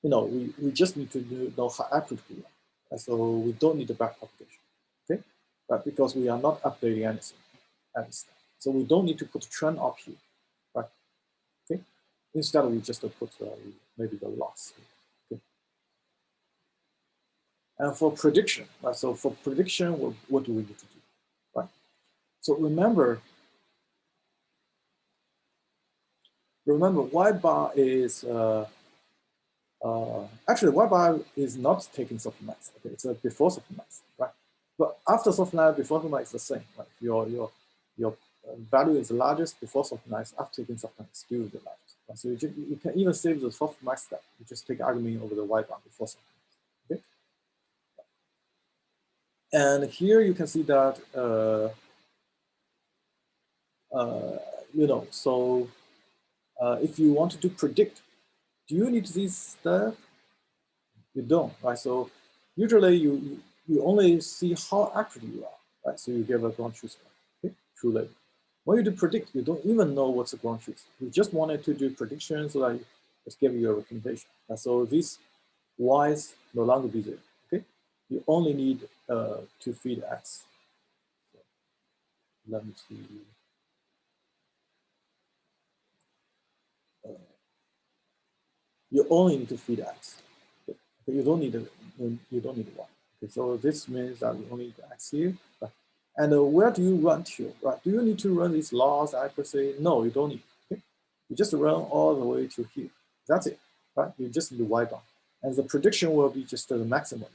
we just need to know how accurate we are. Right? So we don't need the backpropagation, okay? Right? Because we are not updating anything. So we don't need to put trend up here, right? Okay. Instead, we just put maybe the loss. Okay. And for prediction, right? So for prediction, what do we need to do, right? So remember, Y bar is actually, y-bar is not taking softmax. Okay, it's a before softmax, right? But after softmax, before softmax is the same. Right? Your value is the largest before softmax. After taking softmax, still the largest. Right? So you can even save the softmax step. You just take argument over the y-bar before softmax. Okay. And here you can see that so if you wanted to predict, do you need this step? You don't, right? So usually you only see how accurate you are, right? So you give a ground truth, okay, true label. When you do predict, you don't even know what's the ground truth. You just wanted to do prediction so that it gives you a recommendation. And so these y's no longer be there, okay? You only need to feed x. So let me see. You only need to feed x. Okay? You don't need y. Okay, so this means that we only need x here. Right? And where do you run to? Right? Do you need to run these laws accuracy? No, you don't need. Okay? You just run all the way to here. That's it. Right? You just need y-bar. And the prediction will be just the maximum,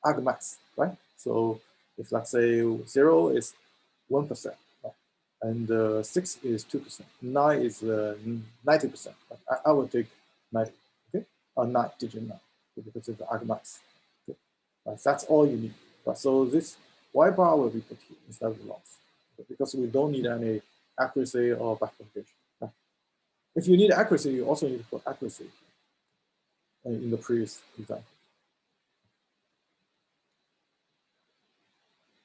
argmax, right? So if let's say 0 is 1%, right? And 6 is 2%, 9 is 90%. Right? I will take 90, okay? Or 9, digit 9, because it's the argmax. Okay? Right? That's all you need. Right? So this y-bar will be put here instead of the loss, okay? Because we don't need any accuracy or backpropagation. Right? If you need accuracy, you also need to put accuracy in the previous example.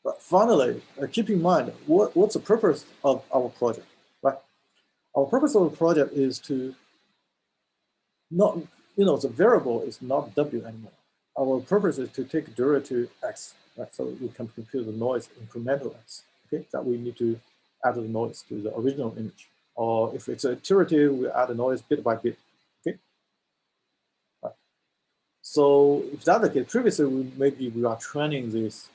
But finally, keep in mind, what's the purpose of our project, right? Our purpose of the project is to not, the variable is not W anymore. Our purpose is to take derivative X, right? So we can compute the noise incremental X, okay? That we need to add the noise to the original image. Or if it's an iterative, we add the noise bit by bit, okay? Right. So if that's the case, previously maybe we are training this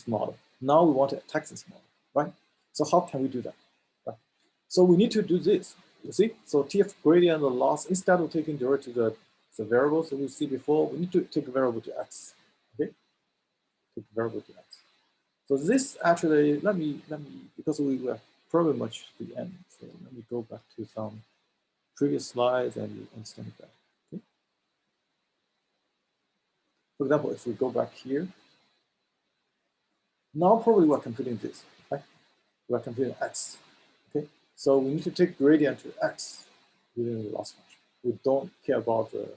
model. Now we want to attack this model, right? So how can we do that? Right? So we need to do this, you see? So TF gradient the loss, instead of taking derivative the variables that we see before, we need to take a variable to X, okay? Take a variable to X. So this actually, let me, because we were pretty much at the end, so let me go back to some previous slides and you understand that, okay? For example, if we go back here, now probably we're computing this, right? We're computing X, okay? So we need to take gradient to X within the loss function. We don't care about the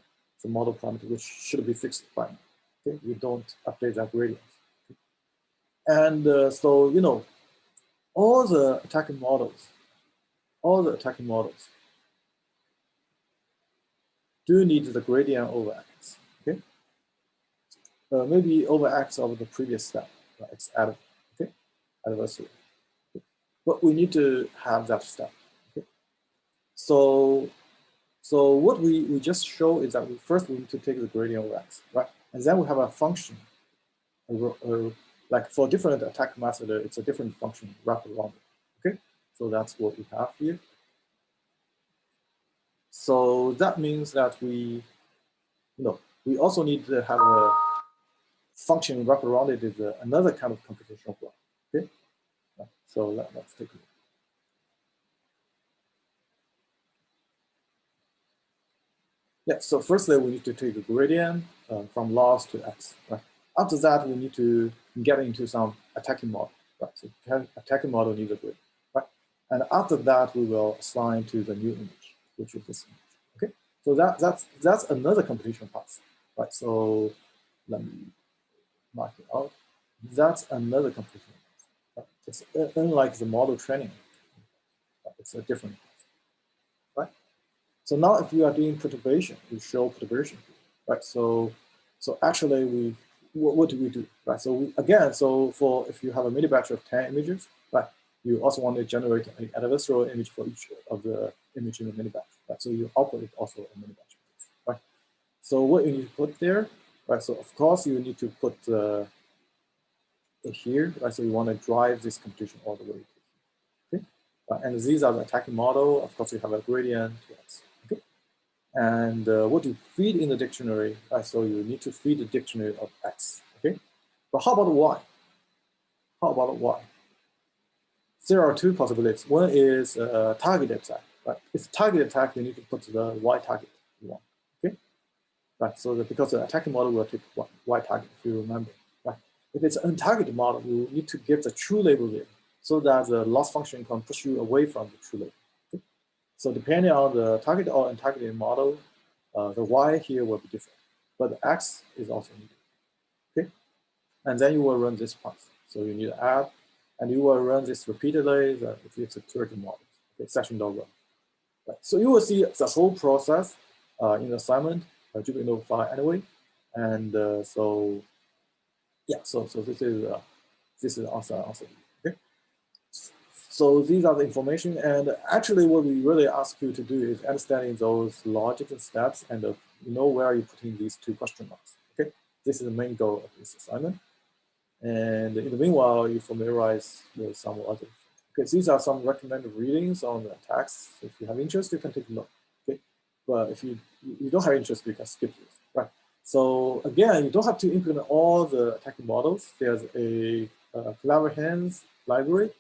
model parameter, which should be fixed by now, okay? We don't update that gradient. Okay? And so, all the attacking models do need the gradient over X, okay? Maybe over X of the previous step, right? It's added, okay? Adversarial. But we need to have that step. Okay? So what we just show is that first we need to take the gradient of X, right? And then we have a function, like for different attack method, it's a different function wrapped around it. Okay, so that's what we have here. So that means that we also need to have a function wrapped around it is another kind of computational block. Okay, so let's take a look. Yeah, so firstly, we need to take a gradient from loss to X, right? After that, we need to get into some attacking model, right? So attacking model needs a gradient, right? And after that, we will assign to the new image, which is this image, okay? So that's another computation path, right? So let me mark it out. That's another computation path, right? It's unlike the model training, right? It's a different path, right? So now if we are doing perturbation, we show perturbation, right? So actually what do we do, right? So if you have a mini batch of 10 images, right? You also want to generate an adversarial image for each of the image in the mini batch, right? So you operate also a mini batch, right? So what you need to put there, right? So of course you need to put it here, right? So you want to drive this computation all the way to here, okay? And these are the attacking model. Of course, you have a gradient, yes. Okay. And what you feed in the dictionary, so you need to feed the dictionary of X, okay? But how about Y? How about Y? There are two possibilities. One is target attack, right? If target attack, you need to put the Y target you want, okay? Right, so because the attacking model will take Y target, if you remember, right? If it's an untargeted model, you need to give the true label there so that the loss function can push you away from the true label. Okay? So depending on the target or untargeted model, the Y here will be different, but the X is also needed, okay? And then you will run this path. So you need to add, and you will run this repeatedly if it's a curative model, okay, session.run. Right. So you will see the whole process in the assignment, Jupyter Notebook file anyway. And so, yeah, so this is also, okay? So these are the information, and actually what we really ask you to do is understanding those logic and steps and know where you're putting these two question marks, okay? This is the main goal of this assignment. And in the meanwhile, you familiarize with some other. Okay, these are some recommended readings on the attacks. If you have interest, you can take a look, okay? But if you don't have interest, you can skip this, right? So again, you don't have to implement all the attacking models. There's a Clever Hands library.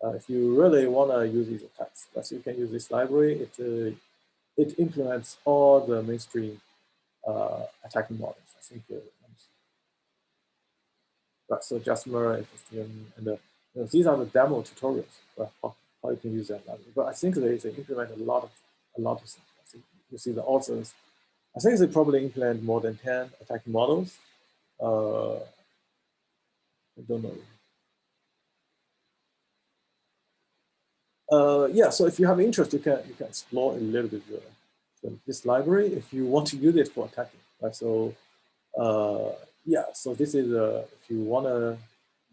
If you really want to use these attacks, so you can use this library. It implements all the mainstream attacking models. I think. Right, so Jasmer and these are the demo tutorials, right, how you can use that library. But I think they implement a lot of things. I think you see the authors. I think they probably implement more than 10 attacking models. I don't know. Yeah, so if you have interest, you can explore a little bit this library if you want to use it for attacking. Right, so yeah, so this is if you want to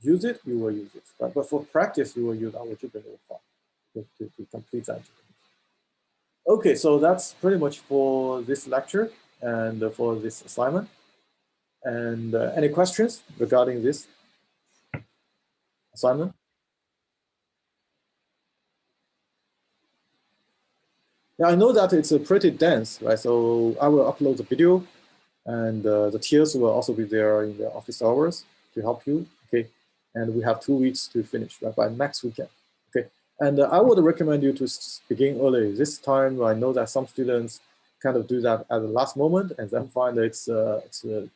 use it, you will use it. Right? But for practice, you will use our Jupyter file to complete that. Okay, so that's pretty much for this lecture and for this assignment. And any questions regarding this assignment? Yeah, I know that it's pretty dense, right? So I will upload the video, and the tiers will also be there in the office hours to help you. Okay, and we have 2 weeks to finish, right, by next weekend. Okay, and I would recommend you to begin early. This time, I know that some students kind of do that at the last moment and then find it's too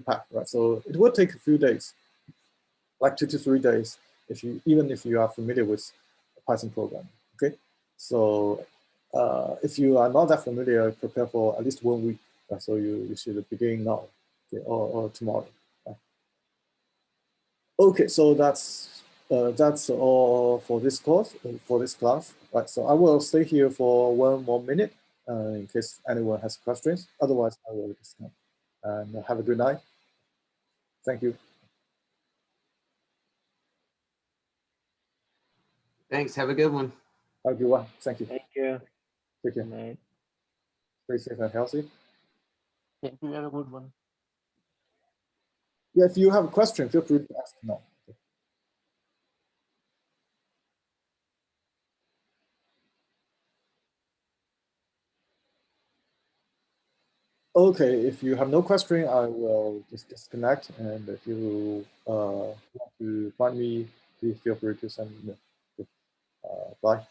packed, right? So it will take a few days, like 2 to 3 days, even if you are familiar with Python programming. Okay, so if you are not that familiar, prepare for at least 1 week. Right? So you should begin now, okay, or tomorrow. Right? Okay, so that's all for this course, for this class. Right, so I will stay here for 1 more minute in case anyone has questions. Otherwise, I will disconnect. And have a good night. Thank you. Thanks. Have a good one. Have a good one. Thank you. Thank you. Take care. Good night. Stay safe and healthy. Thank you. Have a good one. Yeah, if you have a question, feel free to ask now. Okay, if you have no question, I will just disconnect. And if you want to find me, please feel free to send me. Bye.